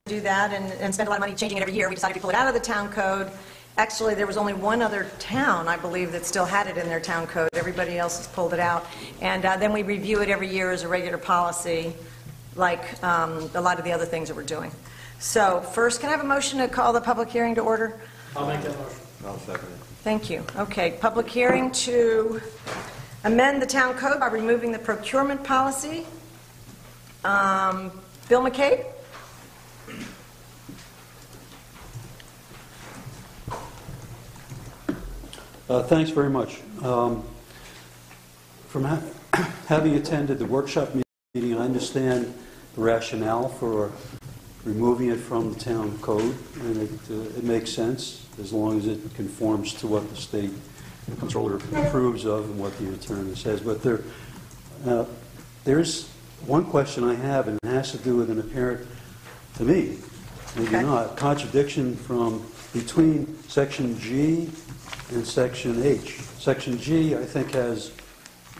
do that and spend a lot of money changing it every year. We decided to pull it out of the town code. Actually, there was only one other town, I believe, that still had it in their town code. Everybody else has pulled it out. And then we review it every year as a regular policy, like a lot of the other things that we're doing. So first, can I have a motion to call the public hearing to order? I'll make that motion. I'll second it. Thank you. Okay, public hearing to amend the town code by removing the procurement policy. Bill McCabe? Thanks very much. From having attended the workshop meeting, I understand the rationale for removing it from the town code, and it makes sense as long as it conforms to what the state controller approves of and what the attorney says. But there's one question I have, and it has to do with an apparent, to me, maybe not, contradiction between Section G and Section H. Section G, I think, has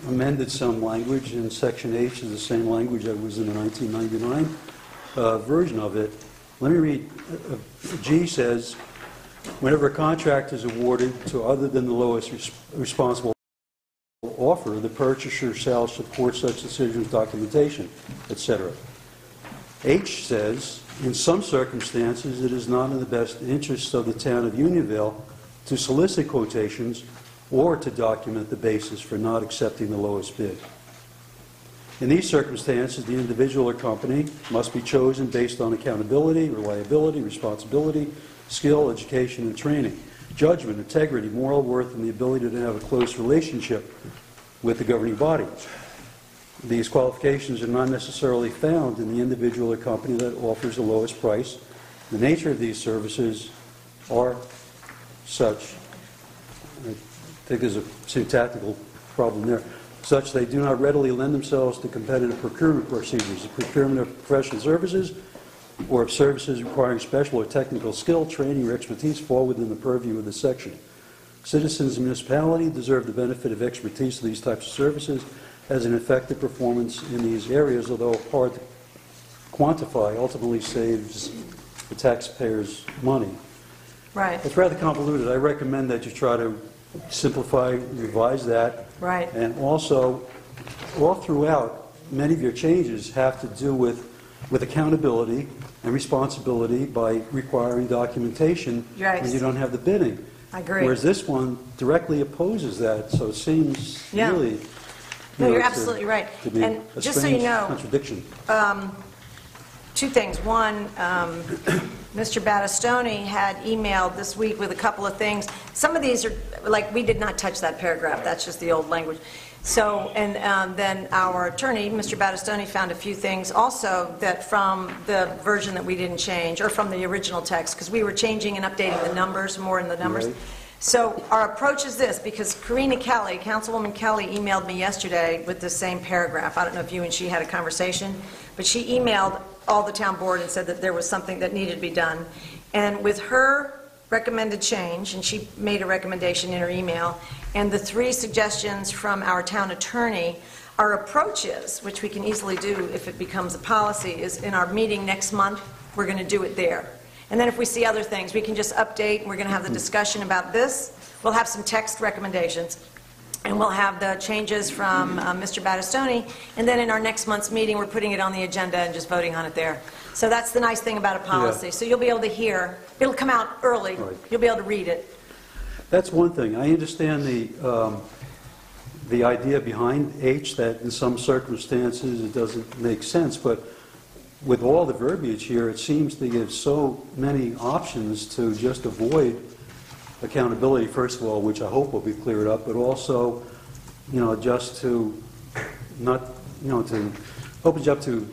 amended some language, and Section H is the same language that was in the 1999 version of it. Let me read. G says, whenever a contract is awarded to other than the lowest responsible offer, the purchaser shall support such decision with documentation, etc. H says, in some circumstances, it is not in the best interests of the town of Unionville to solicit quotations or to document the basis for not accepting the lowest bid. In these circumstances, the individual or company must be chosen based on accountability, reliability, responsibility, skill, education, and training, judgment, integrity, moral worth, and the ability to have a close relationship with the governing body. These qualifications are not necessarily found in the individual or company that offers the lowest price. The nature of these services are such, I think there's a syntactical problem there, such they do not readily lend themselves to competitive procurement procedures. The procurement of professional services or of services requiring special or technical skill, training, or expertise fall within the purview of this section. Citizens and municipality deserve the benefit of expertise of these types of services as an effective performance in these areas, although hard to quantify, ultimately saves the taxpayers money. Right. It's rather convoluted. I recommend that you try to simplify, revise that. Right. And also, all throughout, many of your changes have to do with accountability and responsibility by requiring documentation when you don't have the bidding. I agree. Whereas this one directly opposes that, so it seems really... No, you're absolutely right. And just so you know, contradiction. Two things. One, Mr. Battistoni had emailed this week with a couple of things. Some of these are, like, we did not touch that paragraph. That's just the old language. So, and then our attorney, Mr. Battistoni, found a few things also that from the version that we didn't change, or from the original text, because we were changing and updating the numbers, more in the numbers. Right. So our approach is this, because Karina Kelly, Councilwoman Kelly, emailed me yesterday with the same paragraph. I don't know if you and she had a conversation, but she emailed all the town board and said that there was something that needed to be done. And with her recommended change, and she made a recommendation in her email, and the three suggestions from our town attorney, our approach is, which we can easily do if it becomes a policy, is in our meeting next month, we're going to do it there. And then if we see other things, we can just update, and we're going to have the discussion about this. We'll have some text recommendations, and we'll have the changes from Mr. Battistoni, and then in our next month's meeting, we're putting it on the agenda and just voting on it there. So that's the nice thing about a policy. Yeah. So you'll be able to hear. It'll come out early. Right. You'll be able to read it. That's one thing. I understand the idea behind H, that in some circumstances it doesn't make sense, but with all the verbiage here, it seems to give so many options to just avoid accountability, first of all, which I hope will be cleared up, but also, just to not, to opens up to,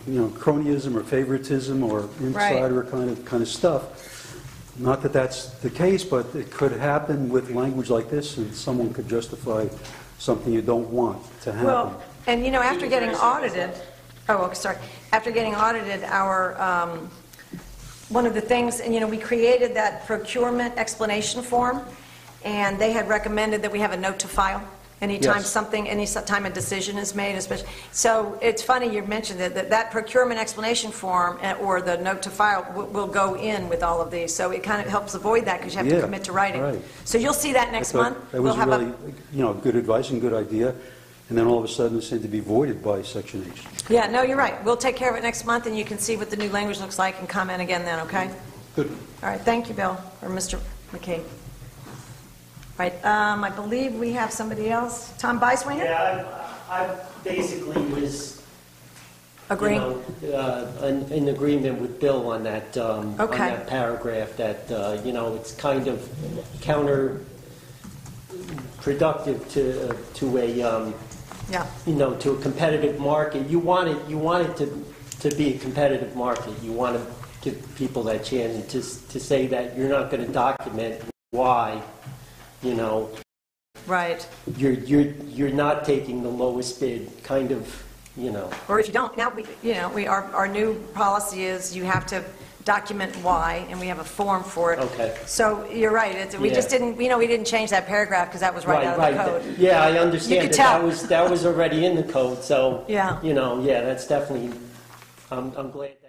cronyism or favoritism or insider kind of stuff. Not that that's the case, but it could happen with language like this, and someone could justify something you don't want to happen. Well, and after getting audited, after getting audited, our one of the things, and we created that procurement explanation form, and they had recommended that we have a note to file. Anytime Yes. anytime a decision is made, especially, so it's funny you mentioned that procurement explanation form or the note to file will go in with all of these, so it kind of helps avoid that because you have to Yeah, commit to writing. right. So you'll see that next I thought month. that We'll was have really, good advice and good idea, and then all of a sudden it seemed to be voided by Section H. Yeah, no, you're right. We'll take care of it next month, and you can see what the new language looks like and comment again then, okay? Good. All right, thank you, Bill, or Mr. McKee. All right, I believe we have somebody else. Tom Beiswinger? Yeah, I basically was, Agreeing? in agreement with Bill on that, on Okay. that paragraph, that, it's kind of counterproductive to a, Yeah, to a competitive market. You want it to be a competitive market. You want to give people that chance to say that you're not going to document why, right. you're not taking the lowest bid, kind of, Or if you don't, now, our new policy is you have to document why, and we have a form for it. Okay. So you're right, we just Yeah. didn't, we didn't change that paragraph because that was right out of the code. Yeah, I understand You could that. tell. That was already in the code, so, Yeah. That's definitely, I'm glad that.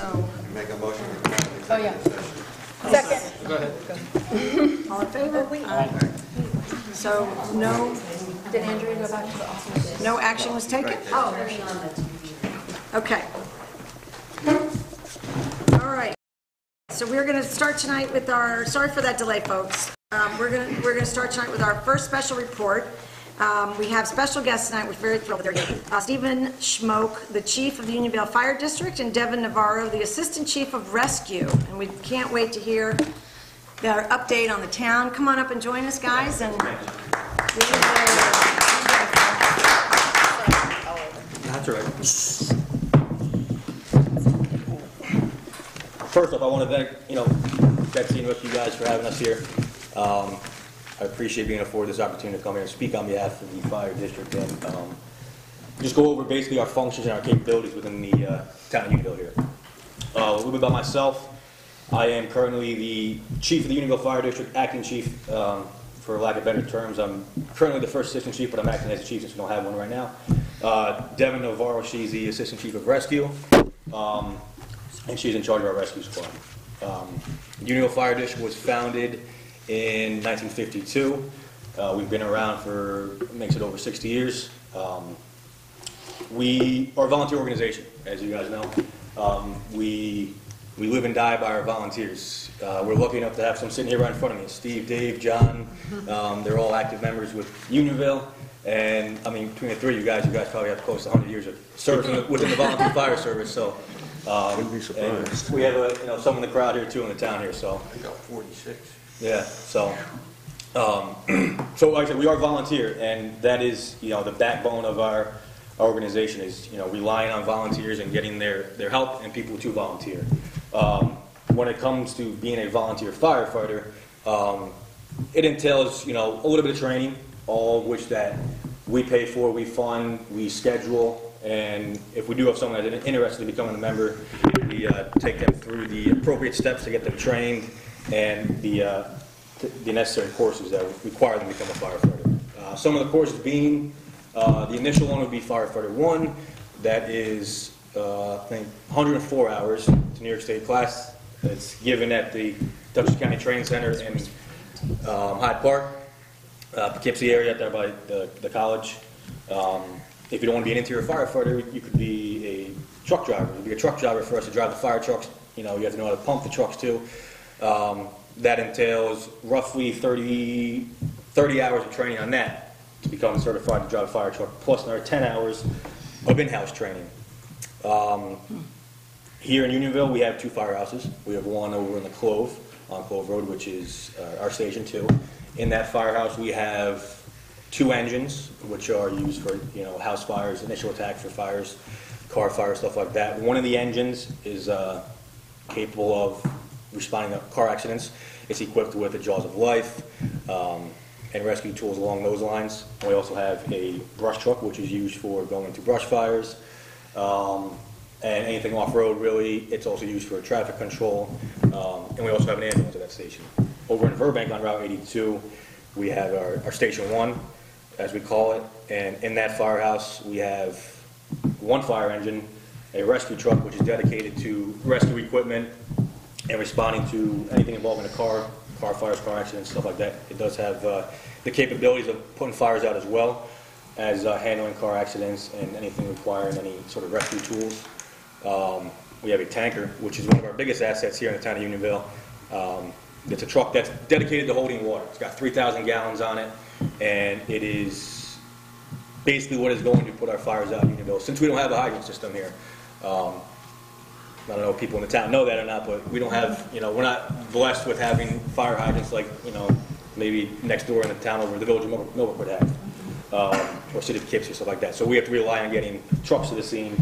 So, Make a motion to come out of Oh, yeah. executive session. Second. all in favor? Aye. So, no, Did Andrea go back to the office? no action was taken? Okay. All right. So we're going to start tonight with our, sorry for that delay, folks. We're going to start tonight with our first special report. We have special guests tonight. We're very thrilled that they're here. Stephen Schmoke, the chief of the Unionville Fire District, and Devin Navarro, the assistant chief of rescue. And we can't wait to hear their update on the town. Come on up and join us, guys. And That's all right. First off, I want to thank, Betsy and Rick, you guys for having us here. I appreciate being afforded this opportunity to come here and speak on behalf of the fire district and just go over basically our functions and our capabilities within the town of Unionville here. A little bit about myself. I am currently the chief of the Unionville Fire District, acting chief, for lack of better terms. I'm currently the first assistant chief, but I'm acting as the chief since we don't have one right now. Devin Navarro, she's the assistant chief of rescue, and she's in charge of our rescue squad. Unionville Fire District was founded in 1952. We've been around for, makes it over 60 years. We are a volunteer organization, as you guys know. We live and die by our volunteers. We're lucky enough to have some sitting here right in front of me. Steve, Dave, John, they're all active members with Unionville. And I mean, between the three of you guys probably have close to 100 years of service within the volunteer fire service. So, Wouldn't be surprised. we have some in the crowd here too in the town here. So, I got 46. yeah. So, so like I said, we are volunteer, and that is the backbone of our organization is relying on volunteers and getting their help and people to volunteer. When it comes to being a volunteer firefighter, it entails a little bit of training, all of which that we pay for, we fund, we schedule, and if we do have someone that's interested in becoming a member, we take them through the appropriate steps to get them trained and the necessary courses that require them to become a firefighter. Some of the courses being, the initial one would be Firefighter 1, that is, I think, 104 hours. It's a New York State class. It's given at the Dutchess County Training Center in Hyde Park, Poughkeepsie area, out there by the college. If you don't want to be an interior firefighter, you could be a truck driver. You could be a truck driver for us to drive the fire trucks. You have to know how to pump the trucks too. That entails roughly 30 hours of training on that to become certified to drive a fire truck, plus another 10 hours of in-house training. Here in Unionville, we have two firehouses. We have one over in the Clove, on Clove Road, which is our Station 2. In that firehouse, we have two engines, which are used for house fires, initial attack for fires, car fires, stuff like that. One of the engines is capable of responding to car accidents. It's equipped with the Jaws of Life and rescue tools along those lines. We also have a brush truck, which is used for going to brush fires. And anything off-road, really. It's also used for traffic control. And we also have an ambulance at that station. Over in Burbank on Route 82, we have our Station 1, as we call it. And in that firehouse, we have one fire engine, a rescue truck, which is dedicated to rescue equipment and responding to anything involving a car fires, car accidents, stuff like that. It does have the capabilities of putting fires out as well as handling car accidents and anything requiring any sort of rescue tools. We have a tanker, which is one of our biggest assets here in the town of Unionville. It's a truck that's dedicated to holding water. It's got 3,000 gallons on it, and it is basically what is going to put our fires out in Unionville. Since we don't have a hydrant system here, I don't know if people in the town know that or not, but we don't have, we're not blessed with having fire hydrants like, maybe next door in the town over the village of Millbrook would have, or city of Poughkeepsie, stuff like that. So we have to rely on getting trucks to the scene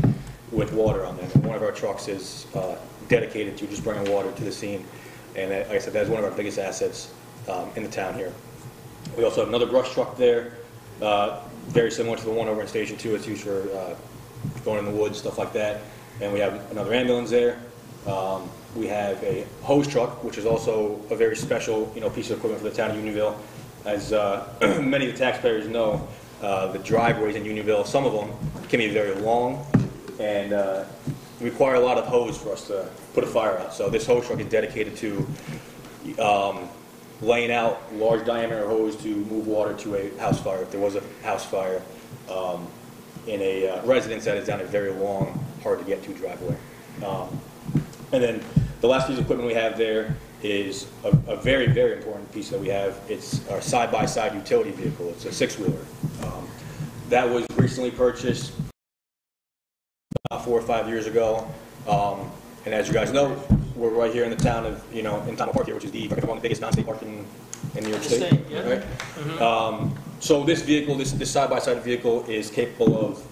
with water on them. And one of our trucks is dedicated to just bringing water to the scene. And like I said, that's one of our biggest assets in the town here. We also have another brush truck there, very similar to the one over in Station 2. It's used for going in the woods, stuff like that. And we have another ambulance there. We have a hose truck, which is also a very special, piece of equipment for the town of Unionville. As many of the taxpayers know, the driveways in Unionville, some of them can be very long, and require a lot of hose for us to put a fire out. So this hose truck is dedicated to laying out large diameter hose to move water to a house fire. If there was a house fire in a residence that is down a very long, hard to get to driveway. And then the last piece of equipment we have there is a very, very important piece that we have. It's our side-by-side utility vehicle. It's a six-wheeler. That was recently purchased 4 or 5 years ago. And as you guys know, we're right here in the town of, in town of Park here, which is one of the biggest non-state park in New York State. Yeah. Right? So this vehicle, this side-by-side vehicle is capable of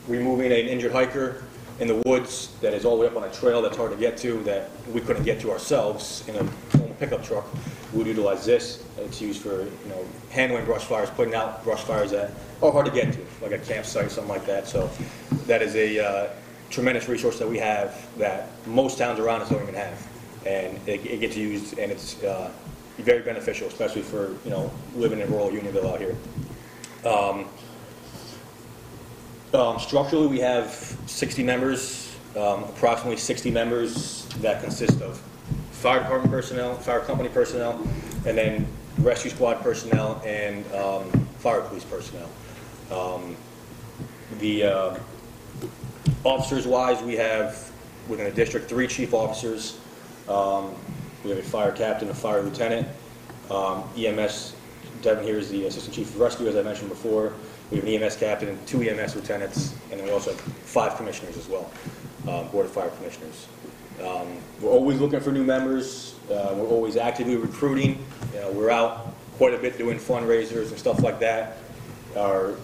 removing an injured hiker in the woods that is all the way up on a trail that's hard to get to, that we couldn't get to ourselves in a normal pickup truck. We would utilize this. It's used for handling brush fires, putting out brush fires that are hard to get to, like a campsite or something like that. So that is a tremendous resource that we have that most towns around us don't even have, and it gets used, and it's very beneficial, especially for living in rural Unionville out here. Structurally, we have 60 members, approximately 60 members that consist of fire department personnel, fire company personnel, and then rescue squad personnel and fire police personnel. The officers-wise, we have within the district 3 chief officers. We have a fire captain, a fire lieutenant. EMS, Devin here is the assistant chief of rescue, as I mentioned before. We have an EMS captain and 2 EMS lieutenants, and then we also have 5 commissioners as well, Board of Fire Commissioners. We're always looking for new members. We're always actively recruiting. We're out quite a bit doing fundraisers and stuff like that. Our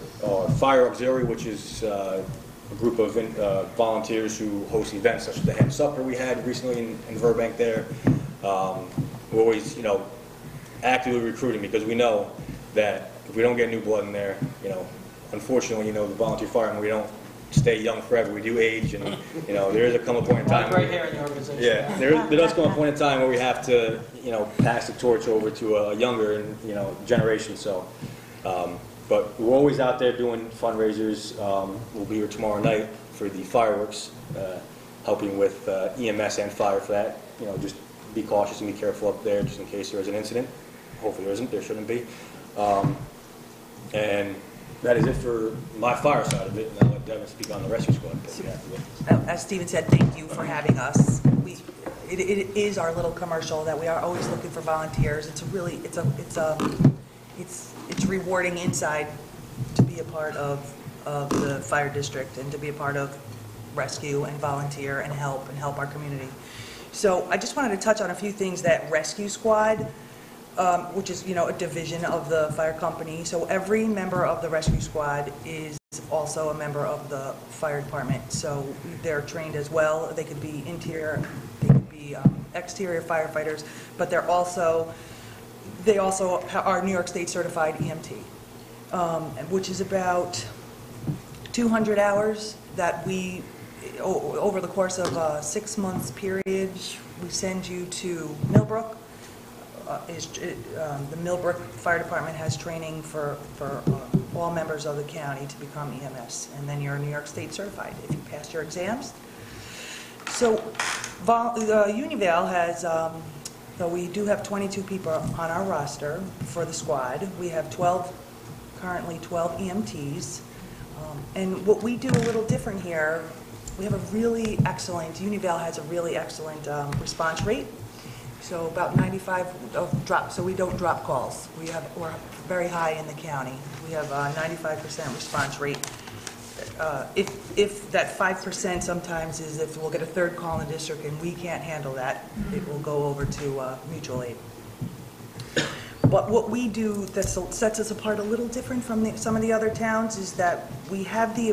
fire auxiliary, which is a group of volunteers who host events such as the ham supper we had recently in Burbank there. We're always, actively recruiting, because we know that if we don't get new blood in there, unfortunately, the volunteer firemen, we don't stay young forever. We do age, and there is a come a point in time. Right here in the organization. Yeah, there does come a point in time where we have to, pass the torch over to a younger generation. So, but we're always out there doing fundraisers. We'll be here tomorrow night for the fireworks, helping with EMS and fire for that. Just be cautious and be careful up there, just in case there is an incident. Hopefully there isn't. There shouldn't be. And that is it for my fire side of it, and I'll let Devin speak on the rescue squad. As Stephen said, thank you for having us. It is our little commercial that we are always looking for volunteers. It's really, it's rewarding inside to be a part of the fire district and to be a part of rescue and volunteer and help our community. So I just wanted to touch on a few things that Rescue Squad, which is, a division of the fire company. So every member of the Rescue Squad is also a member of the fire department. So they're trained as well. They could be interior, they could be exterior firefighters, but they also are New York State certified EMT, which is about 200 hours that we, over the course of a 6 months period, we send you to Millbrook. The Millbrook Fire Department has training for all members of the county to become EMS, and then you're New York State certified if you pass your exams. So Unionville has, so we do have 22 people on our roster for the squad. We have currently 12 EMTs, and what we do a little different here, we have a really excellent, Unionville has a really excellent response rate. So about 95 drop, so we don't drop calls. We're very high in the county. We have a 95% response rate. If that 5% sometimes is if we'll get a third call in the district and we can't handle that, it will go over to mutual aid. But what we do that sets us apart a little different from some of the other towns is that we have the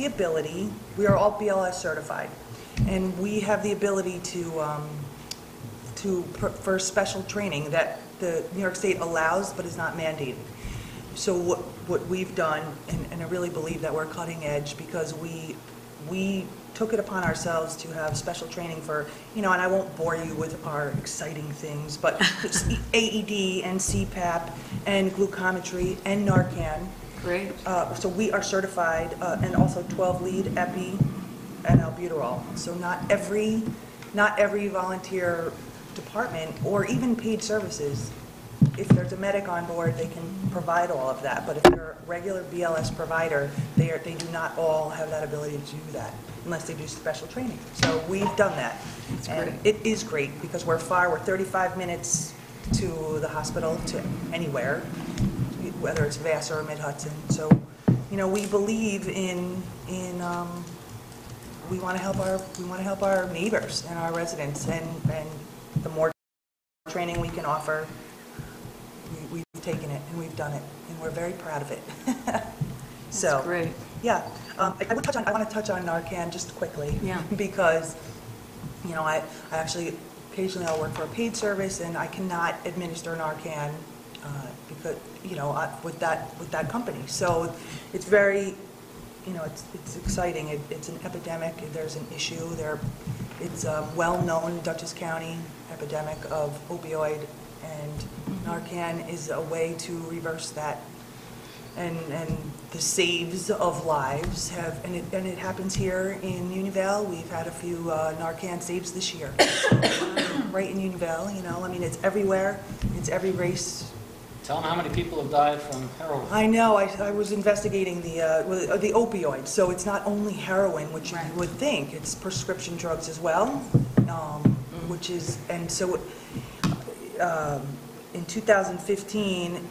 ability. We are all BLS certified, and we have the ability for special training that the New York State allows but is not mandated. So what we've done, and I really believe that we're cutting edge, because we took it upon ourselves to have special training for, and I won't bore you with our exciting things, but AED and CPAP and glucometry and Narcan. Great. So we are certified, and also 12 lead epi albuterol. So not every volunteer department or even paid services, if there's a medic on board, they can provide all of that. But if they're a regular BLS provider, they do not all have that ability to do that unless they do special training. So we've done that. And it is great because we're 35 minutes to the hospital, to anywhere, whether it's Vassar or Mid-Hudson. So, we believe in we want to help our neighbors and our residents, and the more training we can offer, we've taken it and we've done it, and we're very proud of it. So, That's great. yeah, I want to touch on Narcan just quickly, Yeah. because I actually occasionally I'll work for a paid service, and I cannot administer Narcan because with that company. So it's very it's exciting. It's an epidemic. There's an issue there. It's a well-known Dutchess County epidemic of opioid, and Narcan is a way to reverse that. And the saves of lives and it happens here in Unionville. We've had a few Narcan saves this year, right in Unionville. It's everywhere. It's every race. Tell them how many people have died from heroin. I know. I was investigating the opioids. So it's not only heroin, which you would think. It's prescription drugs as well, in 2015.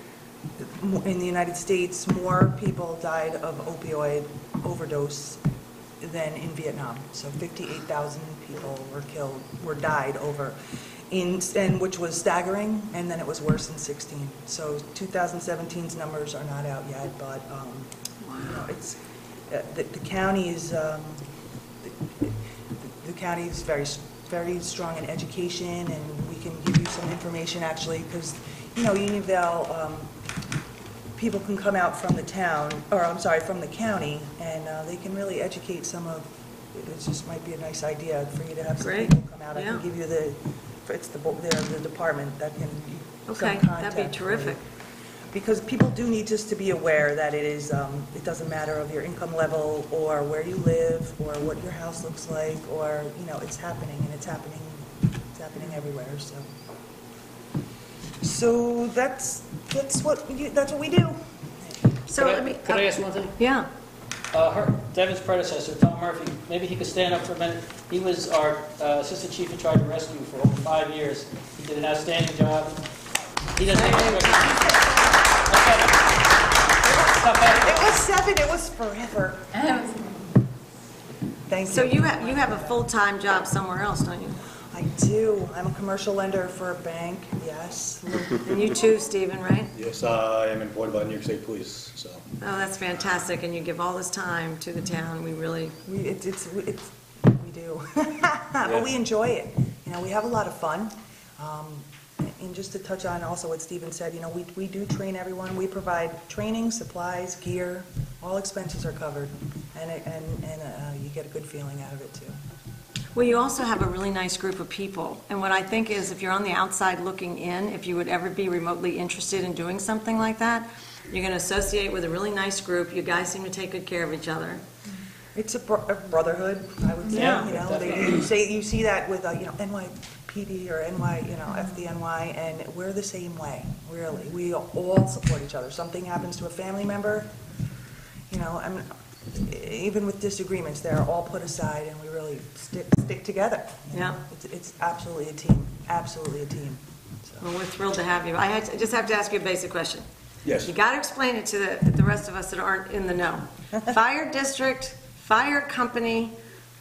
In the United States, more people died of opioid overdose than in Vietnam. So 58,000 people died over, which was staggering, and then it was worse in 16. So 2017's numbers are not out yet, but it's the county is very very strong in education, and we can give you some information actually, because Unionville. People can come out from the from the county, and they can really educate some of. It just might be a nice idea for you to have some people come out. I can give you the department that can. Okay, that'd be terrific. Because people do need just to be aware that it is. It doesn't matter of your income level or where you live or what your house looks like, or it's happening, and it's happening everywhere. So that's what we do. So Could I ask one thing? Yeah. Devin's predecessor, Tom Murphy, maybe he could stand up for a minute. He was our assistant chief in charge of rescue for over 5 years. He did an outstanding job. He doesn't It was 7. It was forever. Thank you. So you have a full-time job somewhere else, don't you? I do. I'm a commercial lender for a bank. Yes. And you too, Stephen, right? Yes, I am employed by New York State Police, so. Oh, that's fantastic, and you give all this time to the town. We really... We do. But we enjoy it. We have a lot of fun. And just to touch on also what Stephen said, we do train everyone. We provide training, supplies, gear. All expenses are covered, and you get a good feeling out of it too. Well, you also have a really nice group of people, and what I think is if you're on the outside looking in, if you would ever be remotely interested in doing something like that, you're going to associate with a really nice group. You guys seem to take good care of each other. It's a brotherhood, I would say. You see that with NYPD or FDNY, and we're the same way. Really, we all support each other. Something happens to a family member, even with disagreements, they're all put aside, and we really stick together. Yeah. It's absolutely a team. Absolutely a team. So. Well, we're thrilled to have you. I just have to ask you a basic question. Yes. You got to explain it to the rest of us that aren't in the know. Fire district, fire company,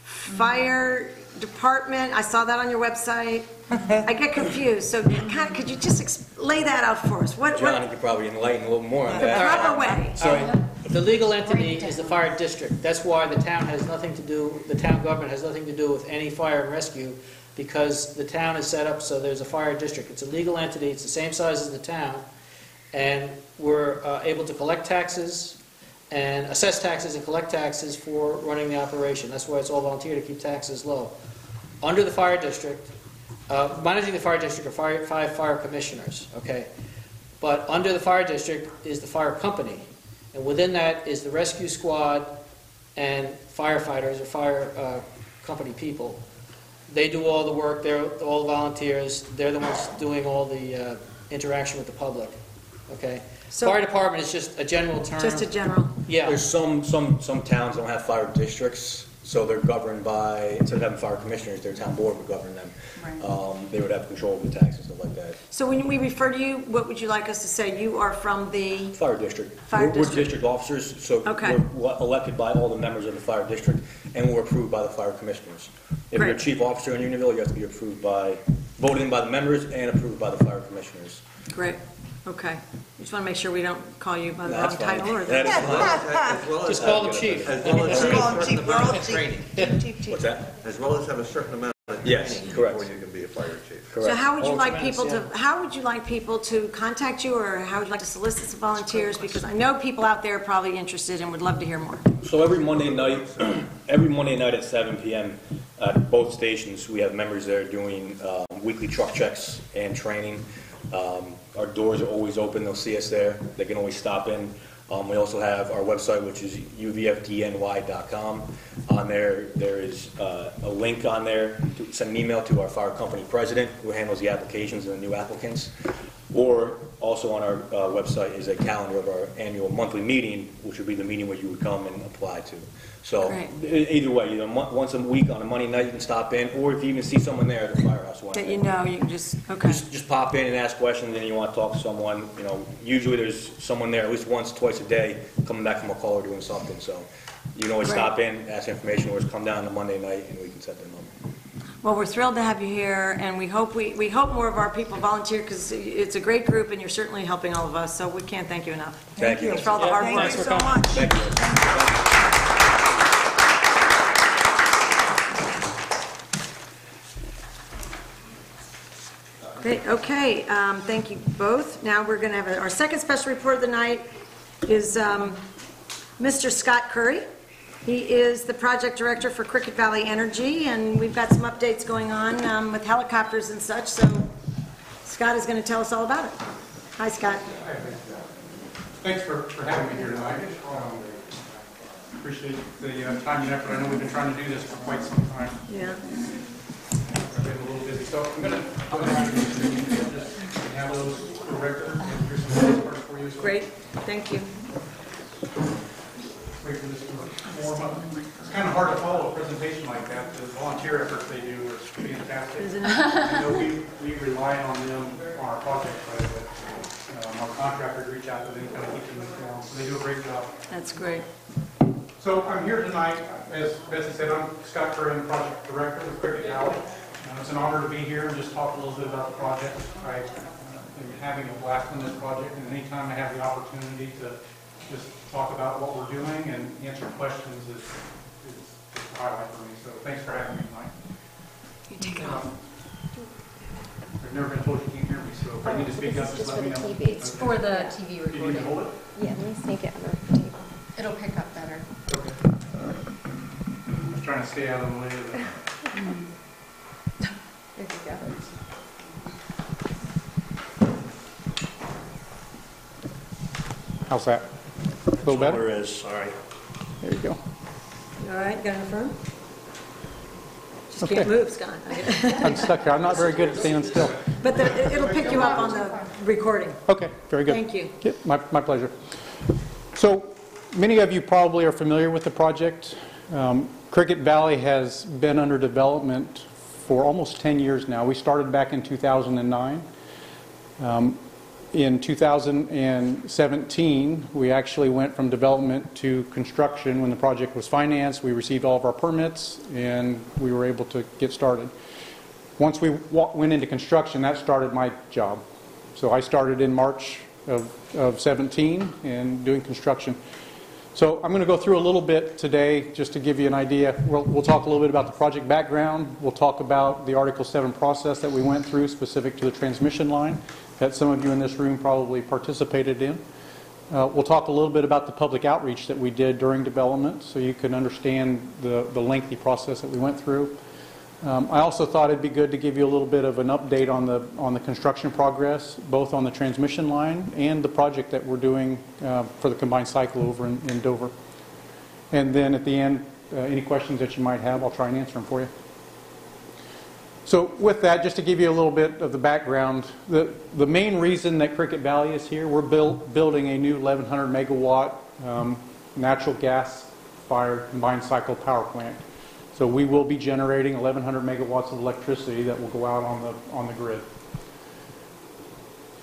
fire department. I saw that on your website. I get confused. So could you just lay that out for us? Johnny could probably enlighten a little more on the that. proper way? The legal entity is the fire district. That's why the town government has nothing to do with any fire and rescue, because the town is set up so there's a fire district. It's a legal entity. It's the same size as the town, and we're able to collect taxes and assess taxes and collect taxes for running the operation. That's why it's all volunteer to keep taxes low. Under the fire district, managing the fire district are 5 fire commissioners, okay? But under the fire district is the fire company, and within that is the rescue squad and firefighters or fire company people. They do all the work, they're all the volunteers, they're the ones doing all the interaction with the public, okay? So- Fire department is just a general term. Just a general. Yeah, There's some towns don't have fire districts, so they're governed by, instead of having fire commissioners, their town board would govern them. They would have control of the tax and stuff like that. So when we refer to you, what would you like us to say? You are from the, Fire district. Fire We're district. district officers, so Okay. we're elected by all the members of the fire district, and we're approved by the fire commissioners. If you're a Great. chief officer in Unionville, you have to be voted in by the members and approved by the fire commissioners. great, okay. Just want to make sure we don't call you by the No, wrong that's fine. title or That is fine. just call the chief. As well as We're all have a chief, certain we're all amount of chief. training. Chief. What's that? As well as have a certain amount of Yes, training correct. before you can be a fire chief. Correct. So how would you All like tremendous, people to, yeah. how would you like people to contact you, or how would you like to solicit some volunteers? Because I know people out there are probably interested and would love to hear more. So every Monday night at 7 p.m. at both stations, we have members there doing weekly truck checks and training. Our doors are always open. They'll see us there. They can always stop in. We also have our website, which is uvfdny.com. On there is a link on there to send an email to our fire company president, who handles the applications and the new applicants. Or also on our website is a calendar of our annual monthly meeting, which would be the meeting where you would come and apply to. So Great. either way, once a week on a Monday night, you can stop in, or if you even see someone there at the firehouse. That you know, you can just, okay. Just pop in and ask questions, and you want to talk to someone, usually there's someone there at least once, twice a day, coming back from a call or doing something, so you can always Great. stop in, ask information, or just come down on Monday night, and we can set them up. Well, we're thrilled to have you here, and we hope more of our people volunteer, because it's a great group, and you're certainly helping all of us, so we can't thank you enough. Thank you. Thanks for all the hard Thank work. you so much. Thank you. Great, okay, thank you both. Now we're going to have our second special report of the night is Mr. Scott Curry. He is the project director for Cricket Valley Energy, and we've got some updates going on with helicopters and such, so Scott is going to tell us all about it. Hi, Scott. Thanks for having me here tonight. Appreciate the time and effort. I know we've been trying to do this for quite some time. Yeah. I've been a little busy, so I'm going to go ahead and just have those for record and here's some parts for you as well. Great, thank you. Wait for this to warm up. It's kind of hard to follow a presentation like that. The volunteer efforts they do are fantastic. Isn't it? I know we rely on them on our project side, but our contractors reach out to them, kind of keep them informed. So they do a great job. That's great. So I'm here tonight, as Betsy said, I'm Scott Curry, I'm Project Director with Cricket Valley. It's an honor to be here and just talk a little bit about the project. I've been having a blast on this project, and anytime I have the opportunity to just talk about what we're doing and answer questions is a highlight for me. So thanks for having me tonight. You take it off. I've never been told you can't hear me, so if I need to speak up, just let me know. It's for the TV Do you need recording. to hold it? Yeah, let me sneak it under the table. It'll pick up better. Okay. I'm just trying to stay out of the way of the... There you go. How's that? A little better? Is, all right. There you go. All right, got it in front? Just Okay. can't move, Scott. I'm stuck here. I'm not very good at standing still. But it'll pick you up on the recording. Okay, very good. Thank you. Yeah, my pleasure. So, many of you probably are familiar with the project. Cricket Valley has been under development for almost 10 years now. We started back in 2009. In 2017, we actually went from development to construction. When the project was financed, we received all of our permits, and we were able to get started. Once we went into construction, that started my job. So I started in March of 17 and doing construction. So I'm going to go through a little bit today just to give you an idea. We'll talk a little bit about the project background. We'll talk about the Article 7 process that we went through specific to the transmission line that some of you in this room probably participated in. We'll talk a little bit about the public outreach that we did during development so you can understand the lengthy process that we went through. I also thought it'd be good to give you a little bit of an update on the construction progress, both on the transmission line and the project that we're doing for the combined cycle over in Dover. And then at the end, any questions that you might have, I'll try and answer them for you. So with that, just to give you a little bit of the background, the main reason that Cricket Valley is here, we're building a new 1,100 megawatt natural gas-fired combined cycle power plant. So we will be generating 1,100 megawatts of electricity that will go out on the grid.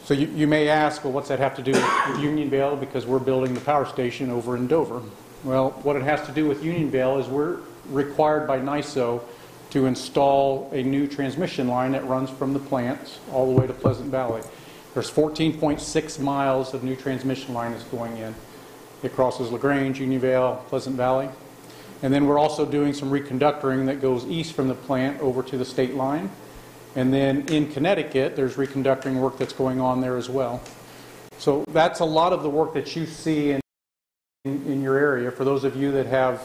So you may ask, well, what's that have to do with Unionville? Because we're building the power station over in Dover. Well, what it has to do with Unionville is we're required by NYSO to install a new transmission line that runs from the plant all the way to Pleasant Valley. There's 14.6 miles of new transmission line that's going in. It crosses LaGrange, Unionville, Pleasant Valley. And then we're also doing some reconductoring that goes east from the plant over to the state line. And then in Connecticut, there's reconductoring work that's going on there as well. So that's a lot of the work that you see in your area. For those of you that have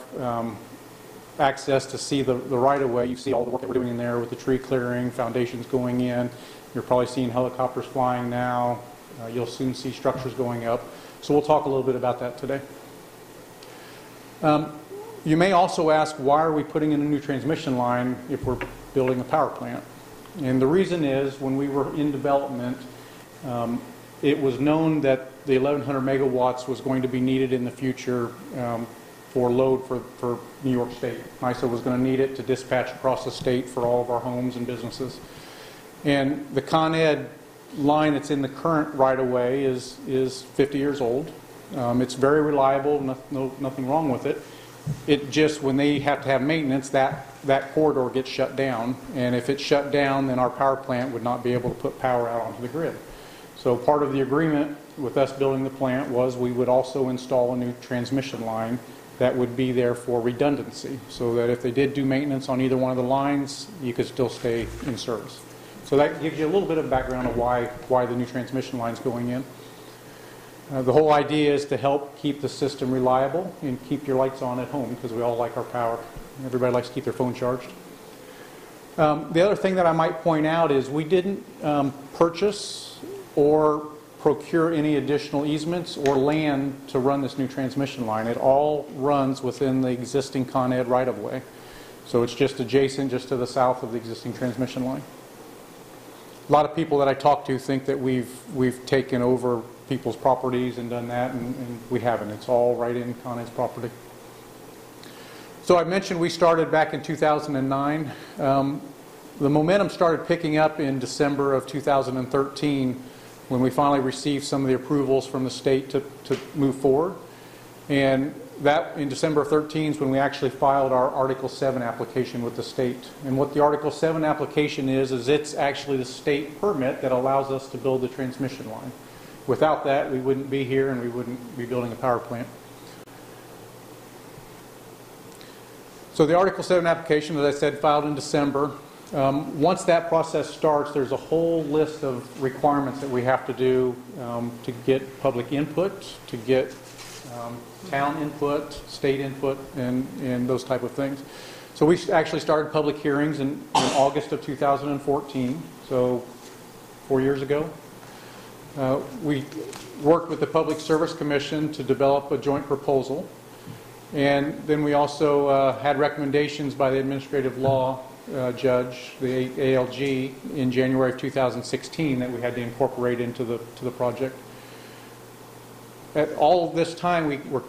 access to see the right-of-way, you see all the work that we're doing in there with the tree clearing, foundations going in. You're probably seeing helicopters flying now. You'll soon see structures going up. So we'll talk a little bit about that today. You may also ask, why are we putting in a new transmission line if we're building a power plant? And the reason is, when we were in development, it was known that the 1,100 megawatts was going to be needed in the future for load for New York State. NYSO was going to need it to dispatch across the state for all of our homes and businesses. And the Con Ed line that's in the current right-of-way is 50 years old. It's very reliable, nothing wrong with it. It just, when they have to have maintenance, that corridor gets shut down. And if it's shut down, then our power plant would not be able to put power out onto the grid. So part of the agreement with us building the plant was we would also install a new transmission line that would be there for redundancy, so that if they did do maintenance on either one of the lines, you could still stay in service. So that gives you a little bit of background of why the new transmission line's going in. The whole idea is to help keep the system reliable and keep your lights on at home, because we all like our power. Everybody likes to keep their phone charged. The other thing that I might point out is we didn't purchase or procure any additional easements or land to run this new transmission line. It all runs within the existing Con Ed right-of-way. So it's just adjacent, just to the south of the existing transmission line. A lot of people that I talk to think that we've taken over people's properties and done that, and we haven't. It's all right in Con Ed's property. So I mentioned we started back in 2009. The momentum started picking up in December of 2013 when we finally received some of the approvals from the state to move forward. And that, in December of 13, is when we actually filed our Article 7 application with the state. And what the Article 7 application is it's actually the state permit that allows us to build the transmission line. Without that, we wouldn't be here and we wouldn't be building a power plant. So the Article 7 application, as I said, filed in December. Once that process starts, there's a whole list of requirements that we have to do to get public input, to get town input, state input, and those type of things. So we actually started public hearings in August of 2014, so 4 years ago. We worked with the Public Service Commission to develop a joint proposal. And then we also had recommendations by the administrative law judge, the ALG, in January of 2016 that we had to incorporate into the project. At all of this time, we were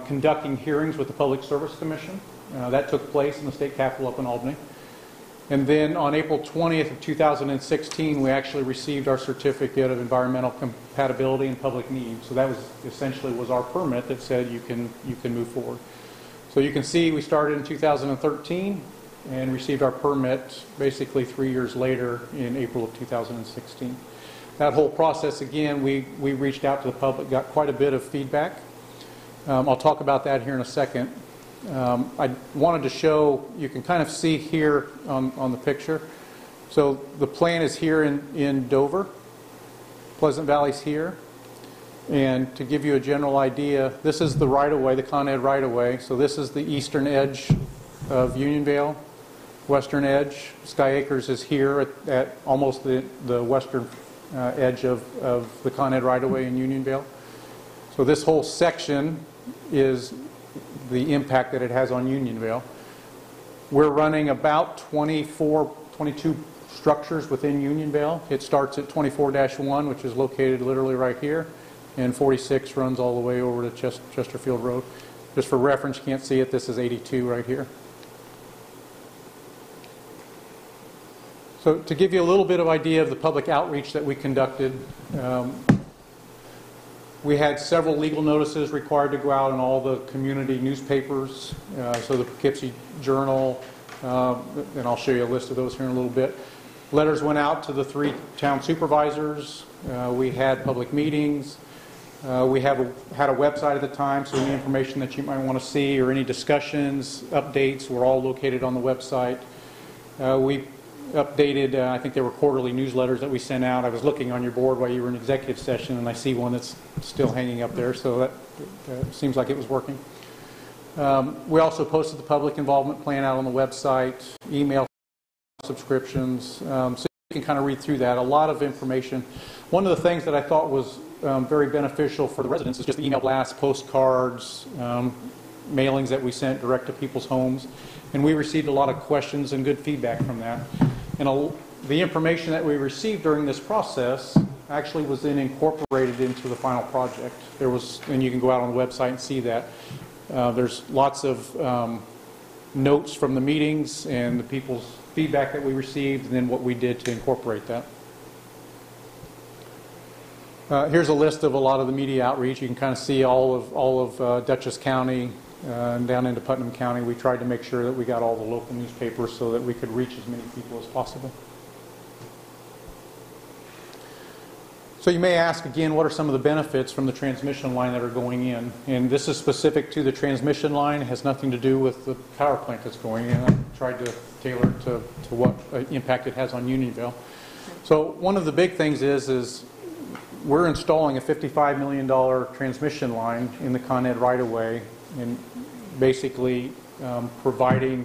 conducting hearings with the Public Service Commission. That took place in the state capitol up in Albany. And then on April 20th of 2016, we actually received our certificate of environmental compatibility and public need. So that was essentially our permit that said you can move forward. So you can see we started in 2013 and received our permit basically 3 years later in April of 2016. That whole process, again, we reached out to the public, got quite a bit of feedback. I'll talk about that here in a second. I wanted to show, you can kind of see here on the picture. So the plant is here in Dover. Pleasant Valley's here. And to give you a general idea, this is the right-of-way, the Con Ed right-of-way. So this is the eastern edge of Unionville, western edge. Sky Acres is here at almost the western edge of the Con Ed right-of-way in Unionville. So this whole section is the impact that it has on Unionville. We're running about 22 structures within Unionville. It starts at 24-1, which is located literally right here, and 46 runs all the way over to Chesterfield Road. Just for reference, you can't see it, this is 82 right here. So to give you a little bit of idea of the public outreach that we conducted, we had several legal notices required to go out in all the community newspapers, so the Poughkeepsie Journal, and I'll show you a list of those here in a little bit. Letters went out to the 3 town supervisors. We had public meetings. We had a website at the time, so any information that you might want to see or any discussions, updates were all located on the website. We updated, I think there were quarterly newsletters that we sent out. I was looking on your board while you were in executive session, and I see one that's still hanging up there, so that seems like it was working. We also posted the public involvement plan out on the website, email subscriptions, so you can kind of read through that. A lot of information. One of the things that I thought was very beneficial for the residents is just the email blasts, postcards, mailings that we sent direct to people's homes. And we received a lot of questions and good feedback from that. And the information that we received during this process actually was then incorporated into the final project. There was, and you can go out on the website and see that. There's lots of notes from the meetings and the people's feedback that we received, and then what we did to incorporate that. Here's a list of a lot of the media outreach. You can kind of see all of Dutchess County and down into Putnam County. We tried to make sure that we got all the local newspapers so that we could reach as many people as possible. So you may ask again, what are some of the benefits from the transmission line that are going in? And this is specific to the transmission line. It has nothing to do with the power plant that's going in. I tried to tailor it to what impact it has on Unionville. So one of the big things is we're installing a $55 million transmission line in the Con Ed right-of-way, and basically providing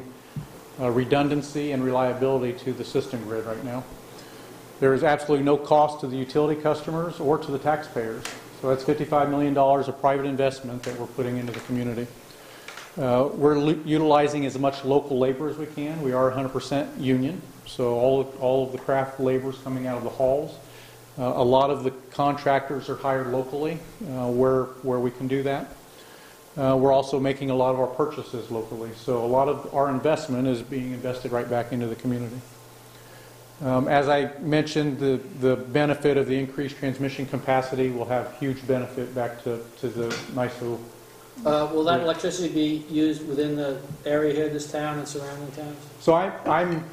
redundancy and reliability to the system grid right now. There is absolutely no cost to the utility customers or to the taxpayers. So that's $55 million of private investment that we're putting into the community. We're utilizing as much local labor as we can. We are 100% union, so all of the craft labor is coming out of the halls. A lot of the contractors are hired locally where we can do that. We're also making a lot of our purchases locally, so a lot of our investment is being invested right back into the community. As I mentioned, the benefit of the increased transmission capacity will have huge benefit back to the NISO. Will that electricity be used within the area here, this town and surrounding towns? So I'm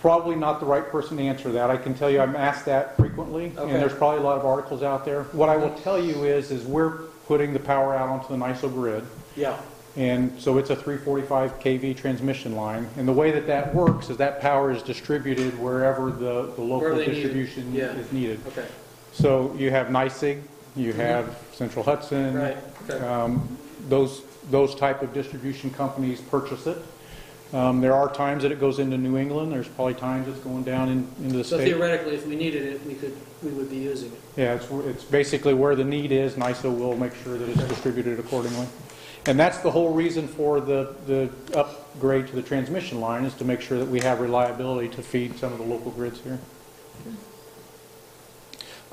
probably not the right person to answer that. I can tell you I'm asked that frequently, Okay. and there's probably a lot of articles out there. What I will tell you is we're putting the power out onto the NISO grid. Yeah. And so it's a 345 kV transmission line. And the way that works is that power is distributed wherever the local distribution is needed. Okay. So you have NYSEG, you have Central Hudson. Right. Okay. Those type of distribution companies purchase it. There are times that it goes into New England. There's probably times it's going down into the So state. theoretically, if we needed it, we would be using it. Yeah, it's basically where the need is. NISO will make sure that it's distributed accordingly. And that's the whole reason for the upgrade to the transmission line, is to make sure that we have reliability to feed some of the local grids here.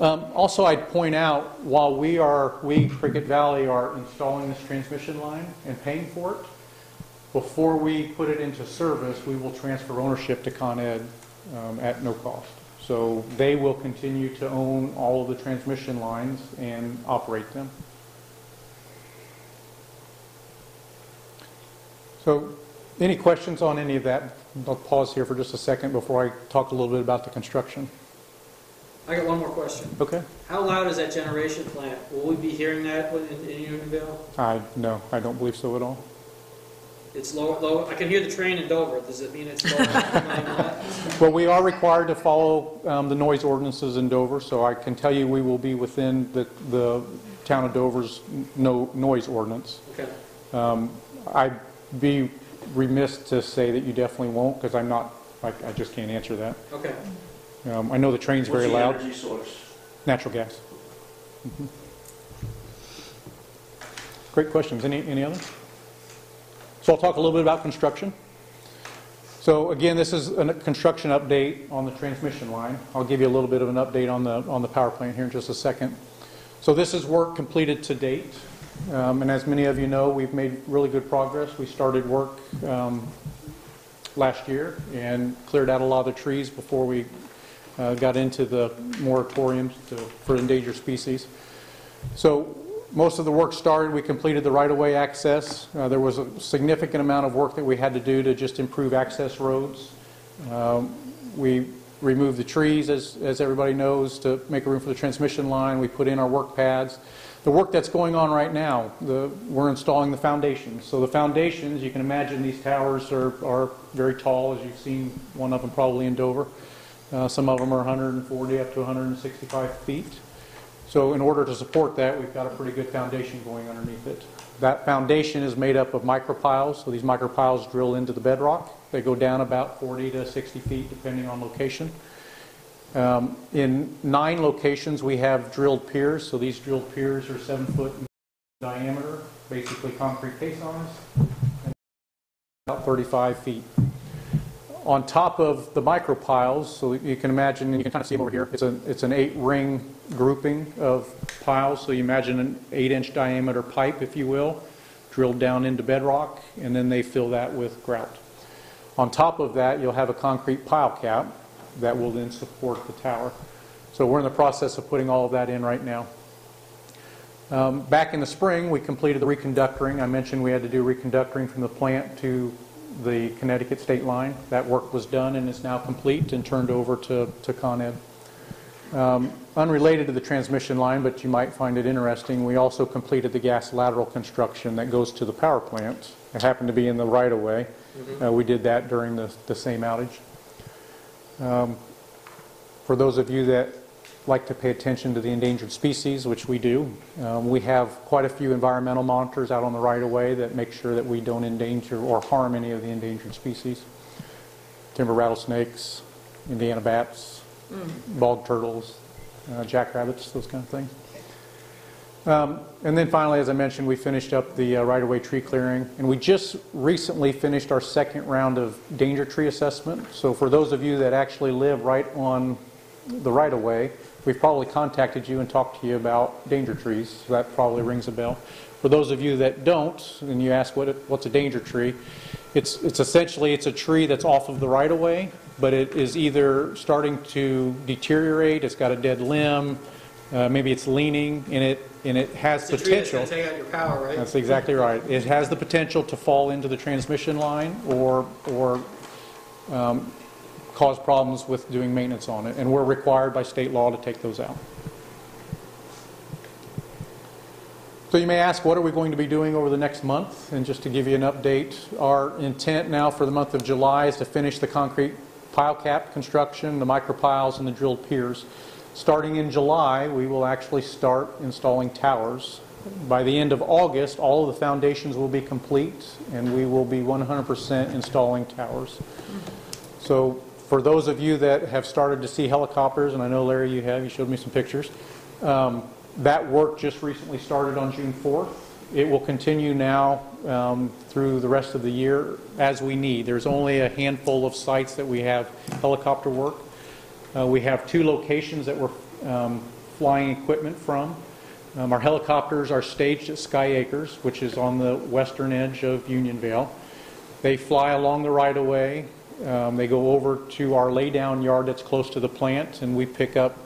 Also, I'd point out, while we, Cricket Valley, are installing this transmission line and paying for it, before we put it into service, we will transfer ownership to Con Ed at no cost. So they will continue to own all of the transmission lines and operate them. So any questions on any of that? I'll pause here for just a second before I talk a little bit about the construction. I got one more question. Okay. How loud is that generation plant? Will we be hearing that in Unionville? No, I don't believe so at all. It's low. I can hear the train in Dover. Does it mean it's low? Well, we are required to follow the noise ordinances in Dover, so I can tell you we will be within the town of Dover's noise ordinance. Okay. I'd be remiss to say that you definitely won't, because I just can't answer that. Okay. I know the train's very loud. What's the energy source? Natural gas. Great questions. Any others? So I'll talk a little bit about construction. So again, this is a construction update on the transmission line. I'll give you a little bit of an update on the power plant here in just a second. So this is work completed to date. And as many of you know, we've made really good progress. We started work last year and cleared out a lot of the trees before we got into the moratoriums for endangered species. So most of the work started. We completed the right-of-way access. There was a significant amount of work that we had to do to just improve access roads. We removed the trees, as everybody knows, to make room for the transmission line. We put in our work pads. The work that's going on right now, we're installing the foundations. So the foundations, you can imagine these towers are very tall, as you've seen one of them probably in Dover. Some of them are 140 up to 165 feet. So in order to support that, we've got a pretty good foundation going underneath it. That foundation is made up of micropiles. So these micropiles drill into the bedrock. They go down about 40 to 60 feet depending on location. In 9 locations we have drilled piers. So these drilled piers are 7 foot in diameter, basically concrete caissons, and about 35 feet. On top of the micropiles, so you can imagine, you can kind of see them over here, it's an 8-ring grouping of piles. So you imagine an 8-inch diameter pipe, if you will, drilled down into bedrock, and then they fill that with grout. On top of that, you'll have a concrete pile cap that will then support the tower. So we're in the process of putting all of that in right now. Back in the spring, we completed the reconductoring. I mentioned we had to do reconductoring from the plant to the Connecticut state line. That work was done and is now complete and turned over to Con Ed. Unrelated to the transmission line, but you might find it interesting, we also completed the gas lateral construction that goes to the power plant. It happened to be in the right-of-way. We did that during the same outage. For those of you that like to pay attention to the endangered species, which we do, we have quite a few environmental monitors out on the right-of-way that make sure that we don't endanger or harm any of the endangered species. Timber rattlesnakes, Indiana bats, bog turtles, jackrabbits, those kind of things. And then finally, as I mentioned, we finished up the right-of-way tree clearing, and we just recently finished our second round of danger tree assessment. So for those of you that actually live right on the right-of-way, we've probably contacted you and talked to you about danger trees. So that probably rings a bell. For those of you that don't, and you ask what's a danger tree, it's essentially a tree that's off of the right-of-way, but it is either starting to deteriorate, it's got a dead limb, maybe it's leaning, and it has potential. It's a tree that's going to take out your power, right? That's exactly right. It has the potential to fall into the transmission line or cause problems with doing maintenance on it, and we're required by state law to take those out. So you may ask, what are we going to be doing over the next month? And just to give you an update, our intent now for the month of July is to finish the concrete pile cap construction, the micropiles, and the drilled piers. Starting in July, we will actually start installing towers. By the end of August, all of the foundations will be complete, and we will be 100% installing towers. So for those of you that have started to see helicopters, and I know, Larry, you showed me some pictures, that work just recently started on June 4th. It will continue now through the rest of the year as we need. There's only a handful of sites that we have helicopter work. We have 2 locations that we're flying equipment from. Our helicopters are staged at Sky Acres, which is on the western edge of Unionvale. They fly along the right-of-way. They go over to our laydown yard that's close to the plant, and we pick up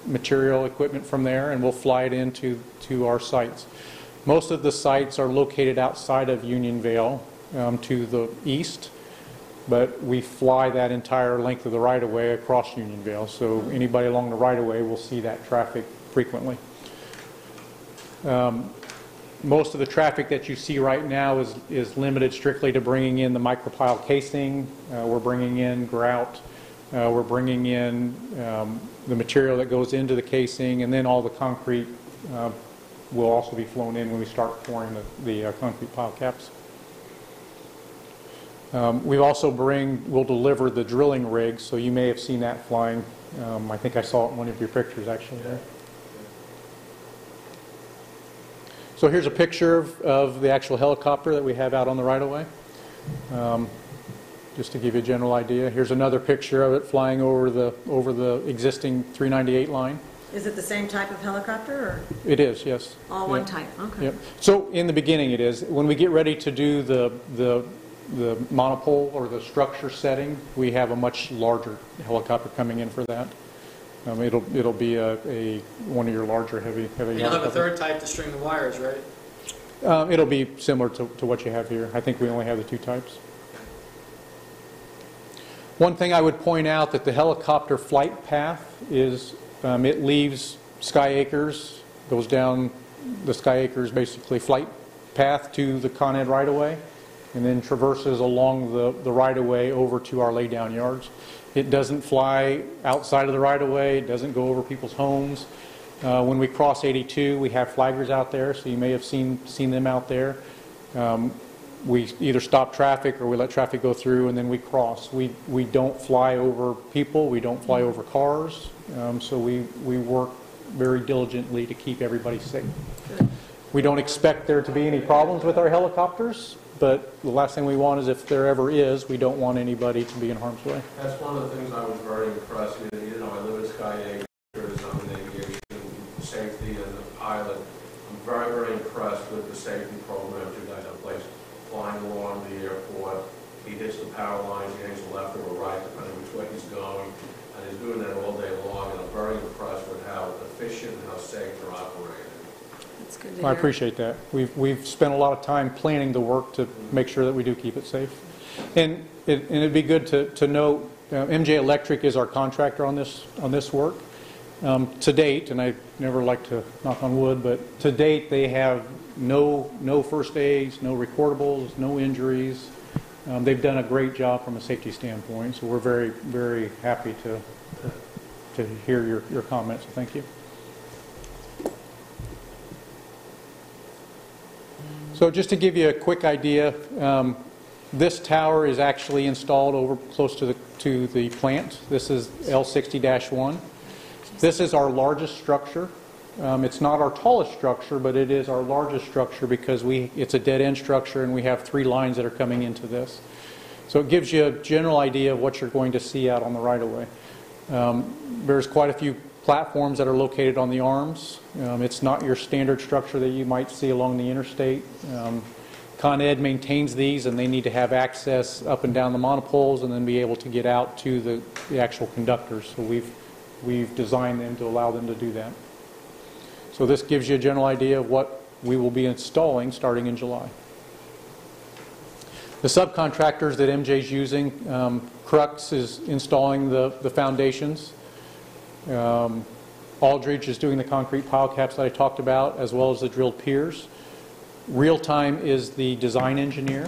material equipment from there, and we'll fly it into our sites. Most of the sites are located outside of Unionvale to the east, but we fly that entire length of the right-of-way across Unionvale, so anybody along the right-of-way will see that traffic frequently. Most of the traffic that you see right now is limited strictly to bringing in the micropile casing. We're bringing in grout. We're bringing in the material that goes into the casing, and then all the concrete will also be flown in when we start pouring the concrete pile caps. We'll deliver the drilling rig, so you may have seen that flying. I think I saw it in one of your pictures actually there. So here's a picture of the actual helicopter that we have out on the right-of-way. Just to give you a general idea. Here's another picture of it flying over the existing 398 line. Is it the same type of helicopter, or It is, yes. all one type? Okay. Yep. So in the beginning it is. When we get ready to do the monopole or the structure setting, we have a much larger helicopter coming in for that. It'll be one of your larger heavy. And you'll have a third type to string the wires, right? It'll be similar to what you have here. I think we only have the two types. One thing I would point out that the helicopter flight path is it leaves Sky Acres, goes down the Sky Acres basically flight path to the Con Ed right-of-way, and then traverses along the right-of-way over to our laydown yards. It doesn't fly outside of the right-of-way. It doesn't go over people's homes. When we cross 82, we have flaggers out there, so you may have seen them out there. We either stop traffic or we let traffic go through and then we cross. We don't fly over people. We don't fly over cars. So we work very diligently to keep everybody safe. We don't expect there to be any problems with our helicopters, but the last thing we want is if there ever is, we don't want anybody to be in harm's way. That's one of the things I was very impressed with. You know, I live at Sky Acres, I'm in aviation safety and the pilot. I'm very, very impressed with the safety programs you guys have placed. Flying along the airport, he hits the power lines, he hangs left or right, depending which way he's going, and he's doing that all day long, and I'm very impressed with how efficient and how safe they're operating. That's good to hear. I appreciate that. We've spent a lot of time planning the work to make sure that we do keep it safe. And it'd be good to note, MJ Electric is our contractor on this work. To date, and I never like to knock on wood, but to date they have no first aids, no recordables, no injuries. They've done a great job from a safety standpoint, so we're very, very happy to hear your comments. So thank you. So just to give you a quick idea, this tower is actually installed over close to the plant. This is L60-1. This is our largest structure. It's not our tallest structure, but it is our largest structure because it's a dead-end structure and we have 3 lines that are coming into this. So it gives you a general idea of what you're going to see out on the right-of-way. There's quite a few platforms that are located on the arms. It's not your standard structure that you might see along the interstate. Con Ed maintains these and they need to have access up and down the monopoles and then be able to get out to the actual conductors. So we've designed them to allow them to do that. So this gives you a general idea of what we will be installing starting in July. The subcontractors that MJ's using, Crux is installing the foundations. Aldridge is doing the concrete pile caps that I talked about, as well as the drilled piers. Real Time is the design engineer.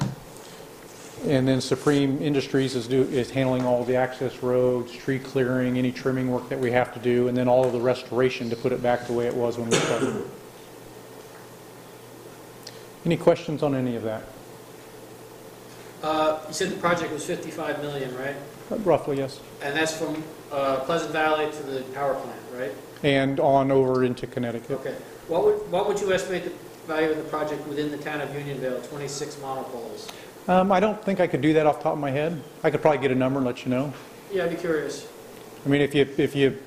And then Supreme Industries is handling all the access roads, tree clearing, any trimming work that we have to do, and then all of the restoration to put it back the way it was when we started. Any questions on any of that? You said the project was $55 million, right? Roughly, yes. And that's from Pleasant Valley to the power plant, right? And on over into Connecticut. Okay. What would you estimate the value of the project within the town of Unionville, 26 monopoles? I don't think I could do that off the top of my head. I could probably get a number and let you know. Yeah, I'd be curious. I mean, if you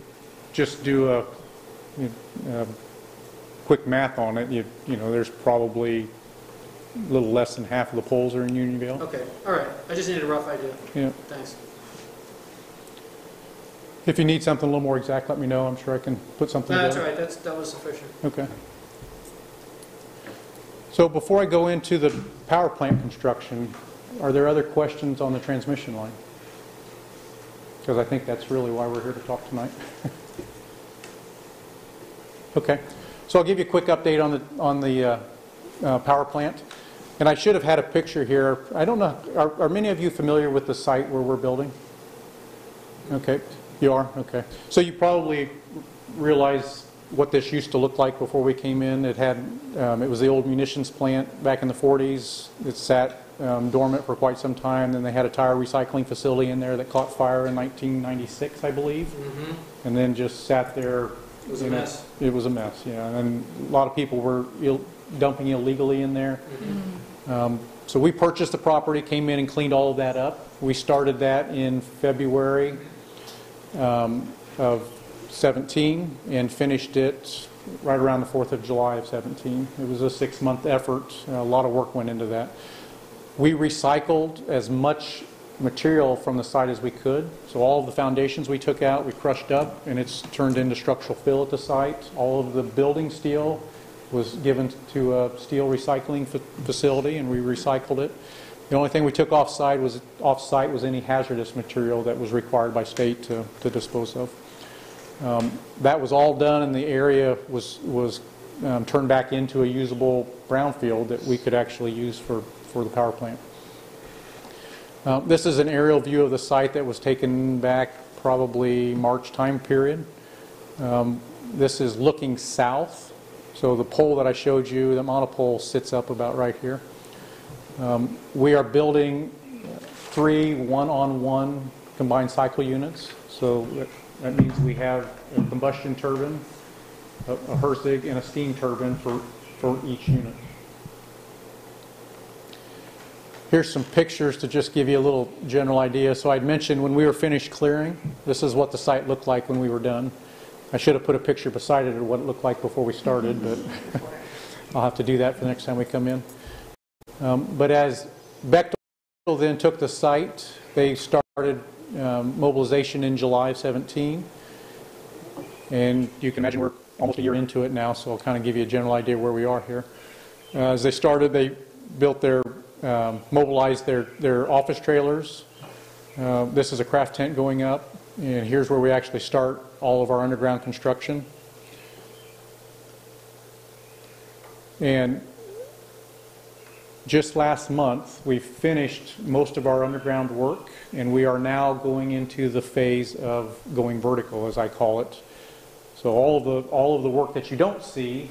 just do a quick math on it, you know, there's probably a little less than half of the poles are in Unionville. Okay, all right. I just needed a rough idea. Yeah. Thanks. If you need something a little more exact, let me know. I'm sure I can put something No, together. that's all right. That was sufficient. Okay. So before I go into the power plant construction, are there other questions on the transmission line? Because I think that's really why we're here to talk tonight. Okay. So I'll give you a quick update on the power plant. And I should have had a picture here. I don't know, are many of you familiar with the site where we're building? Okay. You are? Okay. So you probably realize what this used to look like before we came in. It was the old munitions plant back in the 40s. It sat dormant for quite some time. Then they had a tire recycling facility in there that caught fire in 1996, I believe. Mm-hmm. And then just sat there. It was a mess. It was a mess, yeah. And a lot of people were dumping illegally in there. So we purchased the property, came in and cleaned all of that up. We started that in February of 17 and finished it right around the 4th of July of 17. It was a 6-month effort. A lot of work went into that. We recycled as much material from the site as we could. So all of the foundations we took out, we crushed up, and it's turned into structural fill at the site. All of the building steel was given to a steel recycling facility, and we recycled it. The only thing we took off-site was any hazardous material that was required by state to dispose of. That was all done, and the area was turned back into a usable brownfield that we could actually use for the power plant. This is an aerial view of the site that was taken back probably March time period. This is looking south. So the pole that I showed you, the monopole, sits up about right here. We are building 3 one-on-one combined cycle units. So that means we have a combustion turbine, a Herzig, and a steam turbine for each unit. Here's some pictures to just give you a little general idea. So I'd mentioned when we were finished clearing, this is what the site looked like when we were done. I should have put a picture beside it of what it looked like before we started, but I'll have to do that for the next time we come in. But as Bechtel then took the site, they started mobilization in July of 17. And you can imagine we're almost a year into it now, so I'll kind of give you a general idea where we are here. As they started, they built mobilized their office trailers. This is a craft tent going up, and here's where we actually start all of our underground construction. And just last month, we finished most of our underground work, and we are now going into the phase of going vertical, as I call it. So all of the work that you don't see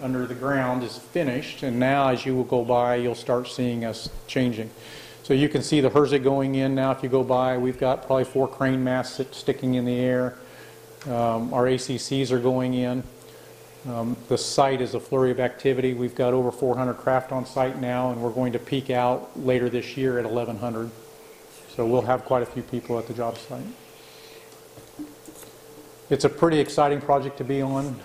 under the ground is finished, and now as you will go by, you'll start seeing us changing. So you can see the Herzig going in now. If you go by, we've got probably 4 crane masts sticking in the air. Our ACCs are going in. The site is a flurry of activity. We've got over 400 craft on site now, and we're going to peak out later this year at 1,100. So we'll have quite a few people at the job site. It's a pretty exciting project to be on.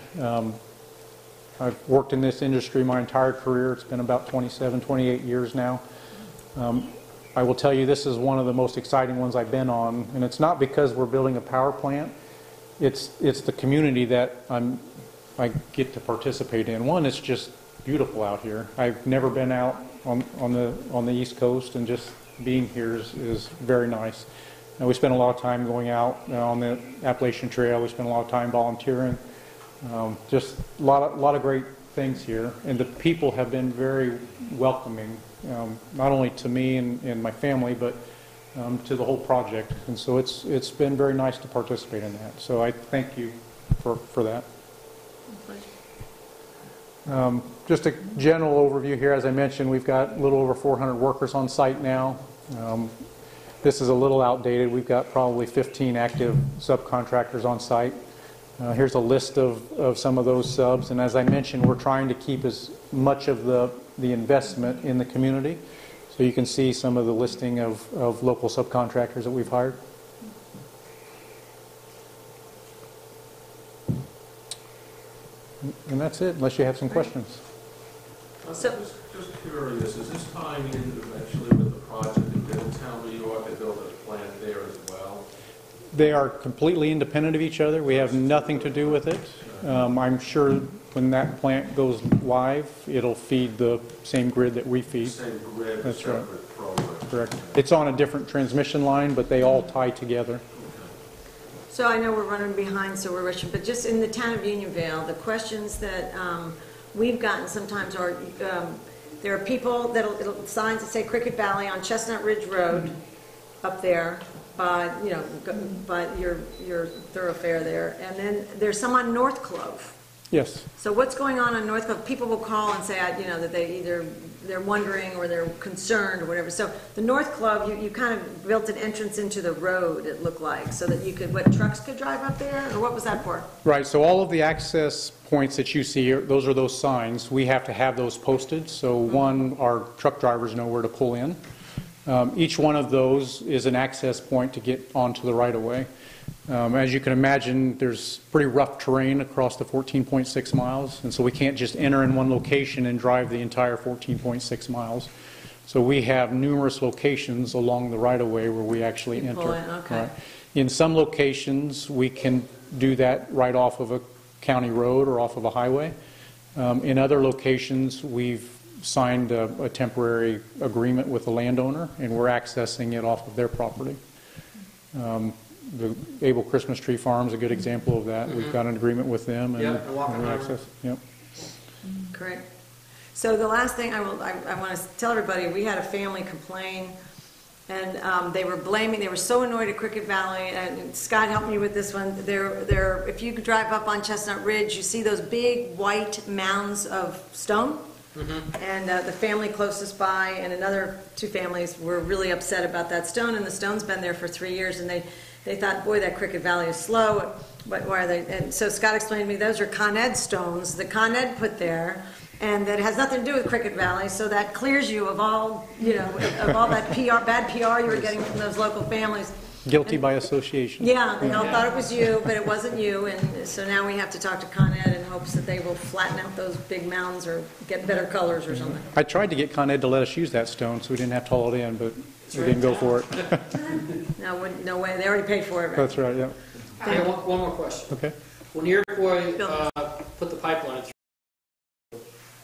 I've worked in this industry my entire career. It's been about 27, 28 years now. I will tell you this is one of the most exciting ones I've been on, and it's not because we're building a power plant. It's the community that I get to participate in. One, it's just beautiful out here. I've never been out on the East Coast, and just being here is very nice. And we spend a lot of time going out on the Appalachian Trail. We spend a lot of time volunteering. Just a lot of great things here, and the people have been very welcoming, not only to me and my family, but to the whole project. And so it's been very nice to participate in that. So I thank you for that. Just a general overview here. As I mentioned, we've got a little over 400 workers on site now. This is a little outdated. We've got probably 15 active subcontractors on site. Here's a list of some of those subs, and as I mentioned, we're trying to keep as much of the investment in the community. So you can see some of the listing of local subcontractors that we've hired. And that's it, unless you have some questions. So, just curious, is this tying in eventually with the project in Middletown, New York, to build a plant there as well? They are completely independent of each other. We have nothing to do with it. I'm sure when that plant goes live, it'll feed the same grid that we feed. Same grid, that's right. Program. Correct. It's on a different transmission line, but they all tie together. So I know we're running behind, so we're rushing, but just in the town of Unionville, the questions that we've gotten sometimes are, there are people that'll signs that say Cricket Valley on Chestnut Ridge Road up there by your thoroughfare there, and then there's some on North Clove. Yes. So what's going on North Club? People will call and say, that they're wondering or they're concerned or whatever. So the North Club, you kind of built an entrance into the road, it looked like, so that trucks could drive up there? Or what was that for? Right, so all of the access points that you see here, those are those signs. We have to have those posted. So one, our truck drivers know where to pull in. Each one of those is an access point to get onto the right-of-way. As you can imagine, there's pretty rough terrain across the 14.6 miles, and so we can't just enter in one location and drive the entire 14.6 miles. So we have numerous locations along the right-of-way where we actually enter. Pull in, okay. Right. In some locations, we can do that right off of a county road or off of a highway. In other locations, we've signed a temporary agreement with the landowner, and we're accessing it off of their property. The Able Christmas Tree Farm is a good example of that. We've got an agreement with them, and Yep, the Walker we Harbor. access. Yep. Correct. So the last thing I want to tell everybody, we had a family complain, and they were so annoyed at Cricket Valley, and Scott helped me with this one. If you drive up on Chestnut Ridge, you see those big white mounds of stone. And the family closest by and another 2 families were really upset about that stone, and the stone's been there for 3 years, and they thought, boy, that Cricket Valley is slow. But why are they? And so Scott explained to me those are Con Ed stones that Con Ed put there, and that has nothing to do with Cricket Valley. So that clears you of all that bad PR you were getting from those local families. Guilty by association. Yeah, they all thought it was you, but it wasn't you, and so now we have to talk to Con Ed in hopes that they will flatten out those big mounds or get better colors or something. I tried to get Con Ed to let us use that stone so we didn't have to haul it in, but we didn't go for it. No way, they already paid for it, right? That's right, yeah. I have one more question. Okay. When Iroquois put the pipeline through,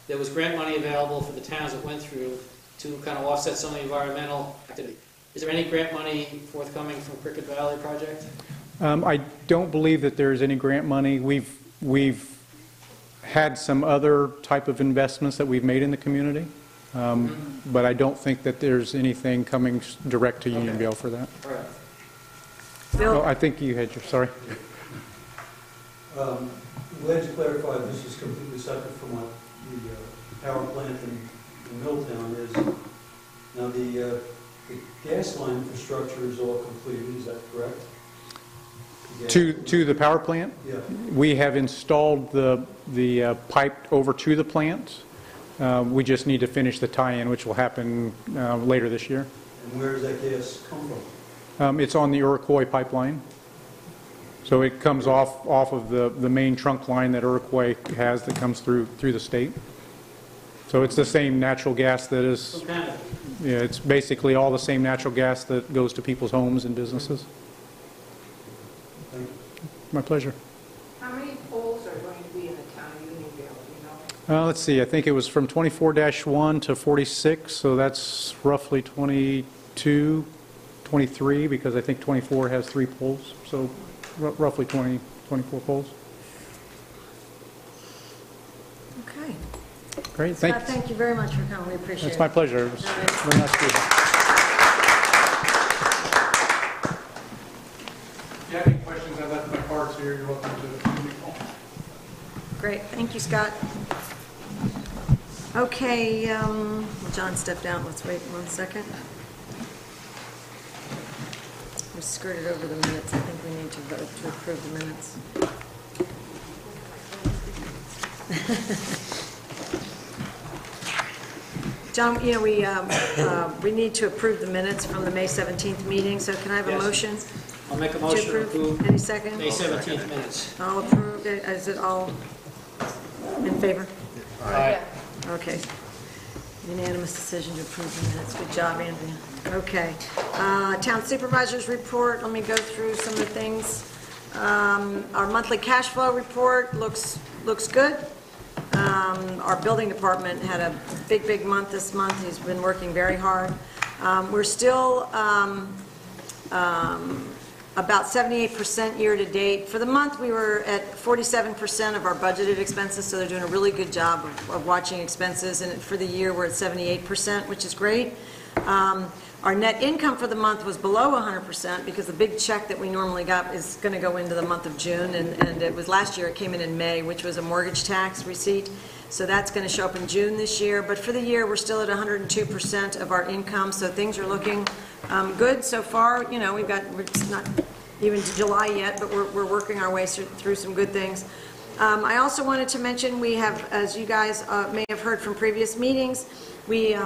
there was grant money available for the towns that went through to kind of offset some of the environmental activity. Is there any grant money forthcoming from Cricket Valley project? I don't believe that there is any grant money. We've had some other type of investments that we've made in the community, but I don't think that there's anything coming direct to Unionville for that. All right. Bill? Oh, I think you had your, sorry. I'm glad you clarified this is completely separate from what the power plant in Milltown is. Now, the gas line infrastructure is all completed, is that correct? To the power plant? Yeah. We have installed the pipe over to the plant. We just need to finish the tie-in, which will happen later this year. And where does that gas come from? It's on the Iroquois pipeline. So it comes off of the main trunk line that Iroquois has that comes through the state. So it's the same natural gas that is, yeah, it's basically all the same natural gas that goes to people's homes and businesses. Thank you. My pleasure. How many poles are going to be in the town of Unionville, do you know? Let's see, I think it was from 24-1 to 46, so that's roughly 22, 23, because I think 24 has 3 poles, so roughly 24 poles. Okay. Great, Scott, thank you very much for coming, we appreciate it. It's my pleasure. It was very nice to be here. If you have any questions, I left my cards here, you're welcome to give me a call. Great, thank you, Scott. Okay, John stepped out, let's wait 1 second. We skirted over the minutes, I think we need to vote to approve the minutes. John, we need to approve the minutes from the May 17th meeting, so can I have a Yes. motion? I'll make a motion to approve Any second? May 17th minutes. All approved, is it all in favor? Aye. Okay. Unanimous decision to approve the minutes. Good job, Andrea. Okay. Town supervisors report, let me go through some of the things. Our monthly cash flow report looks good. Our building department had a big month this month. He's been working very hard. We're still about 78% year-to-date. For the month, we were at 47% of our budgeted expenses, so they're doing a really good job of watching expenses. And for the year, we're at 78%, which is great. Our net income for the month was below 100% because the big check that we normally got is going to go into the month of June, and it was last year, it came in May, which was a mortgage tax receipt. So that's going to show up in June this year. But for the year, we're still at 102% of our income, so things are looking good so far. You know, it's not even July yet, but we're working our way through some good things. I also wanted to mention we have, as you guys may have heard from previous meetings, we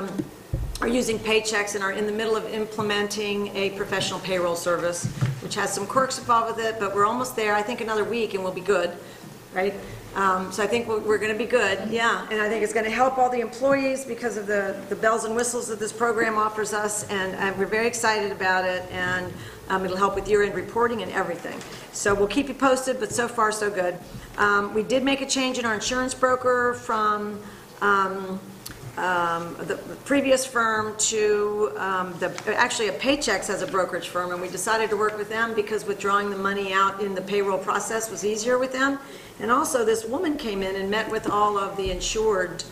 are using paychecks and are in the middle of implementing a professional payroll service, which has some quirks involved with it, but we're almost there. I think another week and we'll be good, right? So I think we're going to be good, yeah. And I think it's going to help all the employees because of the bells and whistles that this program offers us, and we're very excited about it, and it'll help with year-end reporting and everything. So we'll keep you posted, but so far so good. We did make a change in our insurance broker from the previous firm to actually a Paychex as a brokerage firm, and we decided to work with them because withdrawing the money out in the payroll process was easier with them. And also this woman came in and met with all of the insured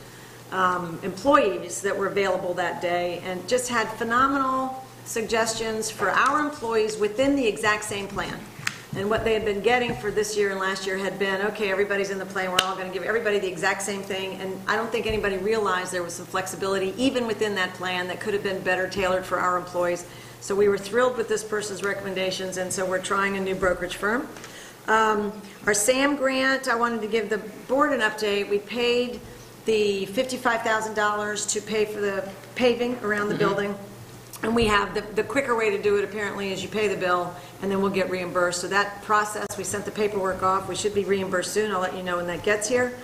employees that were available that day and just had phenomenal suggestions for our employees within the exact same plan. And what they had been getting for this year and last year had been, okay, everybody's in the plan, we're all going to give everybody the exact same thing. And I don't think anybody realized there was some flexibility even within that plan that could have been better tailored for our employees. So we were thrilled with this person's recommendations, and so we're trying a new brokerage firm. Our SAM grant, I wanted to give the board an update. We paid the $55,000 to pay for the paving around the building. And we have the quicker way to do it apparently is you pay the bill and then we'll get reimbursed. So that process, we sent the paperwork off. We should be reimbursed soon. I'll let you know when that gets here.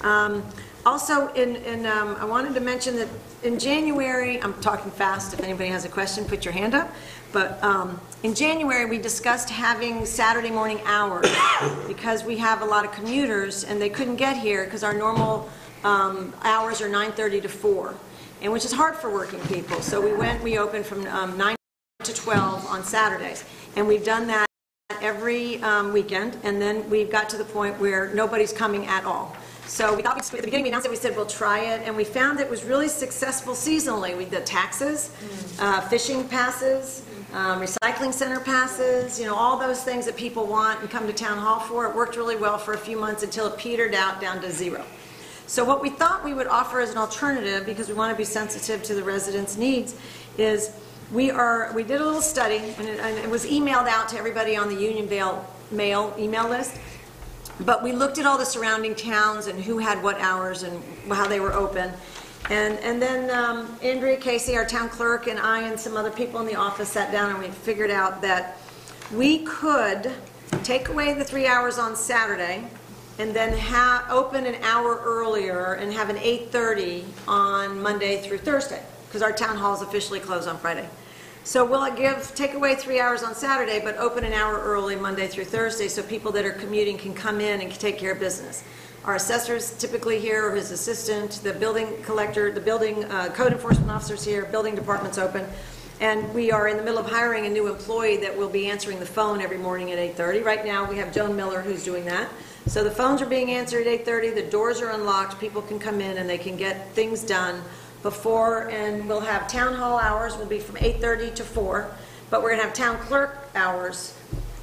Also, I wanted to mention that in January, I'm talking fast. If anybody has a question, put your hand up. But in January, we discussed having Saturday morning hours because we have a lot of commuters and they couldn't get here because our normal hours are 9:30 to 4. And which is hard for working people. So we opened from 9 to 12 on Saturdays. And we've done that every weekend, and then we've got to the point where nobody's coming at all. So we thought at the beginning we announced it, we said we'll try it, and we found it was really successful seasonally. We did taxes, fishing passes, recycling center passes, you know, all those things that people want and come to town hall for. It worked really well for a few months until it petered out down to zero. So what we thought we would offer as an alternative, because we want to be sensitive to the residents' needs, is we did a little study, and it was emailed out to everybody on the Unionville mail email list. But we looked at all the surrounding towns and who had what hours and how they were open. And then Andrea Casey, our town clerk, and I and some other people in the office sat down and we figured out that we could take away the 3 hours on Saturday and then open an hour earlier and have an 8:30 on Monday through Thursday, because our town hall is officially closed on Friday. So we'll take away 3 hours on Saturday, but open an hour early Monday through Thursday so people that are commuting can come in and take care of business. Our assessor's typically here, or his assistant, the building collector, the building code enforcement officer's here, building department's open. And we are in the middle of hiring a new employee that will be answering the phone every morning at 8:30. Right now we have Joan Miller who's doing that. So the phones are being answered at 8:30, the doors are unlocked, people can come in and they can get things done before, and we'll have town hall hours will be from 8:30 to 4, but we're going to have town clerk hours.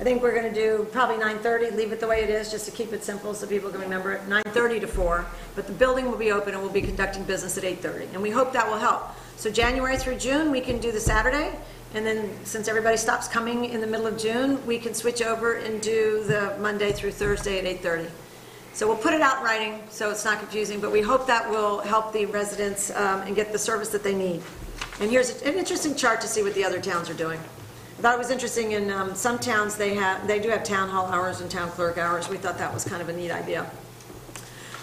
I think we're going to do probably 9:30, leave it the way it is just to keep it simple so people can remember it, 9:30 to 4, but the building will be open and we'll be conducting business at 8:30, and we hope that will help. So January through June we can do the Saturday, and then since everybody stops coming in the middle of June, we can switch over and do the Monday through Thursday at 8:30. So we'll put it out in writing so it's not confusing, but we hope that will help the residents and get the service that they need. And here's an interesting chart to see what the other towns are doing. I thought it was interesting in some towns they do have town hall hours and town clerk hours. We thought that was kind of a neat idea.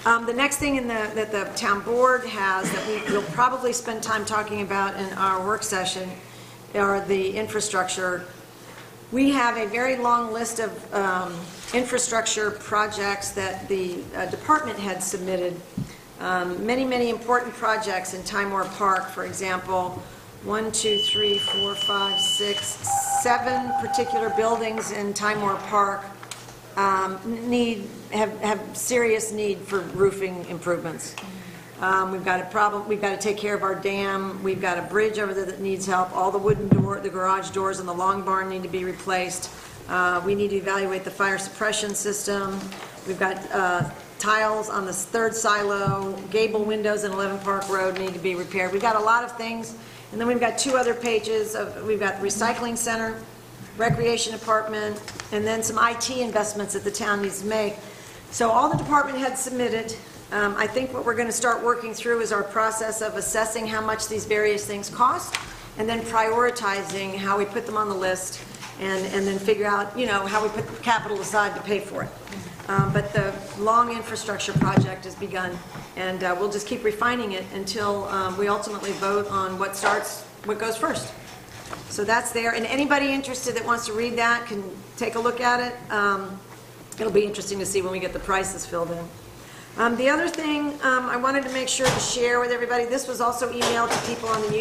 The next thing that the town board has that we will probably spend time talking about in our work session are the infrastructure. We have a very long list of infrastructure projects that the department had submitted. Many important projects in Timor Park, for example. 1, 2, 3, 4, 5, 6, 7 particular buildings in Timor Park have serious need for roofing improvements. We've got a problem, we've got to take care of our dam, we've got a bridge over there that needs help, all the wooden door, the garage doors in the long barn need to be replaced. We need to evaluate the fire suppression system. We've got tiles on the third silo, gable windows in 11 Park Road need to be repaired. We've got a lot of things. And then we've got 2 other pages of, we've got the recycling center, recreation department, and then some IT investments that the town needs to make. So all the department heads submitted. I think what we're going to start working through is our process of assessing how much these various things cost, and then prioritizing how we put them on the list, and then figure out, you know, how we put the capital aside to pay for it. But the long infrastructure project has begun, and we'll just keep refining it until we ultimately vote on what goes first. So that's there, and anybody interested that wants to read that can take a look at it. It'll be interesting to see when we get the prices filled in. The other thing I wanted to make sure to share with everybody, this was also emailed to people on the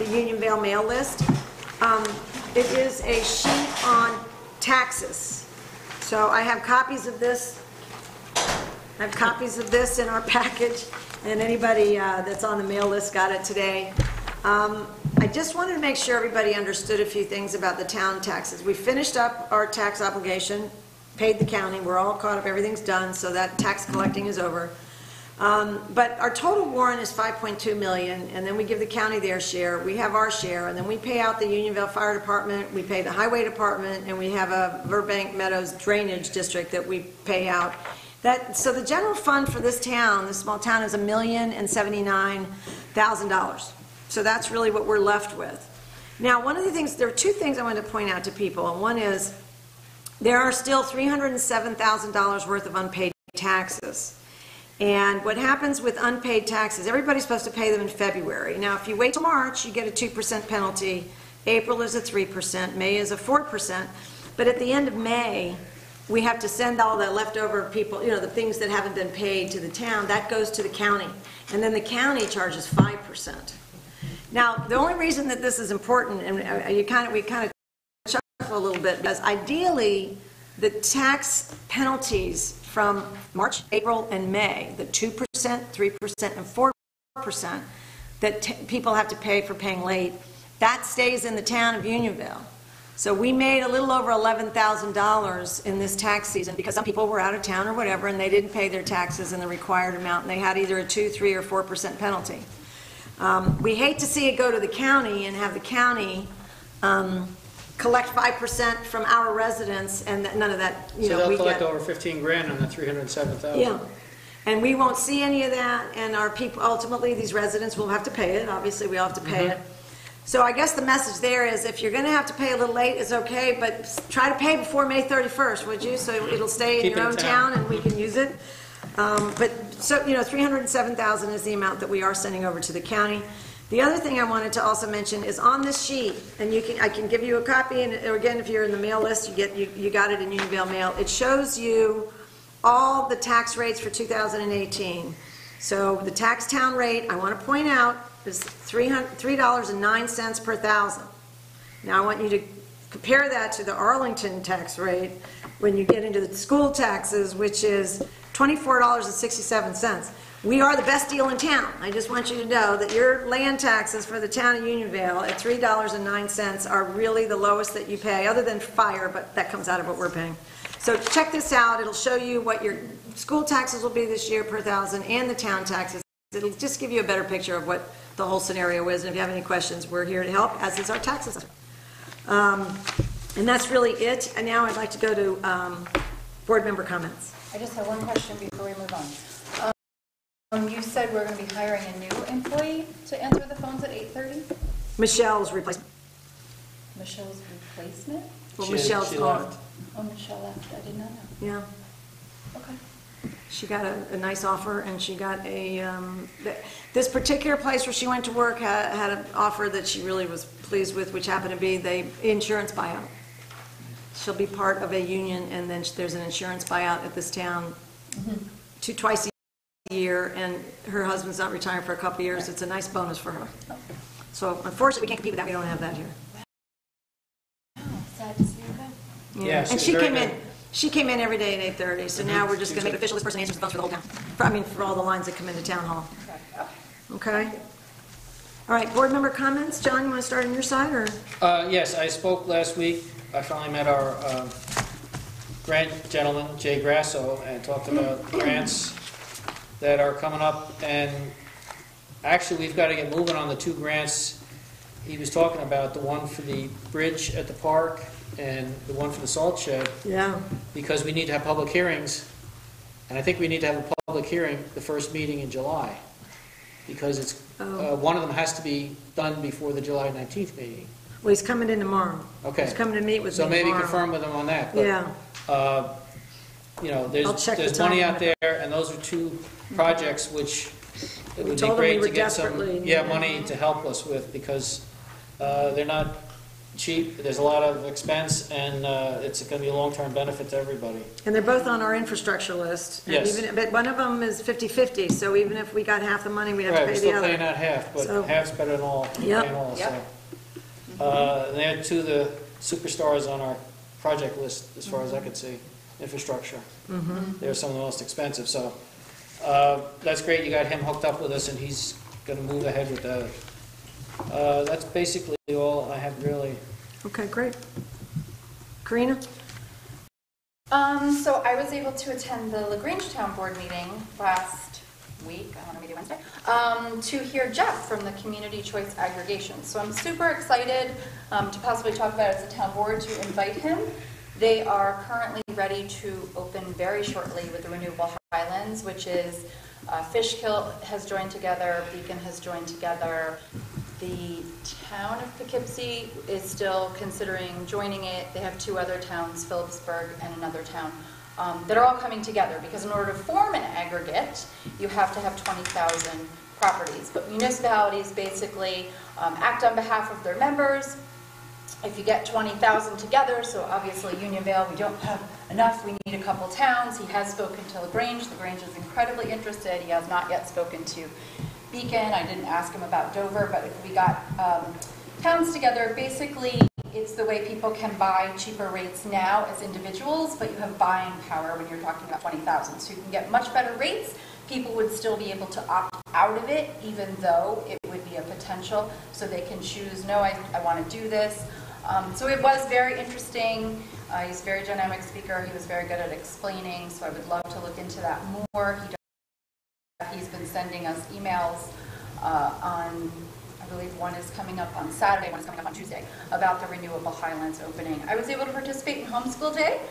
Unionville mail list. It is a sheet on taxes. So I have copies of this. I have copies of this in our package, and anybody that's on the mail list got it today. I just wanted to make sure everybody understood a few things about the town taxes. We finished up our tax obligation, paid the county, we're all caught up, everything's done, so that tax collecting is over. But our total warrant is $5.2 million, and then we give the county their share, we have our share, and then we pay out the Unionville Fire Department, we pay the Highway Department, and we have a Burbank Meadows Drainage District that we pay out. So the general fund for this town, this small town, is $1,079,000. So that's really what we're left with. Now, one of the things, there are 2 things I wanted to point out to people, and one is there are still $307,000 worth of unpaid taxes. And what happens with unpaid taxes, everybody's supposed to pay them in February. Now, if you wait till March, you get a 2% penalty. April is a 3%, May is a 4%. But at the end of May, we have to send all the leftover people, you know, the things that haven't been paid to the town. That goes to the county. And then the county charges 5%. Now, the only reason that this is important, and we kind of chuckle a little bit, because ideally, the tax penalties from March, April, and May, the 2%, 3%, and 4% that people have to pay for paying late, that stays in the town of Unionville. So we made a little over $11,000 in this tax season because some people were out of town or whatever, and they didn't pay their taxes in the required amount, and they had either a 2%, 3%, or 4% penalty. We hate to see it go to the county and have the county collect 5% from our residents, and none of that, you know, so they'll we collect get over 15 grand on the 307,000. Yeah, and we won't see any of that, and our people, ultimately, these residents will have to pay it. Obviously, we all have to pay it. So I guess the message there is, if you're going to have to pay a little late, it's okay, but try to pay before May 31st, would you? So it'll stay in your own town and we can use it. But so, you know, $307,000 is the amount that we are sending over to the county. The other thing I wanted to also mention is on this sheet, and I can give you a copy, and again, if you're in the mail list, you got it in Unionville Mail. It shows you all the tax rates for 2018. So the tax town rate, I want to point out, is $3.09 per thousand. Now I want you to compare that to the Arlington tax rate when you get into the school taxes, which is $24.67. We are the best deal in town. I just want you to know that your land taxes for the town of Unionville at $3.09 are really the lowest that you pay, other than fire, but that comes out of what we're paying. So check this out. It'll show you what your school taxes will be this year per thousand and the town taxes. It'll just give you a better picture of what the whole scenario is. And if you have any questions, we're here to help, as is our tax assessor. And that's really it. And now I'd like to go to board member comments. I just have one question before we move on. You said we're going to be hiring a new employee to answer the phones at 8:30? Michelle's replacement. Michelle's replacement? Well, Michelle's gone. Oh, Michelle left. I did not know. Yeah. Okay. She got a nice offer, and she got this particular place where she went to work had an offer that she really was pleased with, which happened to be the insurance buyout. She'll be part of a union, and then there's an insurance buyout at this town twice a year, and her husband's not retiring for a couple of years. It's a nice bonus for her. So unfortunately, we can't compete with that. We don't have that here. Oh, sad to see her go. Yeah, and she came in. She came in every day at 8:30, so now we're just going to make it official, this person answers the phones for the whole town. For all the lines that come into town hall. Okay? All right, board member comments? John, you want to start on your side, or? Yes, I spoke last week. I finally met our grant gentleman, Jay Grasso, and talked about grants that are coming up. And actually, we've got to get moving on the 2 grants he was talking about, the one for the bridge at the park and the one for the salt shed. Yeah. Because we need to have public hearings. And I think we need to have a public hearing the first meeting in July. Because it's one of them has to be done before the July 19th meeting. Well, he's coming in tomorrow. Okay. He's coming to meet with me So maybe tomorrow. confirm with him on that. But, Yeah. you know, I'll check the there's money time. out there, and those are 2 projects which it would be told him we great were to get some desperately money to help us with, because they're not cheap. There's a lot of expense, and it's going to be a long-term benefit to everybody. And they're both on our infrastructure list. And Yes. But one of them is 50/50, so even if we got half the money, we have Right, to we're pay still the other. paying out half, but So- half's better than all. Yep. Paying all, Yep. so. And they're 2 of the superstars on our project list, as far as I could see, infrastructure. They're some of the most expensive, so that's great. You got him hooked up with us, and he's going to move ahead with that. That's basically all I have, really. Okay, great. Karina? So I was able to attend the LaGrange Town Board meeting last week, I want to meet you Wednesday, to hear Jeff from the Community Choice Aggregation. So I'm super excited to possibly talk about it as a town board, to invite him. They are currently ready to open very shortly with the Renewable Highlands, which is Fishkill has joined together, Beacon has joined together. The town of Poughkeepsie is still considering joining it. They have 2 other towns, Phillipsburg and another town, that are all coming together, because in order to form an aggregate, you have to have 20,000 properties. But municipalities basically act on behalf of their members. If you get 20,000 together, so obviously Unionville, we don't have enough, we need a couple towns. He has spoken to LaGrange. LaGrange is incredibly interested. He has not yet spoken to Beacon. I didn't ask him about Dover, but if we got towns together, basically it's the way people can buy cheaper rates now as individuals, but you have buying power when you're talking about 20,000. So you can get much better rates. People would still be able to opt out of it, even though it would be a potential, so they can choose, no, I want to do this. So it was very interesting. He's a very dynamic speaker. He was very good at explaining, so I would love to look into that more. He's been sending us emails on, I believe one is coming up on Saturday, one is coming up on Tuesday, about the Renewable Highlands opening. I was able to participate in Homeschool Day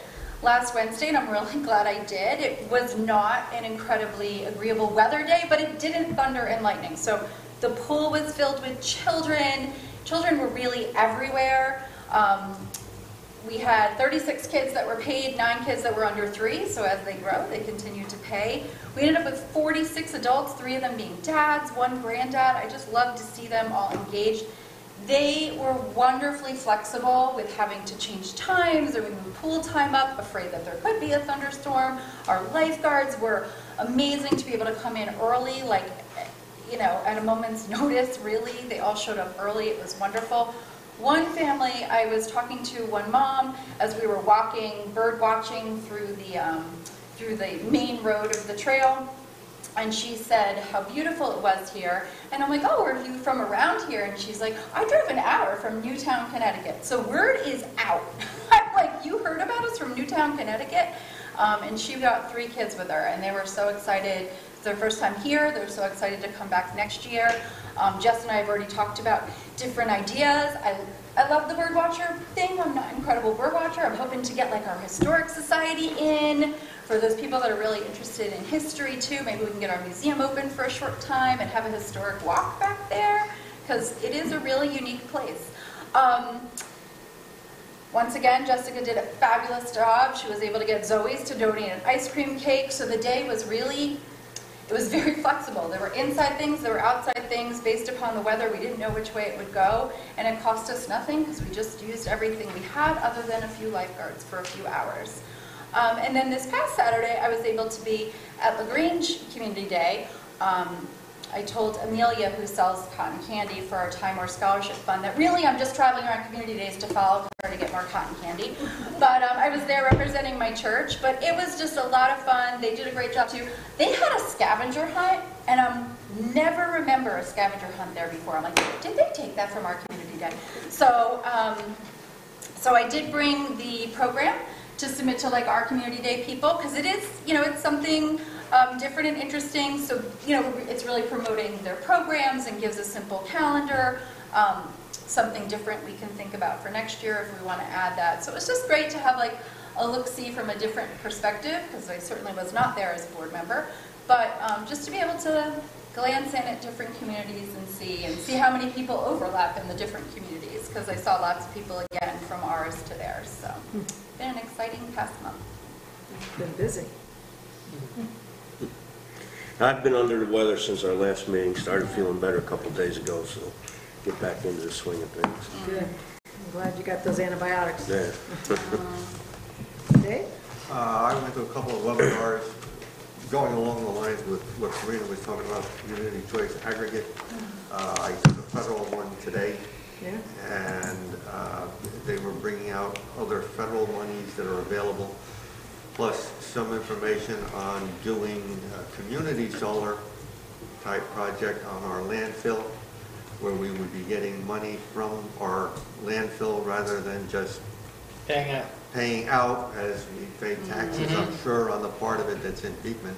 last Wednesday, and I'm really glad I did. It was not an incredibly agreeable weather day, but it didn't thunder and lightning. So the pool was filled with children. Children were really everywhere. We had 36 kids that were paid, 9 kids that were under 3, so as they grow, they continue to pay. We ended up with 46 adults, 3 of them being dads, 1 granddad. I just love to see them all engaged. They were wonderfully flexible with having to change times or we moved pool time up, afraid that there could be a thunderstorm. Our lifeguards were amazing to be able to come in early, like, you know, at a moment's notice, really. They all showed up early. It was wonderful. One family, I was talking to one mom as we were walking, bird watching through the main road of the trail, and she said how beautiful it was here. And I'm like, oh, are you from around here? And she's like, I drove an hour from Newtown, Connecticut. So word is out. I'm like, you heard about us from Newtown, Connecticut? And she got 3 kids with her, and they were so excited. It's their first time here. They're so excited to come back next year. Jess and I have already talked about different ideas. I love the birdwatcher thing. I'm not an incredible birdwatcher. I'm hoping to get like our historic society in for those people that are really interested in history too. Maybe we can get our museum open for a short time and have a historic walk back there, because it is a really unique place. Once again, Jessica did a fabulous job. She was able to get Zoe's to donate an ice cream cake, so the day was really, it was very flexible. There were inside things, there were outside things. Based upon the weather, we didn't know which way it would go, and it cost us nothing because we just used everything we had other than a few lifeguards for a few hours. And then this past Saturday, I was able to be at LaGrange Community Day. I told Amelia, who sells cotton candy for our Time War Scholarship Fund, that really I'm just traveling around community days to follow her to get more cotton candy. But I was there representing my church, but it was just a lot of fun. They did a great job too. They had a scavenger hunt, and I never remember a scavenger hunt there before. I'm like, did they take that from our community day? So, so I did bring the program to submit to like our community day people, because it is, you know, it's something different and interesting. So, you know, it's really promoting their programs and gives a simple calendar, something different we can think about for next year if we want to add that. So it was just great to have like a look-see from a different perspective, because I certainly was not there as a board member, but just to be able to glance in at different communities and see how many people overlap in the different communities, because I saw lots of people again from ours to theirs. So it's been an exciting past month. It's been busy. I've been under the weather since our last meeting, started feeling better a couple days ago, so get back into the swing of things. Good. I'm glad you got those antibiotics. Yeah. Dave? I went to a couple of webinars going along the lines with what Karina was talking about, community choice aggregate. I took a federal one today, and they were bringing out other federal monies that are available, plus some information on doing a community solar type project on our landfill, where we would be getting money from our landfill rather than just paying out as we pay taxes, I'm sure, on the part of it that's in Beekman.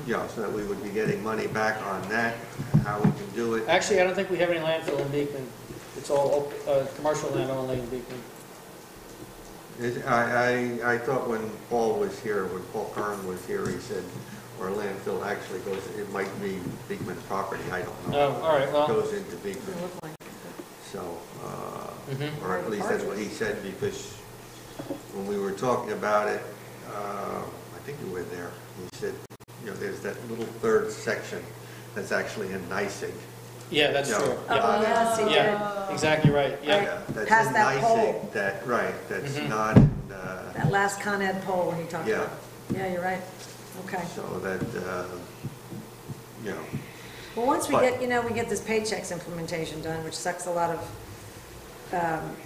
Yeah, so that we would be getting money back on that, how we can do it. Actually, I don't think we have any landfill in Beekman. It's all commercial land only in Beekman. I thought when Paul was here, when Paul Kern was here, he said our landfill actually goes, it might be Beekman property, I don't know. Oh, all right, well. Goes into Beekman. So, or at least that's what he said, because when we were talking about it, I think you were there, he said, you know, there's that little third section that's actually in NYSEG. Yeah, that's true. Oh, yes, he did. Yeah, exactly right. Yeah. That's Past in that NYSEG, pole. That's not in, That last Con Ed poll when he talked Yeah. about. Yeah, you're right. Okay. so that, you know. Well, once we But- get, you know, we get this paychecks implementation done, which sucks a lot of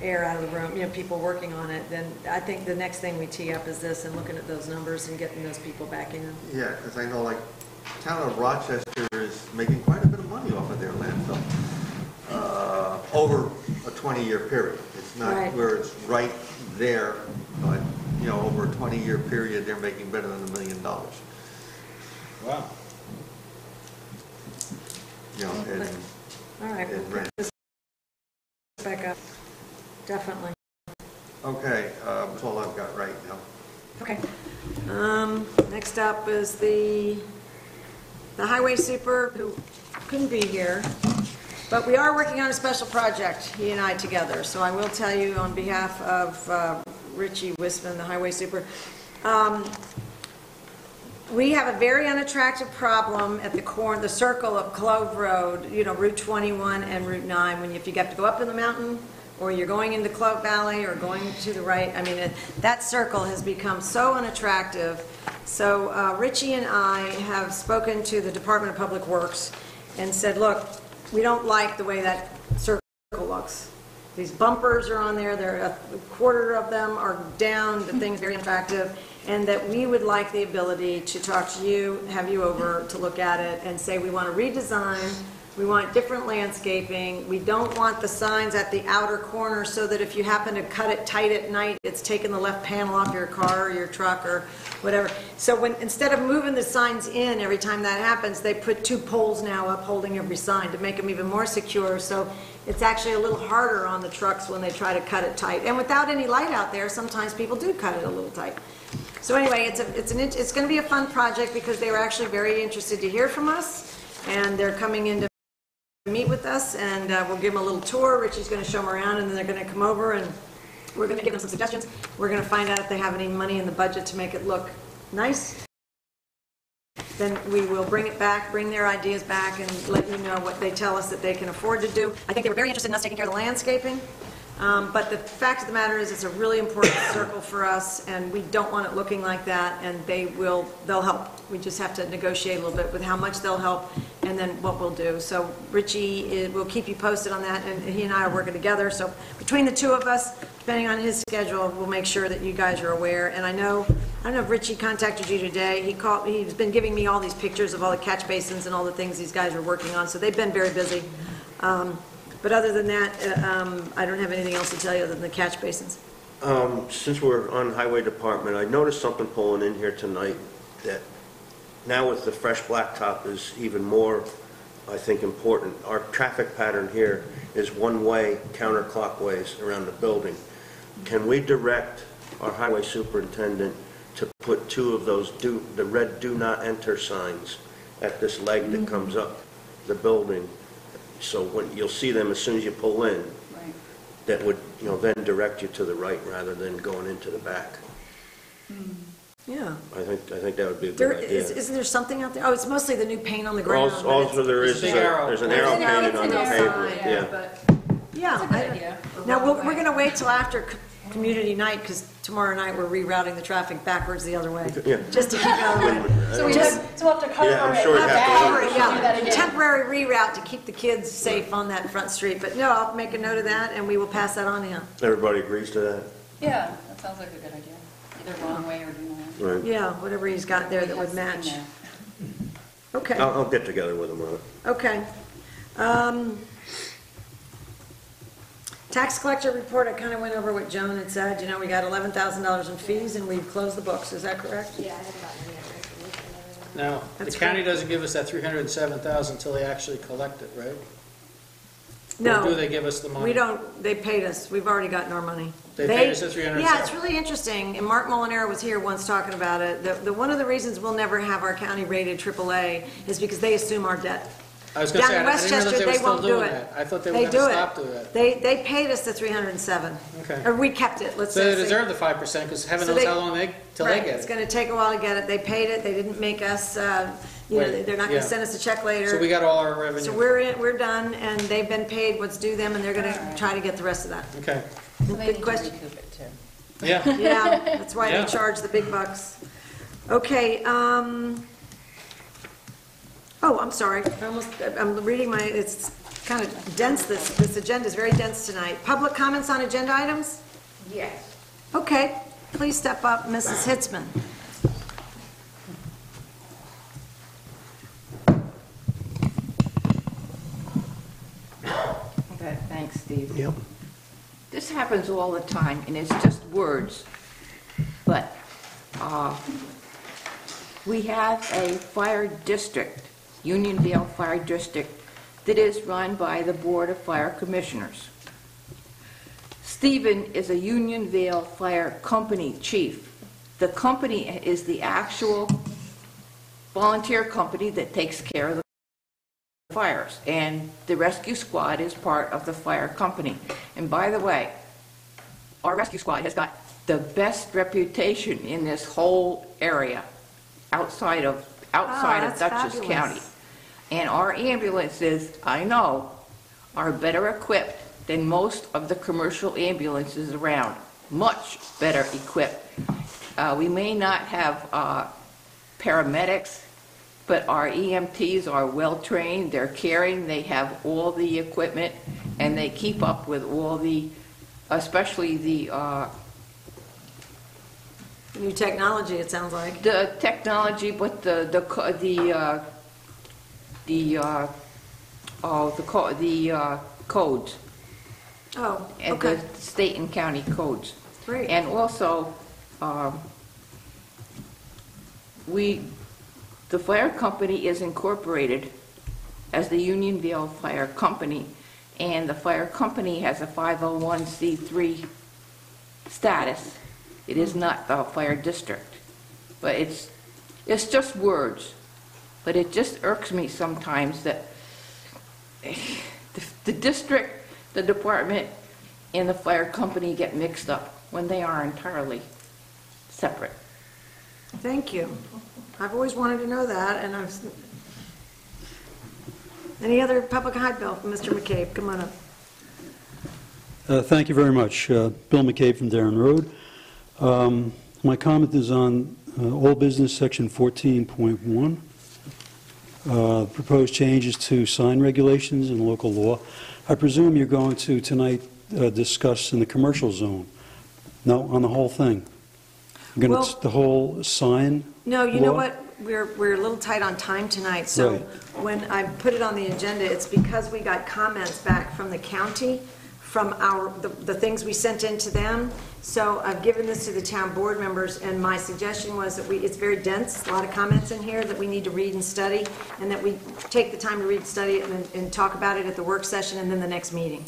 air out of the room, you know, people working on it, then I think the next thing we tee up is this and looking at those numbers and getting those people back in. Yeah, because I know, like, town of Rochester is making quite a bit of money off of their landfill over a 20-year period. It's not Right. where it's right there, but, you know, over a 20-year period, they're making better than $1 million. Wow. You know, and All right, we'll in pick rent. this back up. Definitely. Okay, that's all I've got right now. Okay. Next up is the highway super, who couldn't be here, but we are working on a special project, he and I together. So I will tell you on behalf of Richie Wisman, the highway super, we have a very unattractive problem at the circle of Clove Road, you know, Route 21 and Route 9, if you have to go up in the mountain, or you're going into Clove Valley, or going to the right. I mean, that circle has become so unattractive. So Richie and I have spoken to the Department of Public Works and said, look, we don't like the way that circle looks. These bumpers are on there, a quarter of them are down, the thing's very unattractive, and that we would like the ability to talk to you, have you over to look at it, and say we want to redesign, we want different landscaping, we don't want the signs at the outer corner so that if you happen to cut it tight at night, it's taking the left panel off your car or your truck or whatever. So instead of moving the signs in every time that happens, they put 2 poles now up holding every sign to make them even more secure. So it's actually a little harder on the trucks when they try to cut it tight. And without any light out there, sometimes people do cut it a little tight. So anyway, it's going to be a fun project because they were actually very interested to hear from us, and they're coming in to meet with us, and we'll give them a little tour. Richie's going to show them around, and then they're going to come over, and we're going to give them some suggestions. We're going to find out if they have any money in the budget to make it look nice. Then we will bring it back, bring their ideas back, and let you know what they tell us that they can afford to do. I think they were very interested in us taking care of the landscaping. But the fact of the matter is, it's a really important circle for us, and we don't want it looking like that, and they'll help. We just have to negotiate a little bit with how much they'll help, and then what we'll do. So Richie will keep you posted on that, and he and I are working together. So between the two of us, depending on his schedule, we'll make sure that you guys are aware. And I don't know if Richie contacted you today. He's been giving me all these pictures of all the catch basins and all the things these guys are working on, so they've been very busy. But other than that, I don't have anything else to tell you other than the catch basins. Since we're on Highway Department, I noticed something pulling in here tonight that now with the fresh blacktop is even more, I think, important. Our traffic pattern here is one-way counterclockwise around the building. Can we direct our highway superintendent to put two of those the red do not enter signs at this leg that comes up the building? So when you'll see them as soon as you pull in, Right. that would, then direct you to the right rather than going into the back. Yeah. I think that would be a There good idea. isn't there something out there? Oh, it's mostly the new paint on the ground. but Also, there is, Big arrow. there's an arrow painted on the pavement, yeah. But Yeah. That's a good idea. Now, we're going to wait till after community night, because tomorrow night we're rerouting the traffic backwards the other way. Yeah. Just to keep it out of the way. So we'll have to cover Yeah, I'm it. sure you have to Cover it, Do that yeah. again. Temporary reroute to keep the kids safe on that front street. But no, I'll make a note of that, and we will pass that on to him. Everybody agrees to that? Yeah, that sounds like a good idea. Either wrong way or do not. Right. Yeah, whatever he's got there that would match. Okay, I'll get together with them on it. okay. Tax collector report, I kind of went over what Joan had said. We got $11,000 in fees, and we've closed the books. Is that correct? yeah, I haven't gotten any information. Now, the That's county great. doesn't give us that 307,000 until they actually collect it, right? No. Or do they give us the money? We don't, they paid us, we've already gotten our money. They paid us the 307? Yeah, it's really interesting, and Mark Molinaro was here once talking about it. One of the reasons we'll never have our county rated AAA is because they assume our debt. I was going to say, Down in I didn't realize Westchester, they were they still won't do doing it. that. I thought they were They going to do it. stop doing that. They paid us the 307. Okay. Or we kept it, let's So say. they deserve the 5%, because heaven So knows they- how long till they Right, get it's it. gonna take a while to get it. They paid it, they didn't make us, Wait, they're not yeah. gonna send us a check later. So we got all our revenue. So we're done, and they've been paid what's due them, and they're gonna try to get the rest of that. Okay. So they Good need to question. recoup it too. Yeah. Yeah, that's why Yeah. they charge the big bucks. Okay, I'm sorry, I'm reading it's kind of dense, this agenda is very dense tonight. Public comments on agenda items? Yes. Okay, please step up, Mrs. Hitzman. Okay, thanks, Steve. Yep. This happens all the time, and it's just words. But we have a fire district, Unionville Fire District, that is run by the Board of Fire Commissioners. Stephen is a Unionville Fire Company chief. The company is the actual volunteer company that takes care of the fires, and the rescue squad is part of the fire company. And by the way, our rescue squad has got the best reputation in this whole area outside of that's Dutchess fabulous. County. And our ambulances, I know, are better equipped than most of the commercial ambulances around, much better equipped. We may not have paramedics, but our EMTs are well-trained, they're caring, they have all the equipment, and they keep up with all the, especially the New technology, it sounds like. technology, but the codes, Oh, and okay, the state and county codes. great. And also, the fire company is incorporated as the Unionville Fire Company, and the fire company has a 501c3 status. It is not the fire district. But it's just words. But it just irks me sometimes that the district, the department, and the fire company get mixed up when they are entirely separate. Thank you. I've always wanted to know that, and any other public comment bill from Mr. McCabe? Come on up. Thank you very much. Bill McCabe from Darren Road. My comment is on Old Business, Section 14.1. Proposed changes to sign regulations and local law. I presume you're going to tonight discuss in the commercial zone. No, on the whole thing. You're going to, the whole sign No, you know law? what? We're a little tight on time tonight, so Right. when I put it on the agenda, it's because we got comments back from the county, from the things we sent in to them. So I've given this to the town board members, and my suggestion was that it's very dense, a lot of comments in here that we need to read and study, and that we take the time to read and study it and talk about it at the work session and then the next meeting.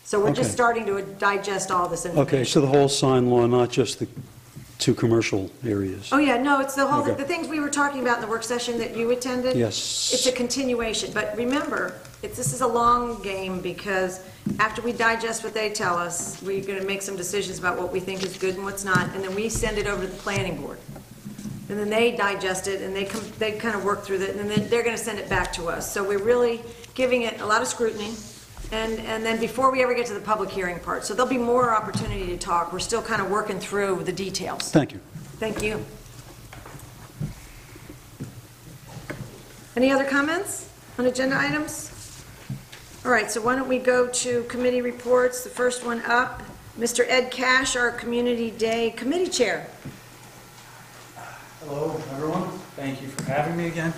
So we're just Okay. starting to digest all this information. Okay, so the whole sign law, not just the two commercial areas. Oh, yeah, no, it's the whole, Okay. the things we were talking about in the work session that you attended. Yes. It's a continuation, but remember, this is a long game, because after we digest what they tell us, we're gonna make some decisions about what we think is good and what's not, and then we send it over to the planning board. And then they digest it, and they kind of work through it, and then they're gonna send it back to us. So we're really giving it a lot of scrutiny, and then before we ever get to the public hearing part. So there'll be more opportunity to talk. We're still kind of working through the details. Thank you. Thank you. Any other comments on agenda items? All right, so why don't we go to committee reports. The first one up, Mr. Ed Cash, our Community Day Committee Chair. Hello, everyone. Thank you for having me again.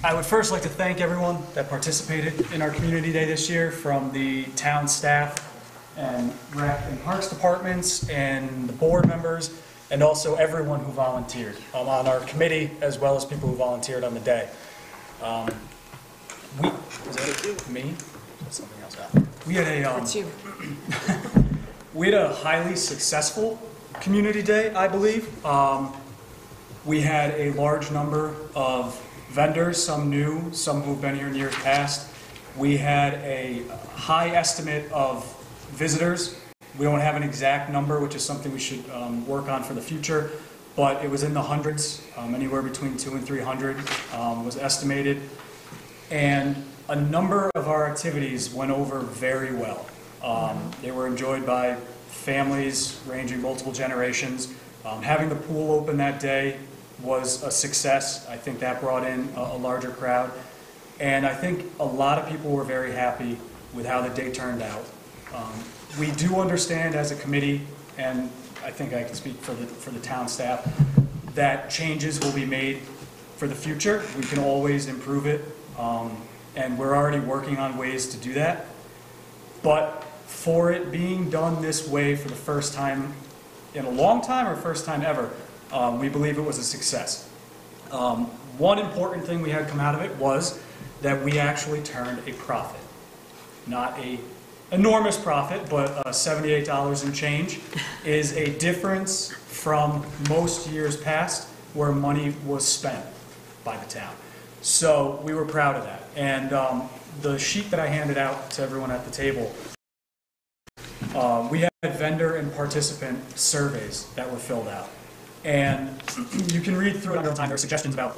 I would first like to thank everyone that participated in our Community Day this year, from the town staff and rec and parks departments and the board members, and also everyone who volunteered on our committee, as well as people who volunteered on the day. Was that me? That's something else. We had That's you. we had a highly successful Community Day, I believe. We had a large number of vendors, some new, some who've been here in years past. We had a high estimate of visitors. We don't have an exact number, which is something we should work on for the future, but it was in the hundreds, anywhere between 200 and 300 was estimated. And a number of our activities went over very well. They were enjoyed by families ranging multiple generations. Having the pool open that day was a success. I think that brought in a larger crowd. And I think a lot of people were very happy with how the day turned out. We do understand as a committee, and I think I can speak for the town staff, that changes will be made for the future. We can always improve it, and we're already working on ways to do that. But for it being done this way for the first time in a long time, or first time ever, we believe it was a success. One important thing we had come out of it was that we actually turned a profit. Not a enormous profit, but $78 and change is a difference from most years past where money was spent by the town. So we were proud of that. And the sheet that I handed out to everyone at the table, we had vendor and participant surveys that were filled out. And you can read through it another time. There are suggestions about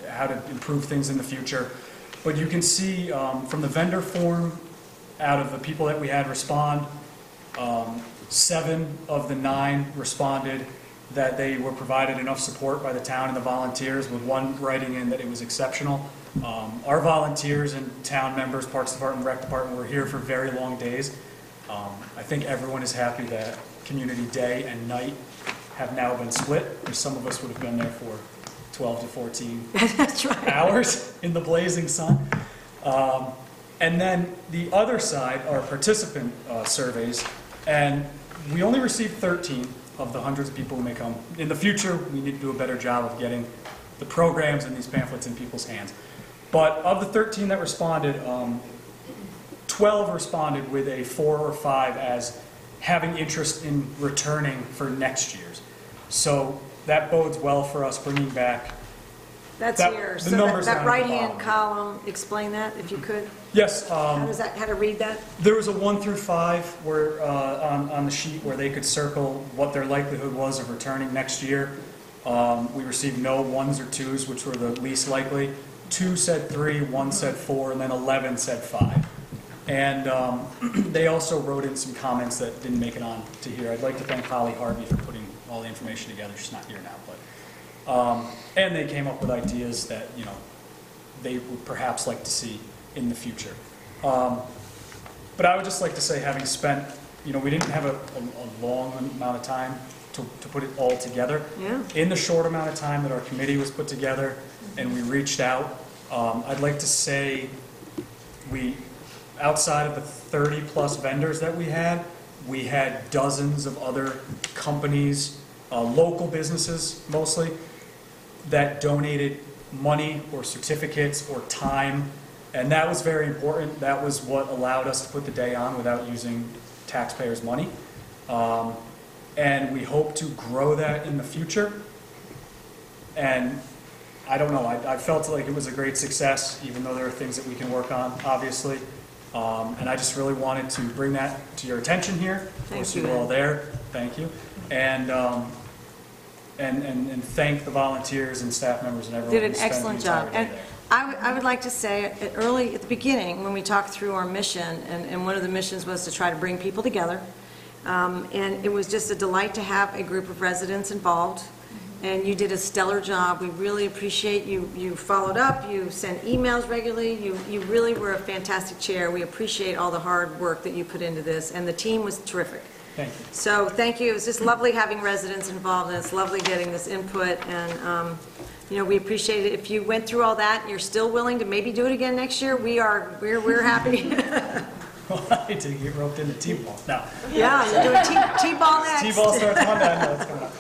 how to improve things in the future. But you can see from the vendor form, out of the people that we had respond, 7 of the 9 responded that they were provided enough support by the town and the volunteers, with 1 writing in that it was exceptional. Our volunteers and town members, Parks Department, Rec Department, were here for very long days. I think everyone is happy that Community Day and night have now been split, because some of us would have been there for 12 to 14 That's right. hours in the blazing sun. And then the other side are participant surveys, and we only received 13 of the hundreds of people who may come. In the future, we need to do a better job of getting the programs and these pamphlets in people's hands. But of the 13 that responded, 12 responded with a 4 or 5 as having interest in returning for next year's. So that bodes well for us bringing back. That's That- here. the So numbers that down at the right-hand bottom. column, explain that, if you could. Yes. How to read that? There was a 1 through 5 where, on the sheet where they could circle what their likelihood was of returning next year. We received no 1s or 2s, which were the least likely. 2 said 3, 1 said 4, and then 11 said 5. And they also wrote in some comments that didn't make it on to here. I'd like to thank Holly Harvey for putting all the information together. She's not here now, but and they came up with ideas that they would perhaps like to see in the future. But I would just like to say, having spent, we didn't have a long amount of time to put it all together. Yeah. In the short amount of time that our committee was put together and we reached out, I'd like to say outside of the 30 plus vendors that we had dozens of other companies, local businesses mostly, that donated money or certificates or time, and that was very important. That was what allowed us to put the day on without using taxpayers' money. And we hope to grow that in the future. And I don't know, I felt like it was a great success, even though there are things that we can work on, obviously. And I just really wanted to bring that to your attention here. Of course, you were all there. Thank you. And thank the volunteers and staff members and everyone. Did an excellent job. And I would like to say at the beginning, when we talked through our mission, and one of the missions was to try to bring people together. And it was just a delight to have a group of residents involved. And you did a stellar job. We really appreciate you. You followed up. You sent emails regularly. You really were a fantastic chair. We appreciate all the hard work that you put into this. And the team was terrific. Thank you. So thank you. It was just lovely having residents involved, and it's lovely getting this input. And we appreciate it. If you went through all that and you're still willing to maybe do it again next year, we're happy. Well, I hate to get roped into T-ball. No. Yeah, you're doing T-ball next. T-ball starts Monday. I know it's coming up.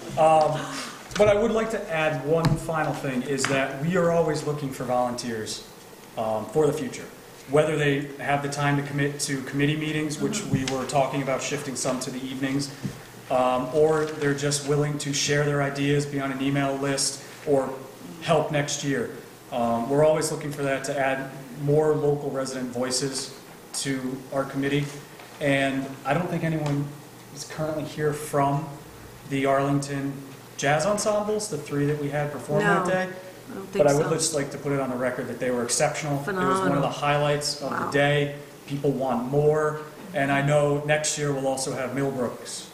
But I would like to add one final thing, is that we are always looking for volunteers for the future. Whether they have the time to commit to committee meetings, which we were talking about shifting some to the evenings, or they're just willing to share their ideas, be on an email list, or help next year. We're always looking for that, to add more local resident voices to our committee. And I don't think anyone is currently here from the Arlington Jazz Ensembles, the 3 that we had perform that day. But I would just like to put it on the record that they were exceptional. Phenomenal. It was one of the highlights of the day. People want more. And I know next year we'll also have Millbrook's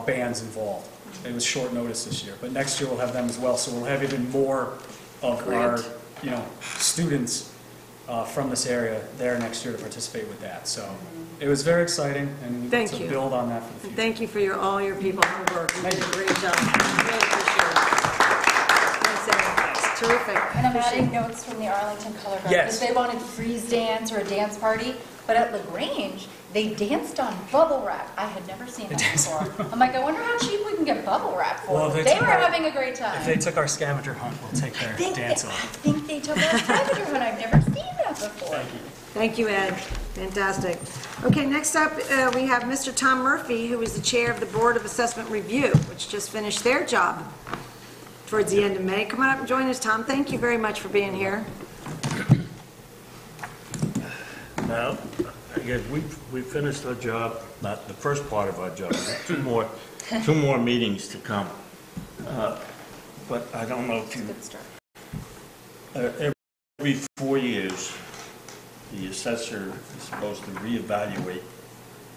bands involved. It was short notice this year, but next year we'll have them as well. So we'll have even more of our students from this area there next year to participate with that. So it was very exciting, and Thank to you. build on that for the future. Thank you for all your people who work. You did a great job. Really appreciate it. Thanks, Ed. It's terrific. And I'm adding notes from the Arlington Color Guard. Yes. Because they wanted freeze dance or a dance party, but at LaGrange, they danced on bubble wrap. I had never seen that before. I'm like, I wonder how cheap we can get bubble wrap for. Well, They were having a great time. If they took our scavenger hunt, we'll take their dance I off. think they took our scavenger hunt. I've never seen that before. Thank you. Thank you, Ed. Fantastic. Okay, next up, we have Mr. Tom Murphy, who is the chair of the Board of Assessment Review, which just finished their job towards the end of May. Come on up and join us, Tom. Thank you very much for being here. Now, I guess we finished our job, not the first part of our job. We have two more meetings to come. But I don't know if you. Every 4 years, the assessor is supposed to reevaluate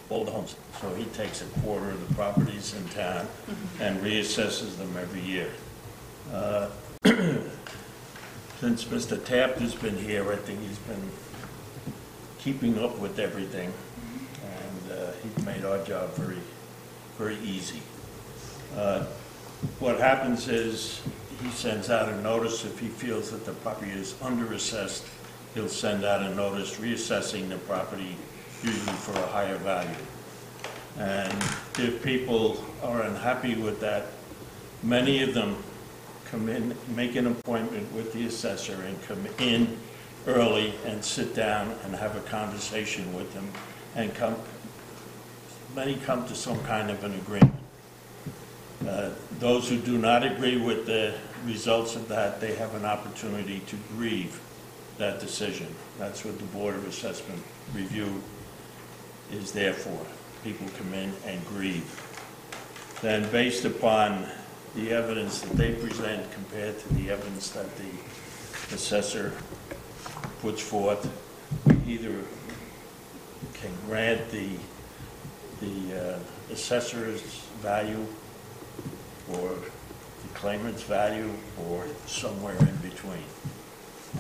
all the homes. So he takes a quarter of the properties in town and reassesses them every year. Since Mr. Taft has been here, I think he's been keeping up with everything, and he's made our job very, very easy. What happens is he sends out a notice if he feels that the property is underassessed. He'll send out a notice reassessing the property, usually for a higher value. And if people are unhappy with that, many of them come in, make an appointment with the assessor and come in early and sit down and have a conversation with them, and many come to some kind of an agreement. Those who do not agree with the results of that, they have an opportunity to grieve that decision. That's what the Board of Assessment Review is there for. People come in and grieve. Then, based upon the evidence that they present compared to the evidence that the assessor puts forth, we either can grant the assessor's value or the claimant's value or somewhere in between.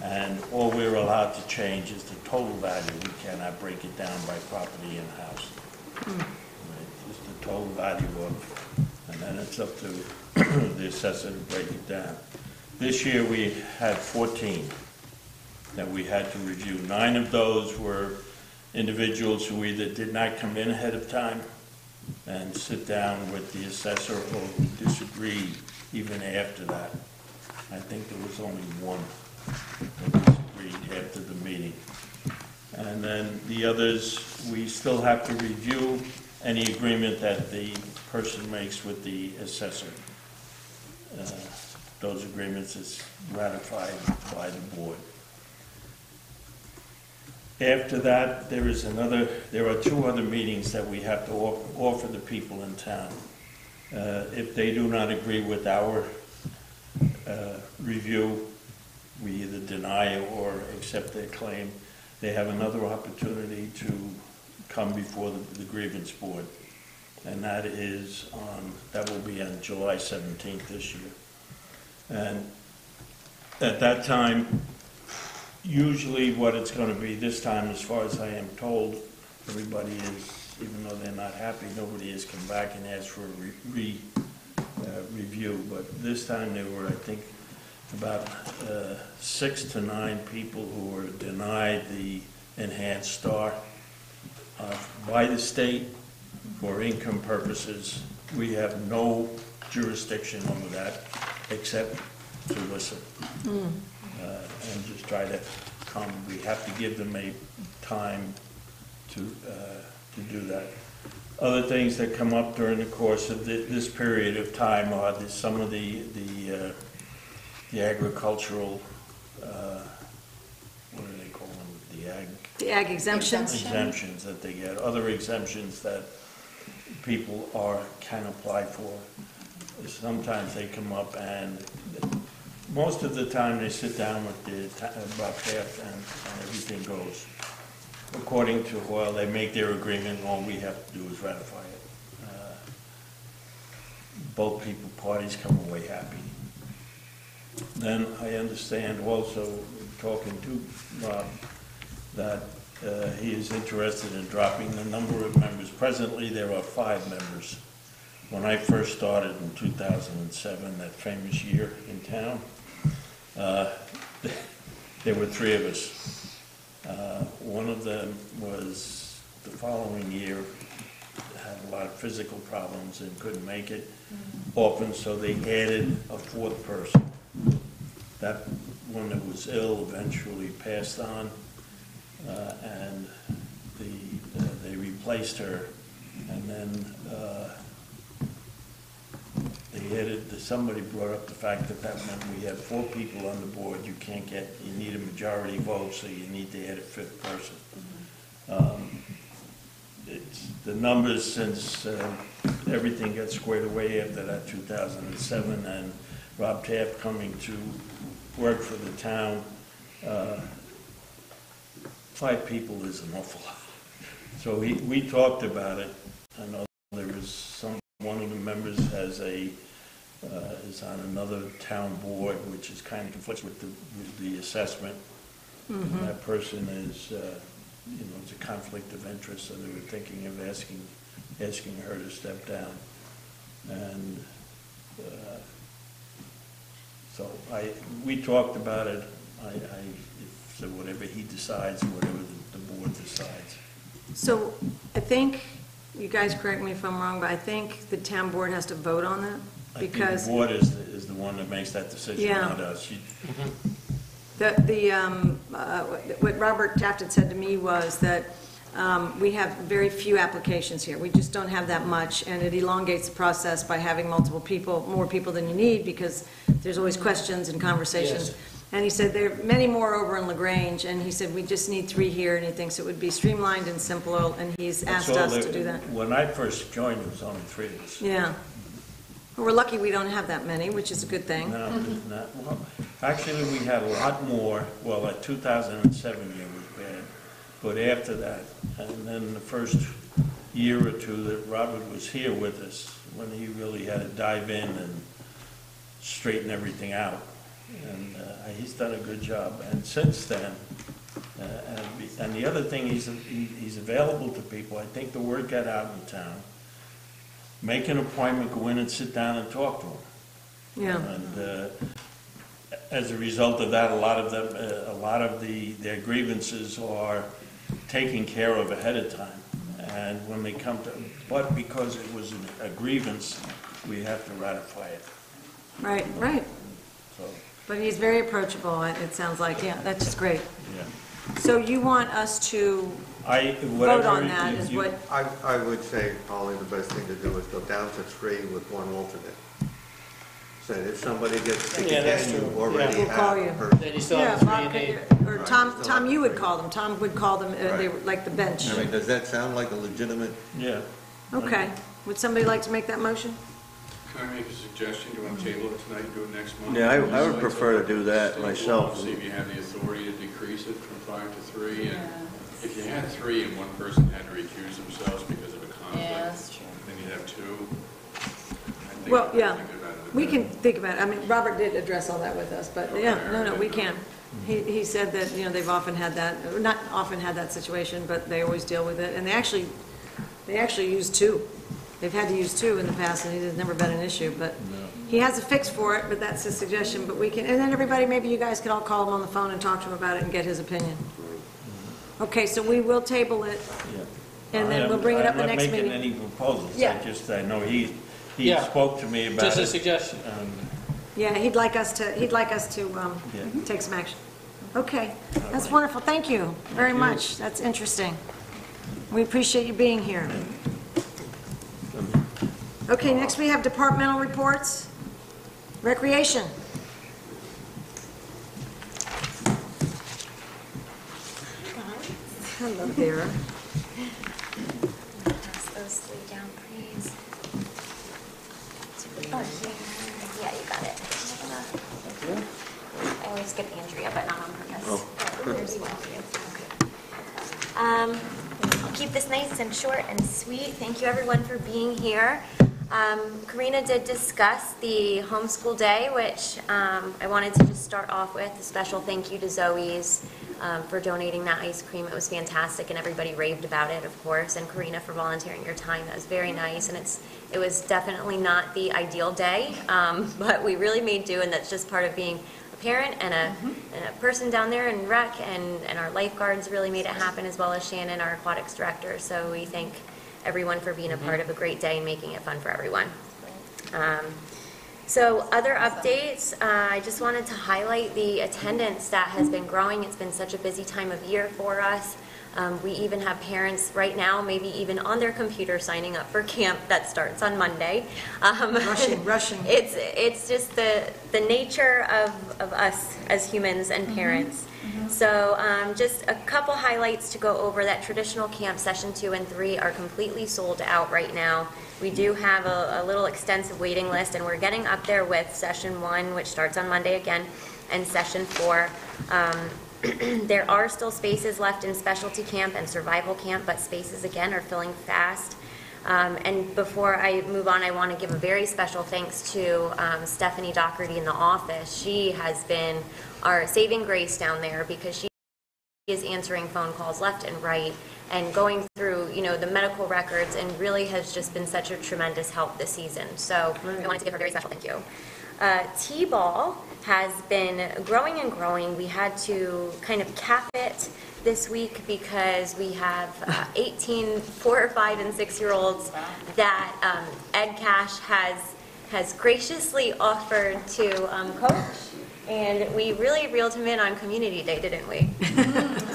And all we're allowed to change is the total value. We cannot break it down by property and house. Right? Just the total value of, and then it's up to the assessor to break it down. This year we had 14 that we had to review. 9 of those were individuals who either did not come in ahead of time and sit down with the assessor or who disagreed even after that. I think there was only one that disagreed after the meeting. And then the others, we still have to review any agreement that the person makes with the assessor. Those agreements is ratified by the board. After that, there are 2 other meetings that we have to offer the people in town. If they do not agree with our review, we either deny or accept their claim. They have another opportunity to come before the grievance board, and that will be on July 17th this year. And at that time, usually what it's going to be this time, as far as I am told, everybody is, even though they're not happy, nobody has come back and asked for a review. But this time there were, I think, about 6 to 9 people who were denied the enhanced star by the state for income purposes. We have no jurisdiction over that except to listen and just try to come. We have to give them a time to do that. Other things that come up during the course of this period of time are some of the agricultural, what do they call them? The ag exemptions? Exemptions that they get. Other exemptions that people can apply for. Sometimes they come up and most of the time they sit down with about half and everything goes according to, well, they make their agreement and all we have to do is ratify it. Both parties come away happy. Then I understand also, talking to Rob, that he is interested in dropping the number of members. Presently there are 5 members. When I first started in 2007, that famous year in town, there were 3 of us. One of them was the following year, had a lot of physical problems and couldn't make it often, so they added a 4th person. That one that was ill eventually passed on, and they replaced her, and then somebody brought up the fact that meant we had 4 people on the board. You need a majority vote, so you need to add a 5th person. It's the numbers since everything got squared away after that 2007, and Rob Taft coming to work for the town. 5 people is an awful lot. So we talked about it. I know there was one of the members is on another town board, which is kind of conflicts with the assessment. Mm-hmm. And that person is, it's a conflict of interest, so they were thinking of asking her to step down. And so we talked about it. So whatever he decides, whatever the board decides. So I think, you guys correct me if I'm wrong, but I think the town board has to vote on that? Because I think the board is the one that makes that decision, not us. What Robert Taft had said to me was that we have very few applications here. We just don't have that much, and it elongates the process by having multiple people, more people than you need, because there's always questions and conversations. Yes. And he said there are many more over in LaGrange, and he said we just need 3 here, and he thinks it would be streamlined and simpler, and he's asked us to do that. When I first joined, there was only 3 of us. Yeah. We're lucky we don't have that many, which is a good thing. No, there's not. Well, actually, we had a lot more. Well, that 2007 year was bad, but after that, and then the first year or two that Robert was here with us, when he really had to dive in and straighten everything out. And he's done a good job. And since then, and the other thing, he's available to people. I think the word got out in town. Make an appointment, go in and sit down and talk to them. Yeah. And as a result of that, a lot of their grievances are taken care of ahead of time. And when they come to, but because it was a grievance, we have to ratify it. Right, right. So, But he's very approachable, it sounds like. Yeah, that's just great. yeah. So you want us to vote on that is what, I would say probably the best thing to do is go down to 3 with 1 alternate. So if somebody gets sick Yeah, that's again, you true. already We'll call you. have her. Then you still yeah, have the Bob 3 and 8. could, or Tom, you would call them. Tom would call them, they were like the bench. I mean, does that sound like a legitimate? Yeah. Okay. Would somebody like to make that motion? Can I make a suggestion? Do you want to table it tonight and do it next month? Yeah, I would prefer to do that myself. See if you have the authority to decrease it from 5 to 3. And if you had 3 and one person had to recuse themselves because of a conflict, that's true. then you'd have 2. Well, yeah, we can think about it. I mean, Robert did address all that with us, but yeah, no, we can. He said that, they've often had that, or not often had that situation, but they always deal with it. And they actually use 2. They've had to use 2 in the past, and it has never been an issue, but he has a fix for it, but that's his suggestion. But we can, and then everybody, maybe you guys could all call him on the phone and talk to him about it and get his opinion. Okay, so we will table it, and then we'll bring it up the next meeting. I'm not making any proposals. Yeah. I know he Yeah. spoke to me about it. Just a suggestion. Yeah, he'd like us to take some action. Okay, that's wonderful. Thank you very much. That's interesting. We appreciate you being here. Okay, next we have departmental reports. Recreation. Hello there. Pass those 3 down, please. Oh, here. Yeah, you got it. I always skip Andrea, but not on purpose. Oh. There's one for you. Okay. I'll keep this nice and short and sweet. Thank you, everyone, for being here. Karina did discuss the homeschool day, which I wanted to just start off with a special thank you to Zoe's for donating that ice cream. It was fantastic, and everybody raved about it, of course, and Karina for volunteering your time. That was very nice, and it was definitely not the ideal day, but we really made do, and that's just part of being a parent and a person down there in rec, and our lifeguards really made it happen, as well as Shannon, our aquatics director. So we thank everyone for being a part of a great day and making it fun for everyone. So other updates, I just wanted to highlight the attendance that has been growing. It's been such a busy time of year for us. We even have parents right now, maybe even on their computer, signing up for camp that starts on Monday. Rushing. It's just the nature of us as humans and parents. So just a couple highlights to go over. That traditional camp session 2 and 3 are completely sold out right now. We do have a little extensive waiting list, and we're getting up there with session 1, which starts on Monday again, and session 4. There are still spaces left in specialty camp and survival camp, but spaces again are filling fast. And before I move on, I want to give a very special thanks to Stephanie Doherty in the office. She has been our saving grace down there, because she is answering phone calls left and right and going through, the medical records, and really has just been such a tremendous help this season. So I wanted to give her a very special thank you. T-ball has been growing and growing. We had to kind of cap it this week because we have 18 4-, 5-, and 6-year-olds that Ed Cash has graciously offered to coach. And we really reeled him in on Community Day, didn't we?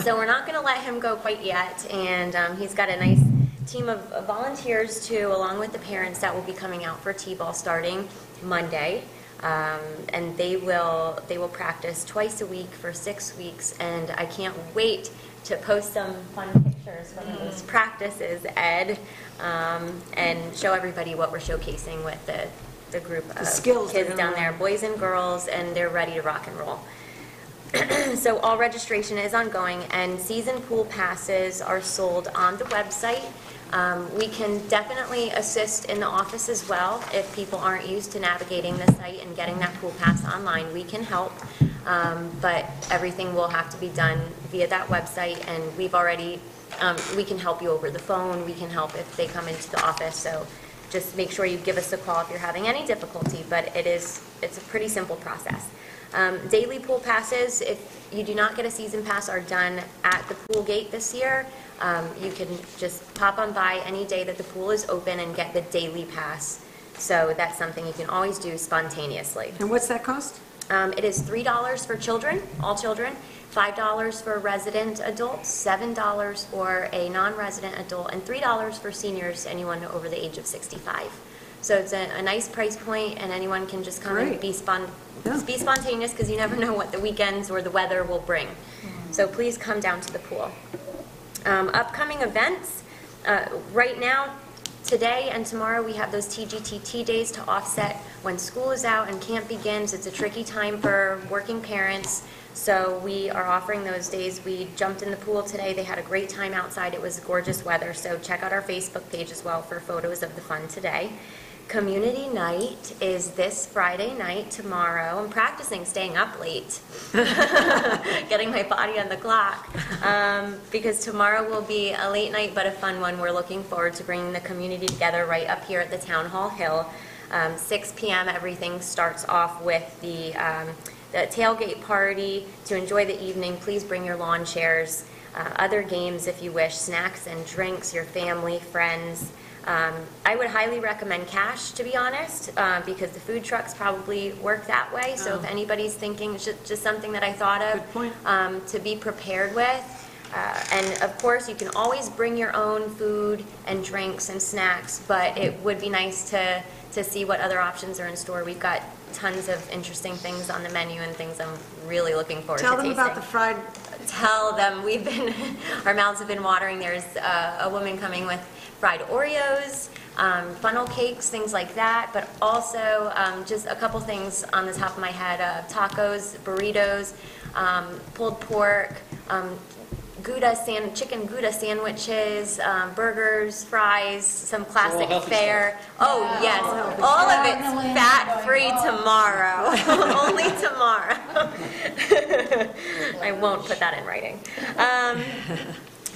So we're not going to let him go quite yet. And he's got a nice team of volunteers, too, along with the parents that will be coming out for T-ball starting Monday. And they will practice twice a week for 6 weeks. And I can't wait to post some fun pictures from those practices, Ed, and show everybody what we're showcasing with the the group of skills they're kids gonna down there, learn. boys and girls, and they're ready to rock and roll. So all registration is ongoing, and season pool passes are sold on the website. We can definitely assist in the office as well. If people aren't used to navigating the site and getting that pool pass online, we can help. But everything will have to be done via that website, and we've already, we can help you over the phone, we can help if they come into the office, so just make sure you give us a call if you're having any difficulty, but it's a pretty simple process. Daily pool passes, if you do not get a season pass, are done at the pool gate this year. You can just pop on by any day that the pool is open and get the daily pass. So that's something you can always do spontaneously. And what's that cost? It is $3 for children, all children, $5 for resident adults, $7 for a non-resident adult, and $3 for seniors, anyone over the age of 65. So it's a nice price point, and anyone can just come and be spontaneous, because you never know what the weekends or the weather will bring. So please come down to the pool. Upcoming events, right now, today and tomorrow, we have those TGTT days to offset when school is out and camp begins. It's a tricky time for working parents, so we are offering those days. We jumped in the pool today. They had a great time outside. It was gorgeous weather, so check out our Facebook page as well for photos of the fun today. Community night is this Friday night, tomorrow. I'm practicing staying up late, getting my body on the clock, because tomorrow will be a late night but a fun one. We're looking forward to bringing the community together right up here at the Town Hall Hill. 6 p.m. everything starts off with the tailgate party. To enjoy the evening, please bring your lawn chairs, other games if you wish, snacks and drinks, your family, friends. I would highly recommend cash, to be honest, because the food trucks probably work that way. So if anybody's thinking, it's just something that I thought of to be prepared with. And of course, you can always bring your own food and drinks and snacks, but it would be nice to see what other options are in store. We've got tons of interesting things on the menu and things I'm really looking forward to tasting. Tell them about the fried... Tell them, our mouths have been watering. There's a woman coming with fried Oreos, funnel cakes, things like that, but also just a couple things on the top of my head, tacos, burritos, pulled pork, chicken Gouda sandwiches, burgers, fries, some classic fare. Oh yes, all of it's fat-free tomorrow. Only tomorrow. I won't put that in writing.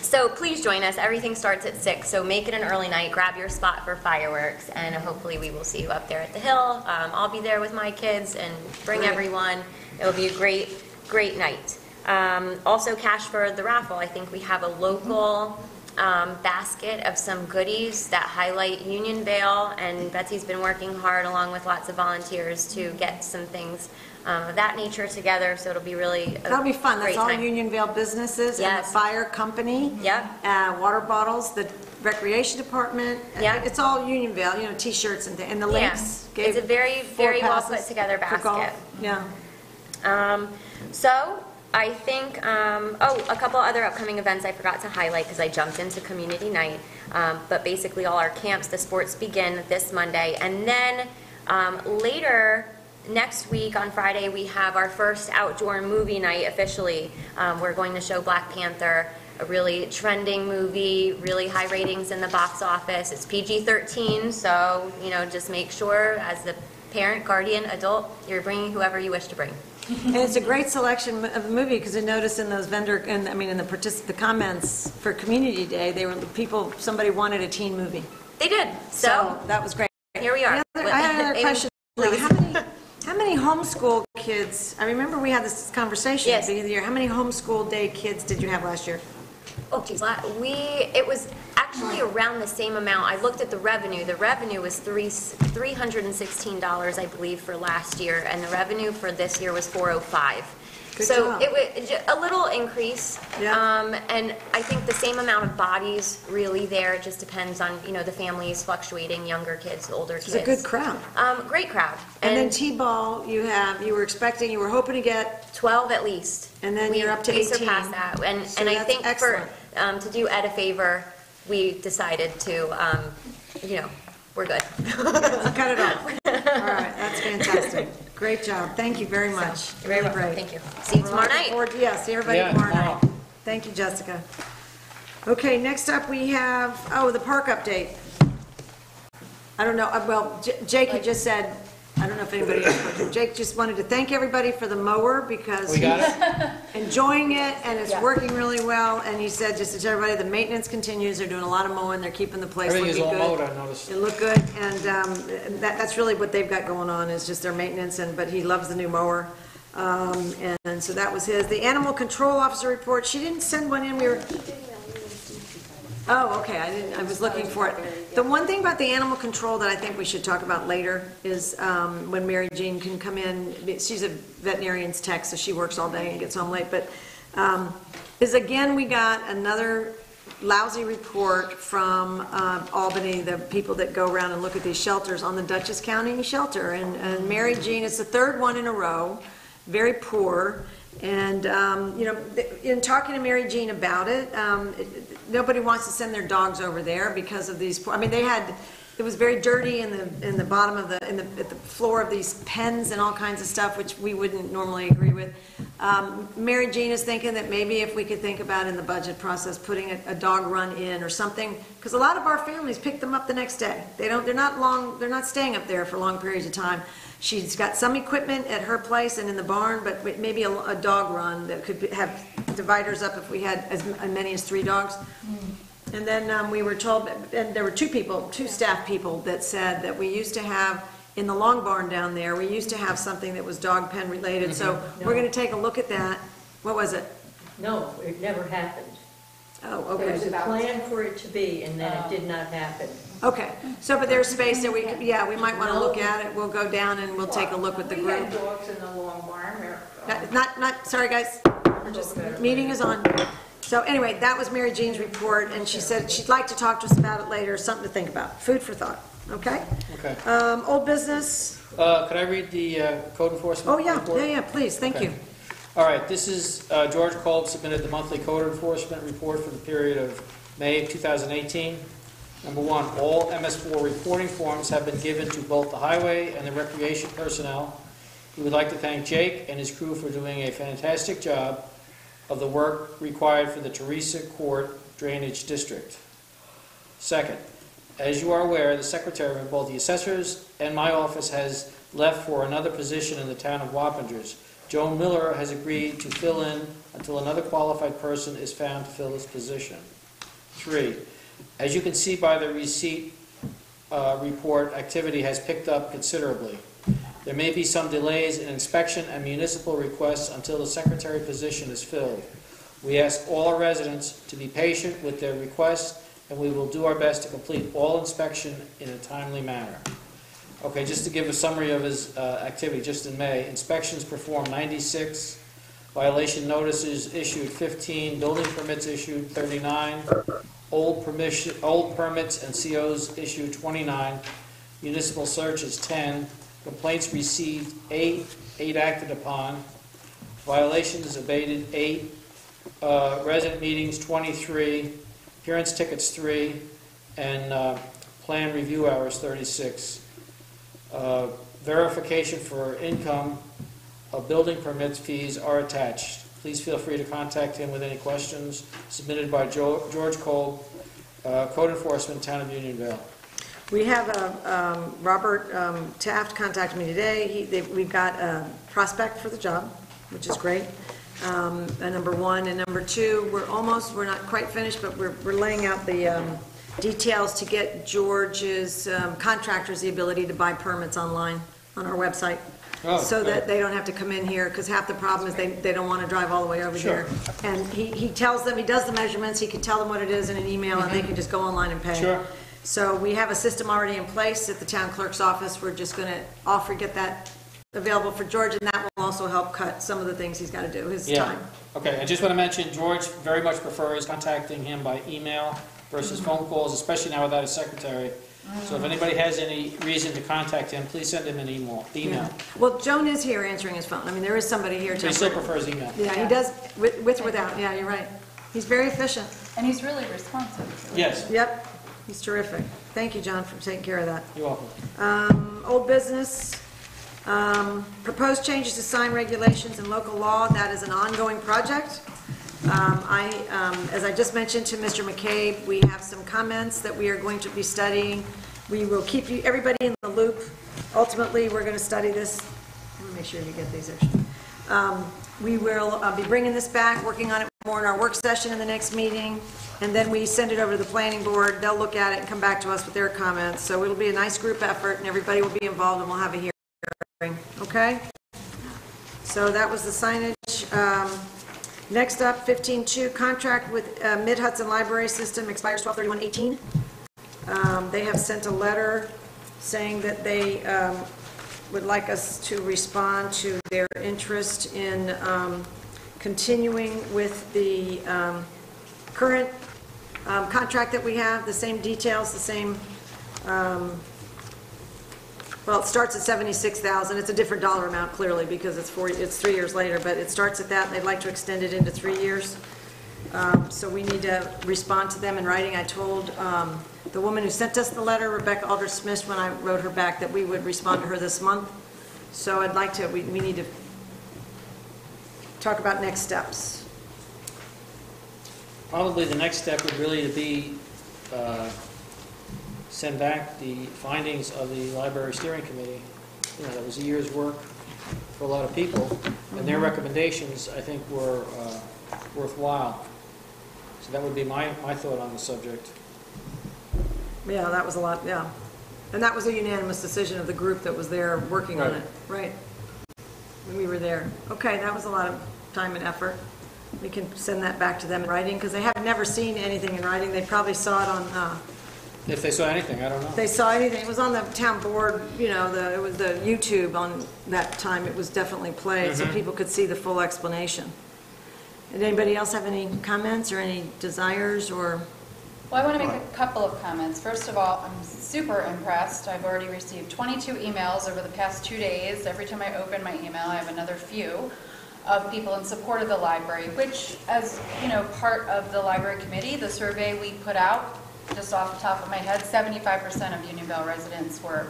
So please join us. Everything starts at 6, so make it an early night. Grab your spot for fireworks, and hopefully we will see you up there at the hill. I'll be there with my kids and bring everyone. It will be a great night. Also cash for the raffle. I think we have a local basket of some goodies that highlight Unionville, and Betsy's been working hard along with lots of volunteers to get some things of that nature together, so it'll be really That'll be fun. That's all time. Unionville businesses and the fire company. Yep. Water bottles, the recreation department. Yep. It's all Unionville, T-shirts and the links. Yeah. It's a very well put together basket. Yeah. So I think, a couple other upcoming events I forgot to highlight because I jumped into community night. But basically all our camps, the sports begin this Monday. And then later next week on Friday, we have our first outdoor movie night officially. We're going to show Black Panther, a really trending movie, really high ratings in the box office. It's PG-13, so, just make sure as the parent, guardian, adult, you're bringing whoever you wish to bring. And it's a great selection of the movie, because I noticed in those in the comments for Community Day, somebody wanted a teen movie. They did. So that was great. Here we are. I had another question. How many homeschool kids, I remember we had this conversation at the beginning of the year, how many homeschool day kids did you have last year? Oh, geez. It was actually around the same amount. I looked at the revenue. The revenue was $316, I believe, for last year, and the revenue for this year was $405. Good so job. It was a little increase, and I think the same amount of bodies really there. It just depends on the families fluctuating, younger kids, older kids. It's a good crowd. Great crowd. And then T-ball, you were hoping to get 12 at least. And then you're up to 18. We surpassed that, and I think excellent. To do Ed a favor, we decided to, we're good. Cut it off. right, that's fantastic. Great job. Thank you very much. You're very Really welcome. great. Thank you. See you tomorrow Looking night. forward to- Yeah, see everybody Yeah, tomorrow night. tomorrow. Thank you, Jessica. Okay, next up we have, the park update. I don't know, well, Jake had just said, I don't know if anybody else heard him. Jake just wanted to thank everybody for the mower because We got he's enjoying it and it's working really well. And he said, just to tell everybody, the maintenance continues. They're doing a lot of mowing. They're keeping the place looking Everything good. is all mowed, I noticed. It looked good, and that's really what they've got going on, is just their maintenance, but he loves the new mower. And so that was his. The animal control officer report, she didn't send one in, oh, okay, I was looking for it. The one thing about the animal control that I think we should talk about later is when Mary Jean can come in. She's a veterinarian's tech, so she works all day and gets home late, but is again, we got another lousy report from Albany, the people that go around and look at these shelters on the Dutchess County shelter. And Mary Jean, it's the third one in a row, very poor. And, in talking to Mary Jean about it, nobody wants to send their dogs over there because of these, it was very dirty in the bottom of at the floor of these pens and all kinds of stuff, which we wouldn't normally agree with. Mary Jean is thinking that maybe if we could think about in the budget process, putting a dog run in or something, because a lot of our families pick them up the next day. They're not staying up there for long periods of time. She's got some equipment at her place and in the barn, but maybe a dog run that could have dividers up if we had as many as 3 dogs. And then we were told, and there were two staff people that said that we used to have, in the long barn down there, we used to have something that was dog pen related. So we're going to take a look at that. What was it? No, it never happened. Oh, okay. There was a plan for it to be, and then it did not happen. Okay, so but there's space that we might want to look at it. We'll go down and we'll take a look with the We group. had dogs in the long barn. Sorry guys, meeting is on. So anyway, that was Mary Jean's report, and she said she'd like to talk to us about it later, something to think about, food for thought, okay? Okay. Old business, Could I read the code enforcement report? yeah, please, thank Okay. you. All right, this is, George Kolb submitted the monthly code enforcement report for the period of May 2018. Number 1, all MS4 reporting forms have been given to both the highway and the recreation personnel. We would like to thank Jake and his crew for doing a fantastic job of the work required for the Teresa Court Drainage District. Second, as you are aware, the secretary of both the assessors and my office has left for another position in the town of Wappingers. Joan Miller has agreed to fill in until another qualified person is found to fill this position. 3, as you can see by the receipt report, activity has picked up considerably. There may be some delays in inspection and municipal requests until the secretary position is filled. We ask all our residents to be patient with their requests, and we will do our best to complete all inspection in a timely manner. Okay, just to give a summary of his activity, just in May, inspections performed 96, violation notices issued 15, building permits issued 39, old permits and COs issued 29, municipal searches 10, complaints received 8, 8 acted upon, violations abated 8, resident meetings 23, appearance tickets 3, and plan review hours 36. Verification for income of building permits fees are attached. Please feel free to contact him with any questions. Submitted by George Kolb, Code Enforcement, Town of Unionville. We have Robert Taft contacted me today. We've got a prospect for the job, which is great. Number 1, and number 2, we're not quite finished, but we're laying out the details to get George's contractors the ability to buy permits online on our website. So that they don't have to come in here, because half the problem is they don't want to drive all the way over here. And he tells them, he does the measurements, he can tell them what it is in an email, and they can just go online and pay. Sure. So we have a system already in place at the town clerk's office. We're just going to get that available for George, and that will also help cut some of the things he's got to do, his time. Okay, I just want to mention, George very much prefers contacting him by email versus phone calls, especially now without a secretary. So if anybody has any reason to contact him, please send him an email. Yeah. Well, Joan is here answering his phone. I mean, there is somebody here. So he still prefers email. Yeah, he does, with or without. Yeah, you're right. He's very efficient. And he's really responsive. Yes. Yep. He's terrific. Thank you, John, for taking care of that. You're welcome. Old business, proposed changes to sign regulations and local law. That is an ongoing project. As I just mentioned to Mr. McCabe, we have some comments that we are going to be studying. We will keep everybody in the loop. Ultimately, we're going to study this. Let me make sure you get these actually. We will be bringing this back, working on it more in our work session in the next meeting, and then we send it over to the planning board. They'll look at it and come back to us with their comments. So it'll be a nice group effort, and everybody will be involved, and we'll have a hearing. Okay? So that was the signage. Next up, 15.2, contract with Mid-Hudson Library System expires 12/31/18. They have sent a letter saying that they would like us to respond to their interest in continuing with the current contract that we have, the same details, the same, well, it starts at $76,000. It's a different dollar amount, clearly, because it's 3 years later, but it starts at that, and they'd like to extend it into 3 years. So we need to respond to them in writing. I told the woman who sent us the letter, Rebecca Aldrich-Smith, when I wrote her back, that we would respond to her this month. So I'd like to, we need to talk about next steps. Probably the next step would really be send back the findings of the library steering committee. You know, that was a year's work for a lot of people, and their recommendations, I think, were worthwhile. So that would be my thought on the subject. Yeah, that was a lot, yeah. And that was a unanimous decision of the group that was there working on it. Right. When we were there. Okay, that was a lot of time and effort. We can send that back to them in writing, because they have never seen anything in writing. They probably saw it on... if they saw anything, I don't know. If they saw anything, it was on the town board, you know, it was the YouTube on that time. It was definitely played, so people could see the full explanation. Did anybody else have any comments or any desires or... Well, I want to make a couple of comments. First of all, I'm super impressed. I've already received 22 emails over the past 2 days. Every time I open my email, I have another few of people in support of the library, which, as you know, part of the library committee, the survey we put out, just off the top of my head, 75% of Unionville residents were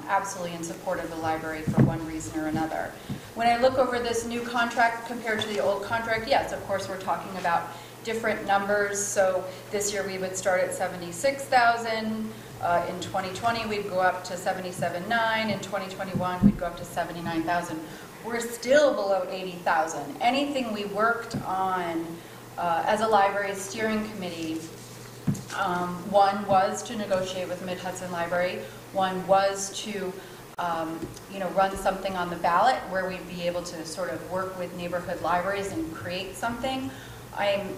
absolutely in support of the library for one reason or another. When I look over this new contract compared to the old contract, yes, of course, we're talking about different numbers. So this year we would start at $76,000. In 2020 we'd go up to $77,900. In 2021 we'd go up to $79,000. We're still below $80,000. Anything we worked on as a library steering committee, one was to negotiate with Mid-Hudson Library. One was to run something on the ballot where we'd be able to sort of work with neighborhood libraries and create something. I'm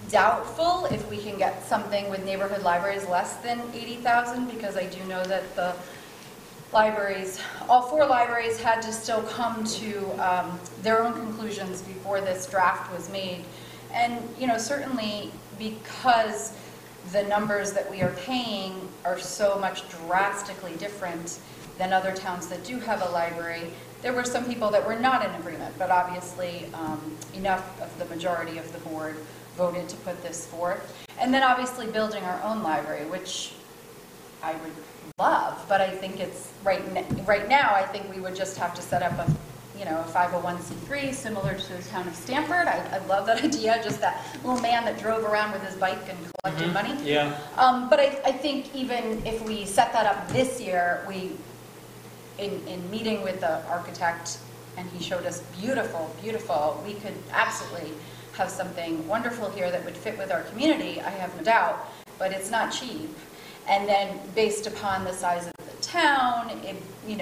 doubtful if we can get something with neighborhood libraries less than $80,000, because I do know that the libraries, all 4 libraries, had to still come to their own conclusions before this draft was made. And certainly because the numbers that we are paying are so much drastically different than other towns that do have a library, there were some people that were not in agreement, but obviously enough of the majority of the board voted to put this forth. And then obviously building our own library, which I would love, but I think it's right now I think we would just have to set up a 501c3 similar to the town of Stamford. I love that idea, just that little man that drove around with his bike and collected money. Yeah. But I think even if we set that up this year, in meeting with the architect, and he showed us beautiful, we could absolutely have something wonderful here that would fit with our community, I have no doubt, but it's not cheap. And then based upon the size of the town, you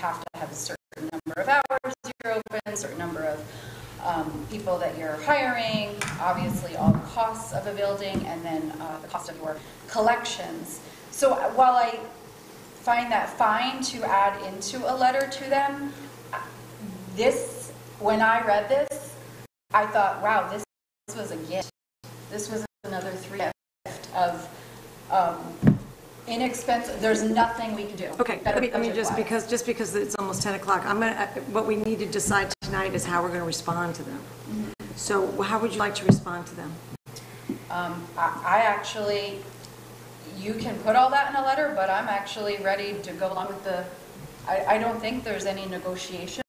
have to have a certain number of hours you're open, a certain number of people that you're hiring, obviously all the costs of a building, and then the cost of your collections. So while I find that fine to add into a letter to them, when I read this, I thought, wow, this was a gift. This was another gift of inexpensive. There's nothing we can do. Okay, let me just because it's almost 10 o'clock, what we need to decide tonight is how we're going to respond to them. So how would you like to respond to them? I actually you can put all that in a letter, but I'm actually ready to go along with I don't think there's any negotiation.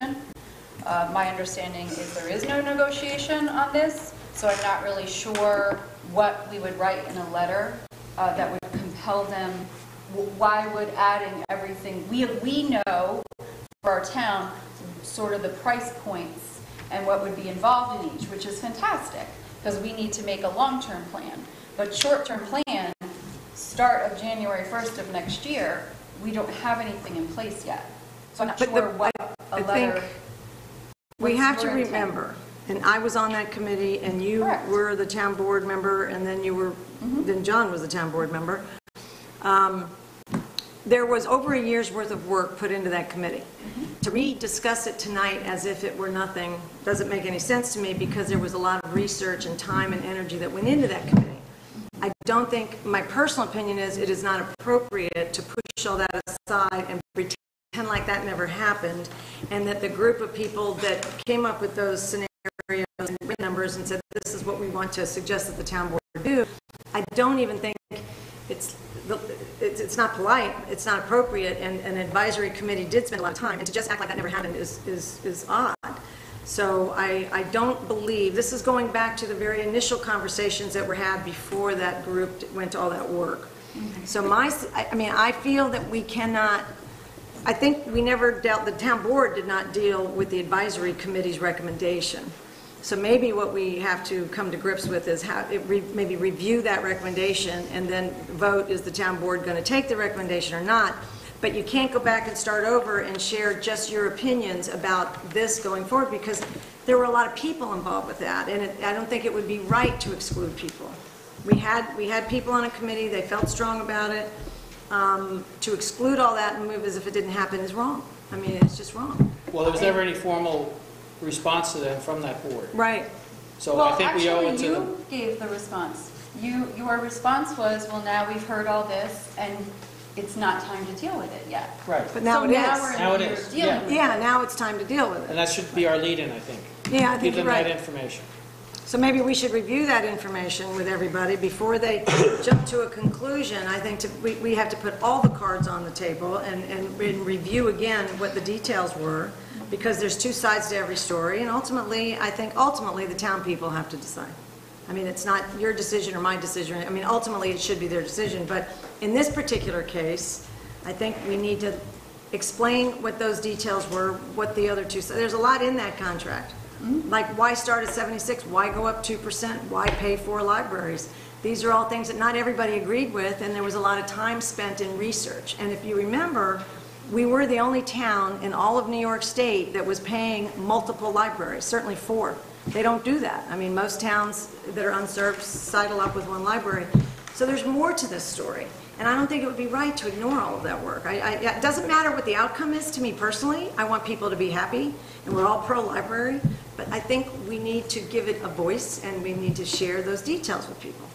My understanding is there is no negotiation on this, so I'm not really sure what we would write in a letter that would compel them. Why would adding everything, we know for our town sort of the price points and what would be involved in each, which is fantastic, because we need to make a long-term plan. But short-term plan, start of January 1st of next year, we don't have anything in place yet. So I'm not sure what a letter... We have to remember, and I was on that committee, and you were the town board member, and then then John was the town board member. There was over a year's worth of work put into that committee. To rediscuss it tonight as if it were nothing doesn't make any sense to me, because there was a lot of research and time and energy that went into that committee. I don't think, my personal opinion is, it is not appropriate to push all that aside and pretend like that never happened, and that the group of people that came up with those scenarios and numbers and said, this is what we want to suggest that the town board do, I don't even think it's not polite, it's not appropriate, and an advisory committee did spend a lot of time, and to just act like that never happened is odd. So I don't believe, this is going back to the very initial conversations that were had before that group went to all that work. So I feel that we cannot, I think we never dealt, the town board did not deal with the advisory committee's recommendation. So maybe what we have to come to grips with is how maybe review that recommendation and then vote, is the town board going to take the recommendation or not? But you can't go back and start over and share just your opinions about this going forward, because there were a lot of people involved with that, and I don't think it would be right to exclude people. We had people on a committee, they felt strong about it. To exclude all that and move as if it didn't happen is wrong. I mean, it's just wrong. Well, there was never any formal response to them from that board. Right. So I think we owe it to them. You gave the response. Your response was, well, now we've heard all this, and it's not time to deal with it yet. Right. But now so it now is. we're in Now it the is. dealing with it. Yeah, now it's time to deal with it. And that should be our lead-in, I think. Yeah, I think Give you're them right. that information. So maybe we should review that information with everybody before they jump to a conclusion. I think we have to put all the cards on the table and review again what the details were, because there's two sides to every story, and I think ultimately the town people have to decide. I mean, it's not your decision or my decision. I mean, ultimately it should be their decision, but in this particular case, I think we need to explain what those details were, what the other two, there's a lot in that contract. Like, why start at 76? Why go up 2%? Why pay for libraries? These are all things that not everybody agreed with, and there was a lot of time spent in research. And if you remember, we were the only town in all of New York State that was paying multiple libraries, certainly 4. They don't do that. I mean, most towns that are unserved sidle up with one library. So there's more to this story. And I don't think it would be right to ignore all of that work. It doesn't matter what the outcome is to me personally. I want people to be happy, and we're all pro-library. But I think we need to give it a voice, and we need to share those details with people.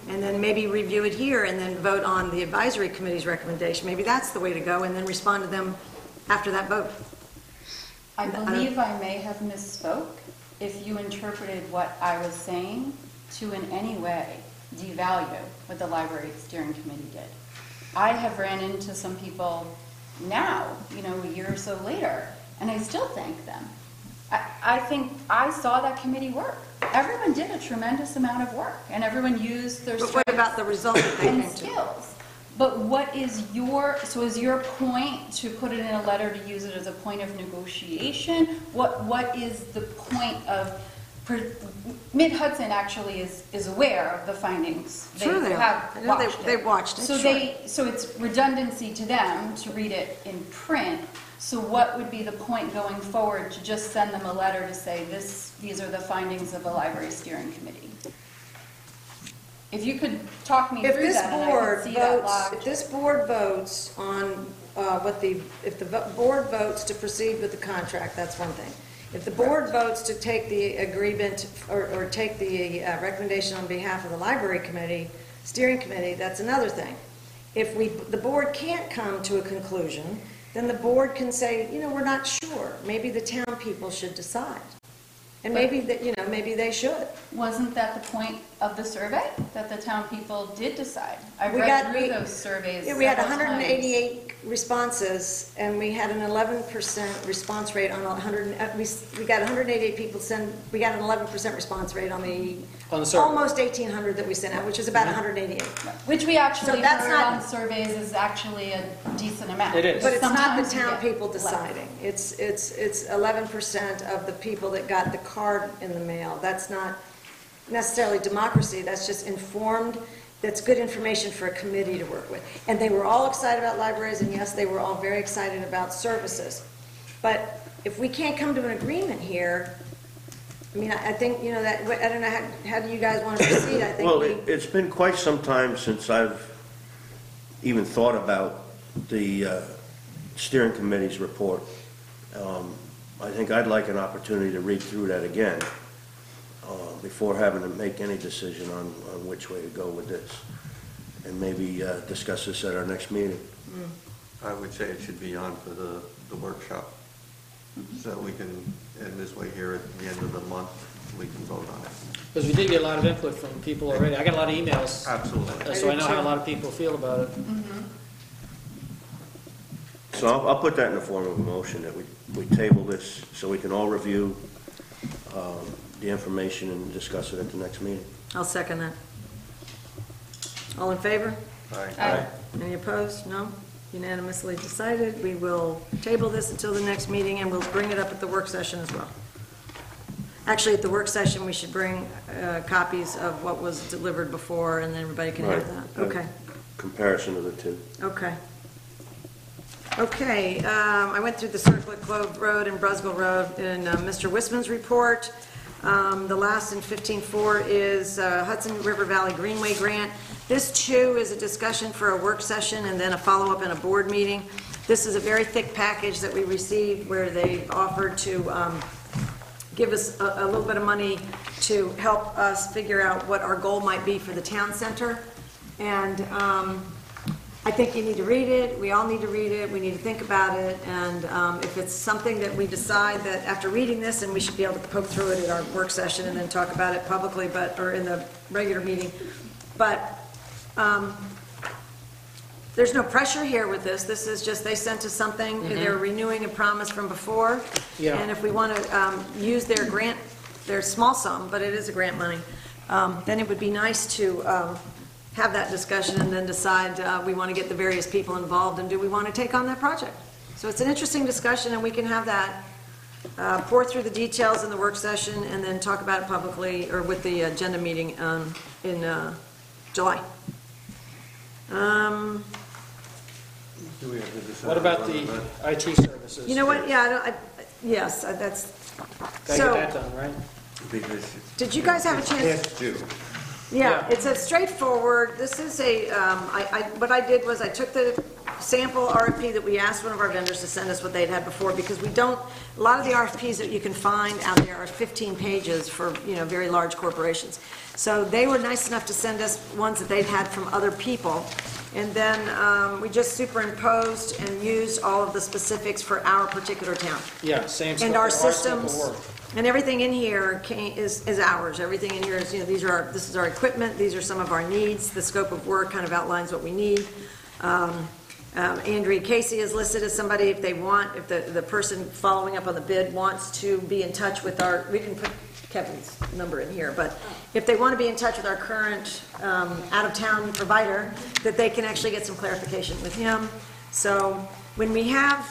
And then maybe review it here, and then vote on the advisory committee's recommendation. Maybe that's the way to go, and then respond to them after that vote. I believe I may have misspoke if you interpreted what I was saying to in any way devalue what the library steering committee did. I have ran into some people now, a year or so later, and I still thank them. I think I saw that committee work. Everyone did a tremendous amount of work, and everyone used their strengths. But what about the result that they and came to? Skills. But what is is your point to put it in a letter to use it as a point of negotiation? What is the point of, Mid-Hudson actually is aware of the findings. Sure they are. I know they've watched it. So it's redundancy to them to read it in print. So what would be the point going forward to just send them a letter to say these are the findings of the library steering committee? If you could talk me through that, and I could see that logged. If this board votes on if the board votes to proceed with the contract, that's one thing. If the board votes to take the agreement or take the recommendation on behalf of the library committee, steering committee, that's another thing. If the board can't come to a conclusion, then the board can say, we're not sure. Maybe the town people should decide. And maybe, maybe they should. Wasn't that the point of the survey? That the town people did decide? I We read got- through we- those surveys Yeah, we had several times. 188 responses, and we had an 11% response rate on 100, we got 188 people we got an 11% response rate on the survey. almost 1,800 that we sent out, which is about 188. Which we actually So that's heard not- on surveys is actually a decent amount. It is. But it's not the Sometimes you town get people less. deciding. It's 11% of the people that got the card in the mail. That's not necessarily democracy, that's just informed, that's good information for a committee to work with. And they were all excited about libraries, and yes, they were all very excited about services. But if we can't come to an agreement here, I mean, I think, that, I don't know, how do you guys want to proceed? I think Well, it's been quite some time since I've even thought about the steering committee's report. I think I'd like an opportunity to read through that again before having to make any decision on which way to go with this. And maybe discuss this at our next meeting. I would say it should be on for the workshop, so that we can, and this way here at the end of the month, we can vote on it. Because we did get a lot of input from people already. I got a lot of emails. Absolutely. So I know how a lot of people feel about it. So I'll put that in the form of a motion, that we table this so we can all review the information and discuss it at the next meeting. I'll second that. All in favor? Aye. Any opposed? No? Unanimously decided. We will table this until the next meeting, and we'll bring it up at the work session as well. Actually, at the work session, we should bring copies of what was delivered before, and then everybody can have Right. that. Okay. Comparison of the two. Okay. Okay, I went through the Circlet Clove Road and Brusville Road in Mr. Wisman's report. The last in 15.4 is Hudson River Valley Greenway Grant. This too is a discussion for a work session and then a follow-up in a board meeting. This is a very thick package that we received where they offered to give us a little bit of money to help us figure out what our goal might be for the town center. And I think you need to read it, we all need to read it, we need to think about it, and if it's something that we decide that after reading this, and we should be able to poke through it at our work session and then talk about it publicly, or in the regular meeting. But there's no pressure here with this. This is just, they sent us something, they're renewing a promise from before. Yeah. And if we want to use their grant, their small sum, but it is a grant money, then it would be nice to have that discussion and then decide we want to get the various people involved, and do we want to take on that project? So it's an interesting discussion, and we can have that, pour through the details in the work session, and then talk about it publicly, or with the agenda meeting in July. Do we have to decide? What about the IT services? You know what, yeah, yes, that's, Gotta so, get that done, right? Because did you guys have a chance? it's due. Yeah, it's a straightforward, this is a, what I did was I took the sample RFP that we asked one of our vendors to send us what they'd had before, because we don't, a lot of the RFPs that you can find out there are 15 pages for, very large corporations. So they were nice enough to send us ones that they'd had from other people. And then we just superimposed and used all of the specifics for our particular town. Yeah, same scope. And our scope of systems, work. and everything in here is ours. Everything in here is, this is our equipment, these are some of our needs. The scope of work kind of outlines what we need. Andrea Casey is listed as somebody if they want, if the person following up on the bid wants to be in touch with we can put Kevin's number in here, but if they want to be in touch with our current out-of-town provider, that they can actually get some clarification with him. So when we have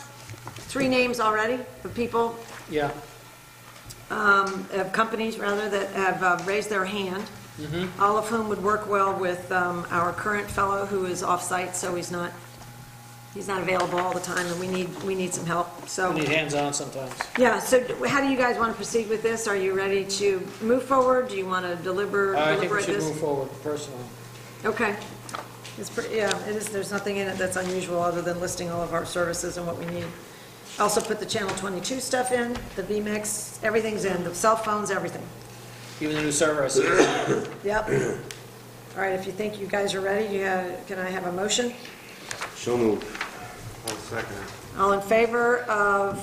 3 names already of people, Yeah. of companies rather, that have raised their hand, all of whom would work well with our current fellow who is off-site, so he's not available all the time, and we need some help, so. We need hands-on sometimes. Yeah, so how do you guys want to proceed with this? Are you ready to move forward? Do you want to I think we deliberate should this? move forward personally. Okay. It's pretty, yeah, it is, there's nothing in it that's unusual other than listing all of our services and what we need. Also put the Channel 22 stuff in, the vMix, everything's in, the cell phones, everything. Even the new server, I see. Yep. All right, if you think you guys are ready, can I have a motion? So moved. I'll second it. All in favor of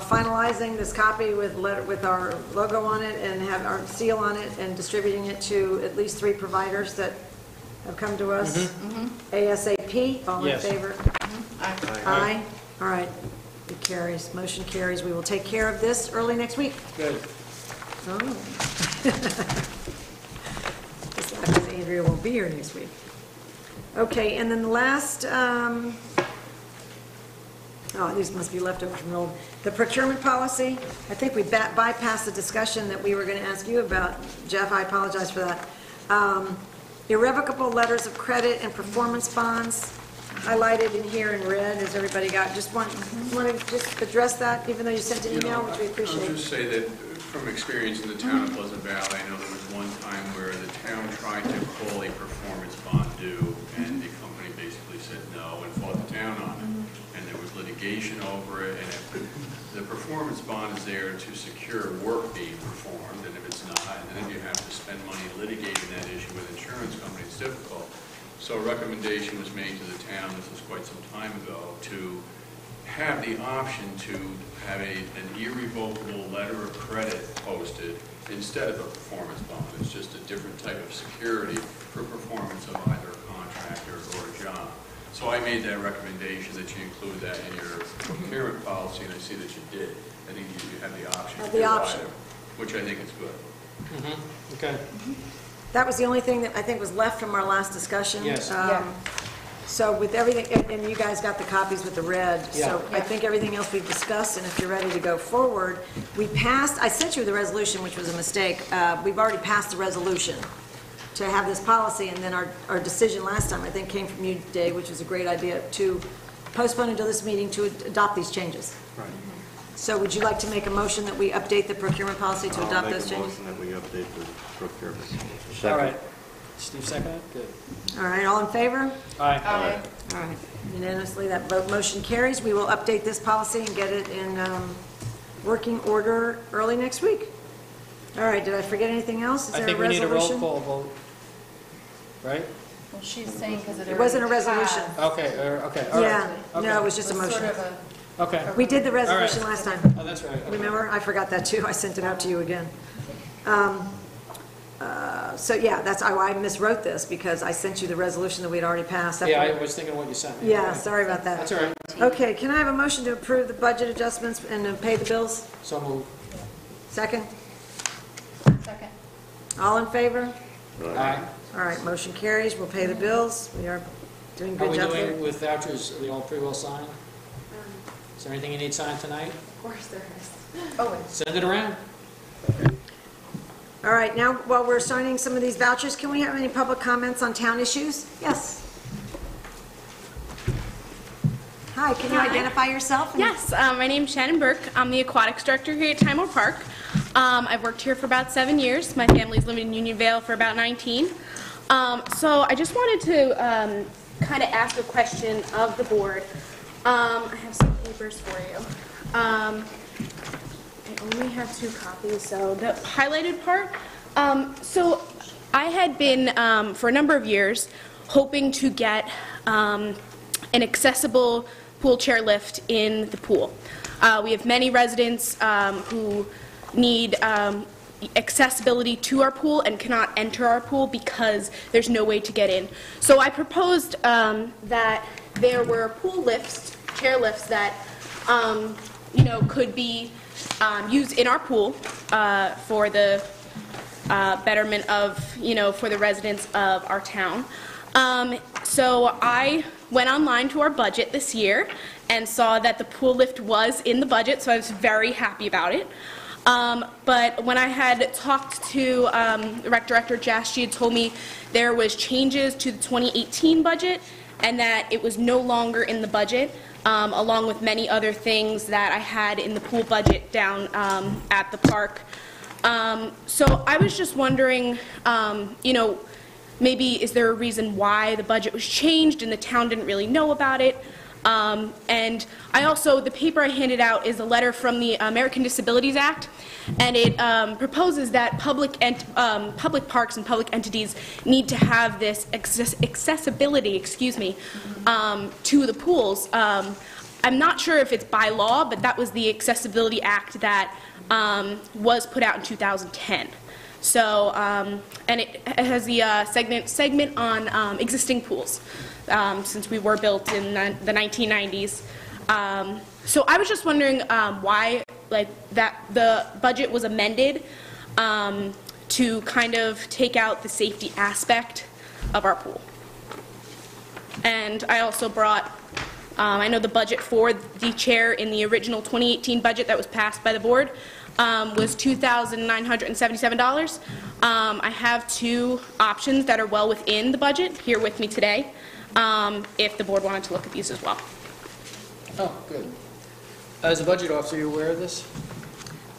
finalizing this copy with our logo on it and have our seal on it and distributing it to at least 3 providers that have come to us ASAP? All in Yes. favor? Aye. All right. It carries. Motion carries. We will take care of this early next week. Good. Oh. Because Andrea won't be here next week. Okay, and then the last, these must be leftover from the old, the procurement policy. I think we bypassed the discussion that we were going to ask you about. Jeff, I apologize for that. Irrevocable letters of credit and performance bonds, highlighted in here in red. Has everybody got, just want to just address that, even though you sent an email, which we appreciate. I'll just say that from experience in the town of Pleasant Valley, I know there was one time where the town tried to call a performance bond due, and the company basically said no and fought the town on it. And there was litigation over it, and the performance bond is there to secure work being performed, and if it's not, and then you have to spend money litigating that issue with insurance companies, it's difficult. So a recommendation was made to the town, this was quite some time ago, to have the option to have an irrevocable letter of credit posted instead of a performance bond. It's just a different type of security for performance of either a contractor or a job. So I made that recommendation that you include that in your procurement policy, and I see that you did. I think you have the option. Have the option. Which I think is good. Okay. That was the only thing that I think was left from our last discussion. Yes. So with everything, and you guys got the copies with the red, so Yeah. I think everything else we've discussed, and if you're ready to go forward, we passed, I sent you the resolution, which was a mistake. We've already passed the resolution to have this policy, and then our decision last time, I think, came from you, Dave, which was a great idea, to postpone until this meeting to adopt these changes. Right. So would you like to make a motion that we update the procurement policy to adopt those changes? I'll make a motion that we update the procurement. All right. Steve, second? Good. All right, all in favor? Aye. All right, unanimously, that vote motion carries. We will update this policy and get it in working order early next week. All right, did I forget anything else? Is I there think a we need a roll resolution? call vote, right? Well, she's saying because It wasn't a resolution. Okay, okay, all right. Yeah, Okay. no, it was just a motion. Okay. We did the resolution last time. Oh, that's right. Okay. Remember? I forgot that too. I sent it out to you again. So yeah, that's how I miswrote this, because I sent you the resolution that we'd already passed. That's Yeah, why- I was thinking what you sent me. Yeah, Okay. sorry about that. That's all right. Okay, can I have a motion to approve the budget adjustments and to pay the bills? So moved. Second? Second. All in favor? Aye. All right, motion carries. We'll pay the bills. We are doing a How are good we job doing there. with vouchers? Are they all pretty well signed? Is there anything you need signed tonight? Of course there is. Oh, wait. Send it around. All right, now, while we're signing some of these vouchers, can we have any public comments on town issues? Yes. Hi, can you identify yourself? Yes, my name's Shannon Burke. I'm the aquatics director here at Timor Park. I've worked here for about 7 years. My family's lived in Unionvale for about 19. So I just wanted to kind of ask a question of the board. I have some papers for you. I only have 2 copies, so the highlighted part. So I had been, for a number of years, hoping to get an accessible pool chair lift in the pool. We have many residents who need accessibility to our pool and cannot enter our pool because there's no way to get in. So I proposed that there were pool lifts, chair lifts that could be used in our pool for the betterment of, for the residents of our town. So I went online to our budget this year and saw that the pool lift was in the budget, so I was very happy about it. But when I had talked to the rec director, Jess, she had told me there was changes to the 2018 budget and that it was no longer in the budget, along with many other things that I had in the pool budget down at the park. So I was just wondering, maybe is there a reason why the budget was changed and the town didn't really know about it? And I also, the paper I handed out is a letter from the American Disabilities Act, and it proposes that public parks and public entities need to have this accessibility, to the pools. I'm not sure if it's by law, but that was the Accessibility Act that was put out in 2010. So, and it has the segment on existing pools, since we were built in the 1990s. So I was just wondering why, that the budget was amended to kind of take out the safety aspect of our pool. And I also brought, I know the budget for the chair in the original 2018 budget that was passed by the board was $2,977. I have two options that are well within the budget here with me today, if the board wanted to look at these as well. Oh, good. As a budget officer, are you aware of this?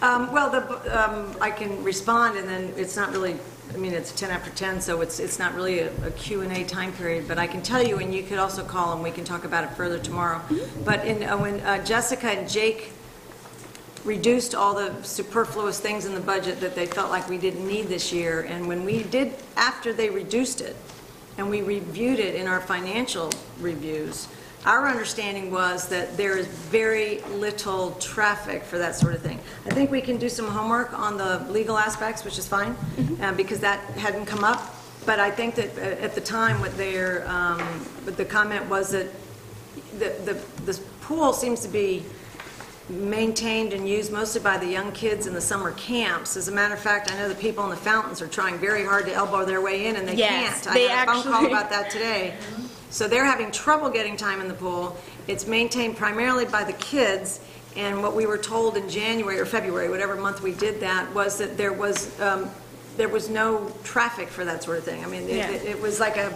I can respond, and then it's not really, it's 10 after 10, so it's not really a Q&A time period, but I can tell you, and you could also call and we can talk about it further tomorrow. But when Jessica and Jake reduced all the superfluous things in the budget that they felt like we didn't need this year, and when we did, after they reduced it, and we reviewed it in our financial reviews, our understanding was that there is very little traffic for that sort of thing. I think we can do some homework on the legal aspects, which is fine, because that hadn't come up. But I think that at the time, what the comment was that the pool seems to be maintained and used mostly by the young kids in the summer camps. As a matter of fact, I know the people in the fountains are trying very hard to elbow their way in, and they can't. I had a phone call about that today. So they're having trouble getting time in the pool. It's maintained primarily by the kids, and what we were told in January or February, whatever month we did that, was that there was no traffic for that sort of thing. It was like an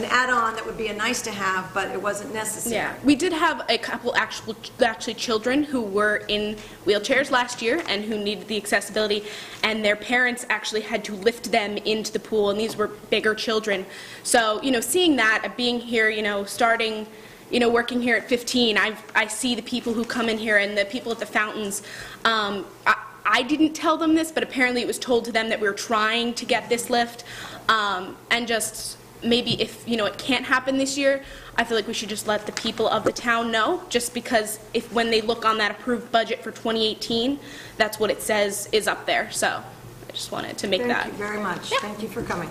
add-on that would be a nice to have, but it wasn't necessary. Yeah, we did have a couple actually children who were in wheelchairs last year and who needed the accessibility, and their parents actually had to lift them into the pool, and these were bigger children. So, seeing that, being here, starting, working here at 15, I see the people who come in here and the people at the fountains. I didn't tell them this, but apparently it was told to them that we were trying to get this lift, and just maybe if it can't happen this year, I feel like we should just let the people of the town know, just because when they look on that approved budget for 2018, that's what it says is up there. So I just wanted to make that. Thank you very much. Yeah. Thank you for coming.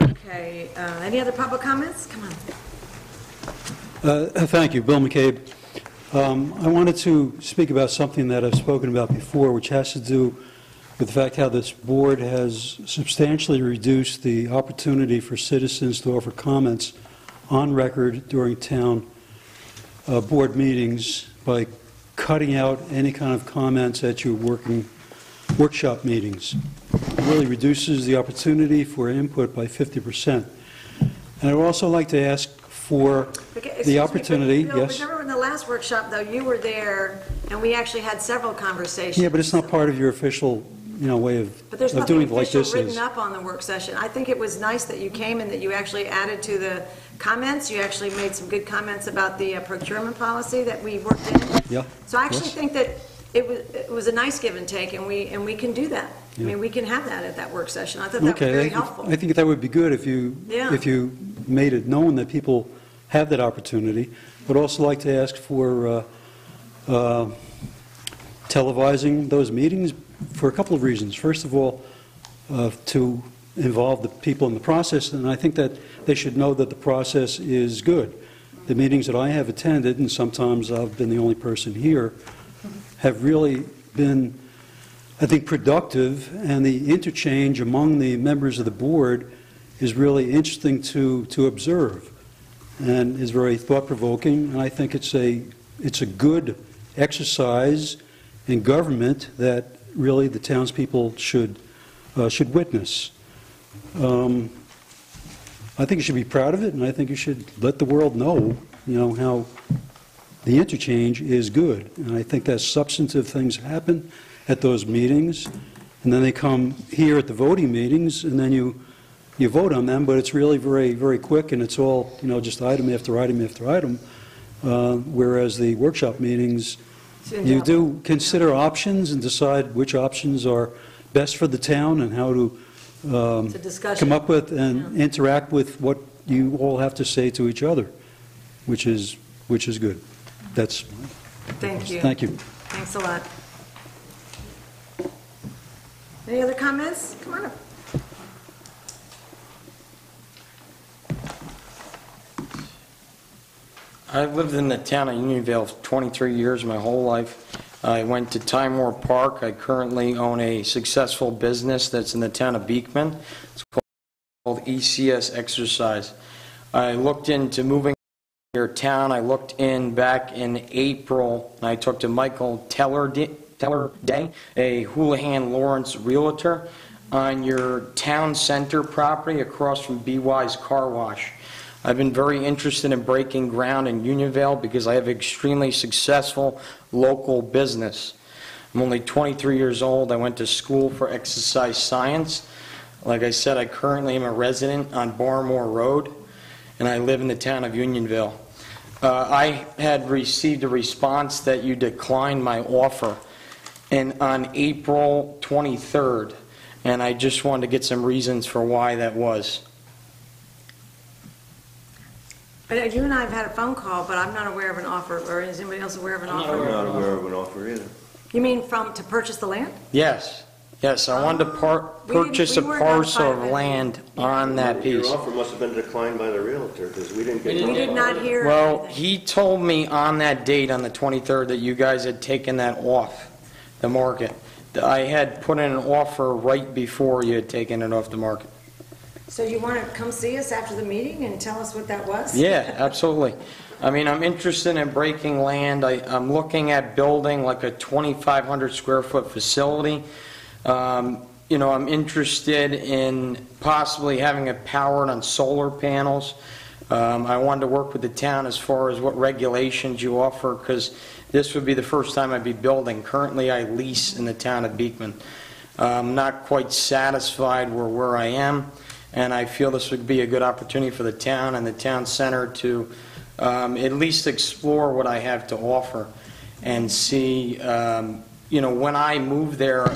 Okay, any other public comments? Come on. Thank you, Bill McCabe. I wanted to speak about something that I've spoken about before, which has to do with the fact how this board has substantially reduced the opportunity for citizens to offer comments on record during town board meetings by cutting out any kind of comments at your workshop meetings. It really reduces the opportunity for input by 50%. And I would also like to ask for the opportunity. Bill, yes. Remember in the last workshop, though, you were there, and we actually had several conversations. Yeah, but it's not part of your official way of But there's doing nothing it like official this written is. up on the work session. I think it was nice that you came and that you actually added to the comments. You actually made some good comments about the procurement policy that we worked in. Yeah. So I actually think that it was a nice give and take, and we can do that. Yeah. We can have that at that work session. I thought that was very helpful. I think that would be good if you made it known that people have that opportunity. But also like to ask for televising those meetings for a couple of reasons. First of all, to involve the people in the process, and I think that they should know that the process is good. The meetings that I have attended, and sometimes I've been the only person here, have really been, I think, productive, and the interchange among the members of the board is really interesting to observe, and is very thought-provoking, and I think it's a good exercise in government that really the townspeople should witness. I think you should be proud of it, and I think you should let the world know, how the interchange is good. And I think that substantive things happen at those meetings, and then they come here at the voting meetings, and then you you vote on them, but it's really very, very quick, and it's all, just item after item after item. Whereas the workshop meetings, you do consider options and decide which options are best for the town and how to It's a discussion. come up with and interact with what you all have to say to each other, which is good. That's. Thank you. Thank you. Thanks a lot. Any other comments? Come on up. I've lived in the town of Unionville for 23 years, my whole life. I went to Timor Park. I currently own a successful business that's in the town of Beekman. It's called ECS Exercise. I looked into moving to your town. I looked in back in April, and I talked to Michael Teller Day, a Houlihan Lawrence realtor, on your town center property across from BY's Car Wash. I've been very interested in breaking ground in Unionville because I have extremely successful local business. I'm only 23 years old. I went to school for exercise science. Like I said, I currently am a resident on Barmore Road, and I live in the town of Unionville. I had received a response that you declined my offer on April 23rd, and I just wanted to get some reasons for why that was. But you and I have had a phone call, but I'm not aware of an offer, or is anybody else aware of an offer? I'm not aware of an offer either. You mean to purchase the land? Yes. Yes, I wanted to purchase a parcel of land on that piece. Your offer must have been declined by the realtor, because we didn't get... We did not hear Well, anything. he told me on that date, on the 23rd, that you guys had taken that off the market. I had put in an offer right before you had taken it off the market. So you want to come see us after the meeting and tell us what that was? Yeah, absolutely. I mean, I'm interested in breaking land. I'm looking at building like a 2,500 square foot facility. I'm interested in possibly having it powered on solar panels. I wanted to work with the town as far as what regulations you offer, because this would be the first time I'd be building. Currently, I lease in the town of Beekman. I'm not quite satisfied where I am, and I feel this would be a good opportunity for the town and the town center to at least explore what I have to offer and see, when I move there,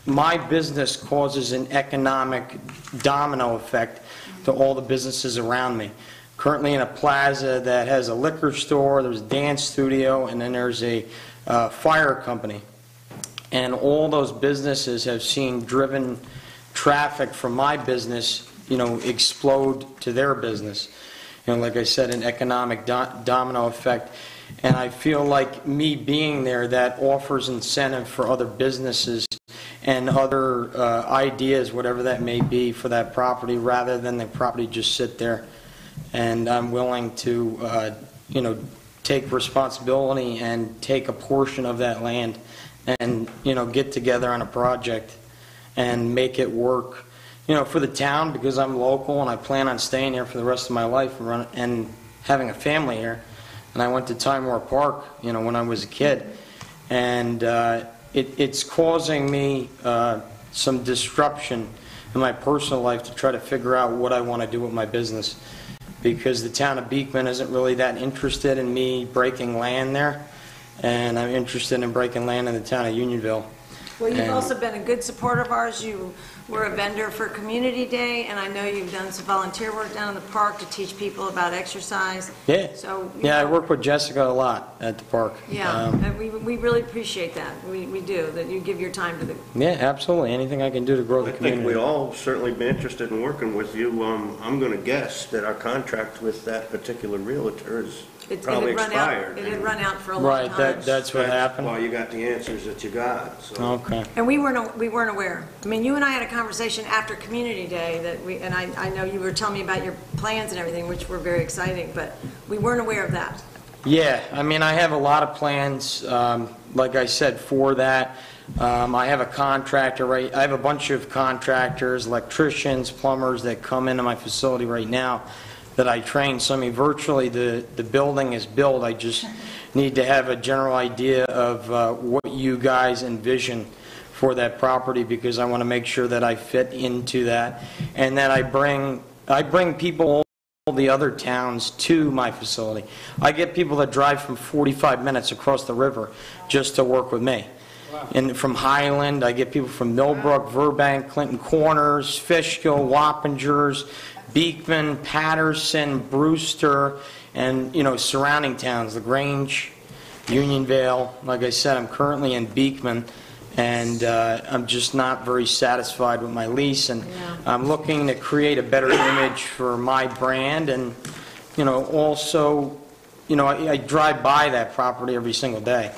my business causes an economic domino effect to all the businesses around me. Currently in a plaza that has a liquor store, there's a dance studio, and then there's a fire company. And all those businesses have seen driven traffic from my business, explode to their business. Like I said, an economic domino effect. And I feel like me being there, that offers incentive for other businesses and other ideas, whatever that may be, for that property, rather than the property just sit there. And I'm willing to, take responsibility and take a portion of that land and, get together on a project and make it work, for the town, because I'm local and I plan on staying here for the rest of my life and having a family here. And I went to Timor Park, when I was a kid. And it's causing me some disruption in my personal life to try to figure out what I want to do with my business. Because the town of Beekman isn't really that interested in me breaking land there. And I'm interested in breaking land in the town of Unionville. Well, you've also been a good supporter of ours. You were a vendor for Community Day, and I know you've done some volunteer work down in the park to teach people about exercise. Yeah. So, I work with Jessica a lot at the park. Yeah, and we really appreciate that. We do, that you give your time to the... Yeah, absolutely. Anything I can do to grow the community. I think we'd all certainly be interested in working with you. I'm going to guess that our contract with that particular realtor is probably expired. It had run out for a long time. Right, that's what happened. Well, you got the answers that you got. So. Okay. And we weren't aware. I mean, you and I had a conversation after Community Day and I know you were telling me about your plans and everything, which were very exciting, but we weren't aware of that. Yeah, I mean, I have a lot of plans, like I said, for that. I have a contractor, I have a bunch of contractors, electricians, plumbers that come into my facility right now that I train. So, I mean, virtually the building is built. I just need to have a general idea of what you guys envision for that property because I want to make sure that I fit into that, and that I bring people all the other towns to my facility. I get people that drive from 45 minutes across the river just to work with me. And from Highland, I get people from Millbrook, Burbank, Clinton Corners, Fishkill, Wappingers, Beekman, Patterson, Brewster, and, you know, surrounding towns, LaGrange, Unionvale. Like I said, I'm currently in Beekman, and I'm just not very satisfied with my lease, and I'm looking to create a better image for my brand, and, you know, also, you know, I drive by that property every single day.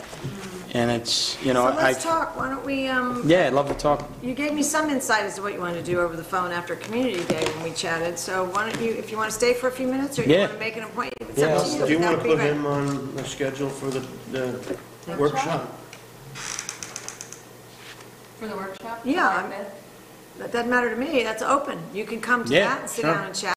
And it's, you know, So let's talk, why don't we, yeah, I'd love to talk. you gave me some insight as to what you wanted to do over the phone after Community Day when we chatted, so why don't you, if you want to stay for a few minutes, or you Yeah. want to make an appointment, it's up to you. Do you want That'd to be put great. him on the schedule for the workshop? For the workshop? Yeah, that doesn't matter to me, that's open. You can come to Yeah, that and sit sure. down and chat.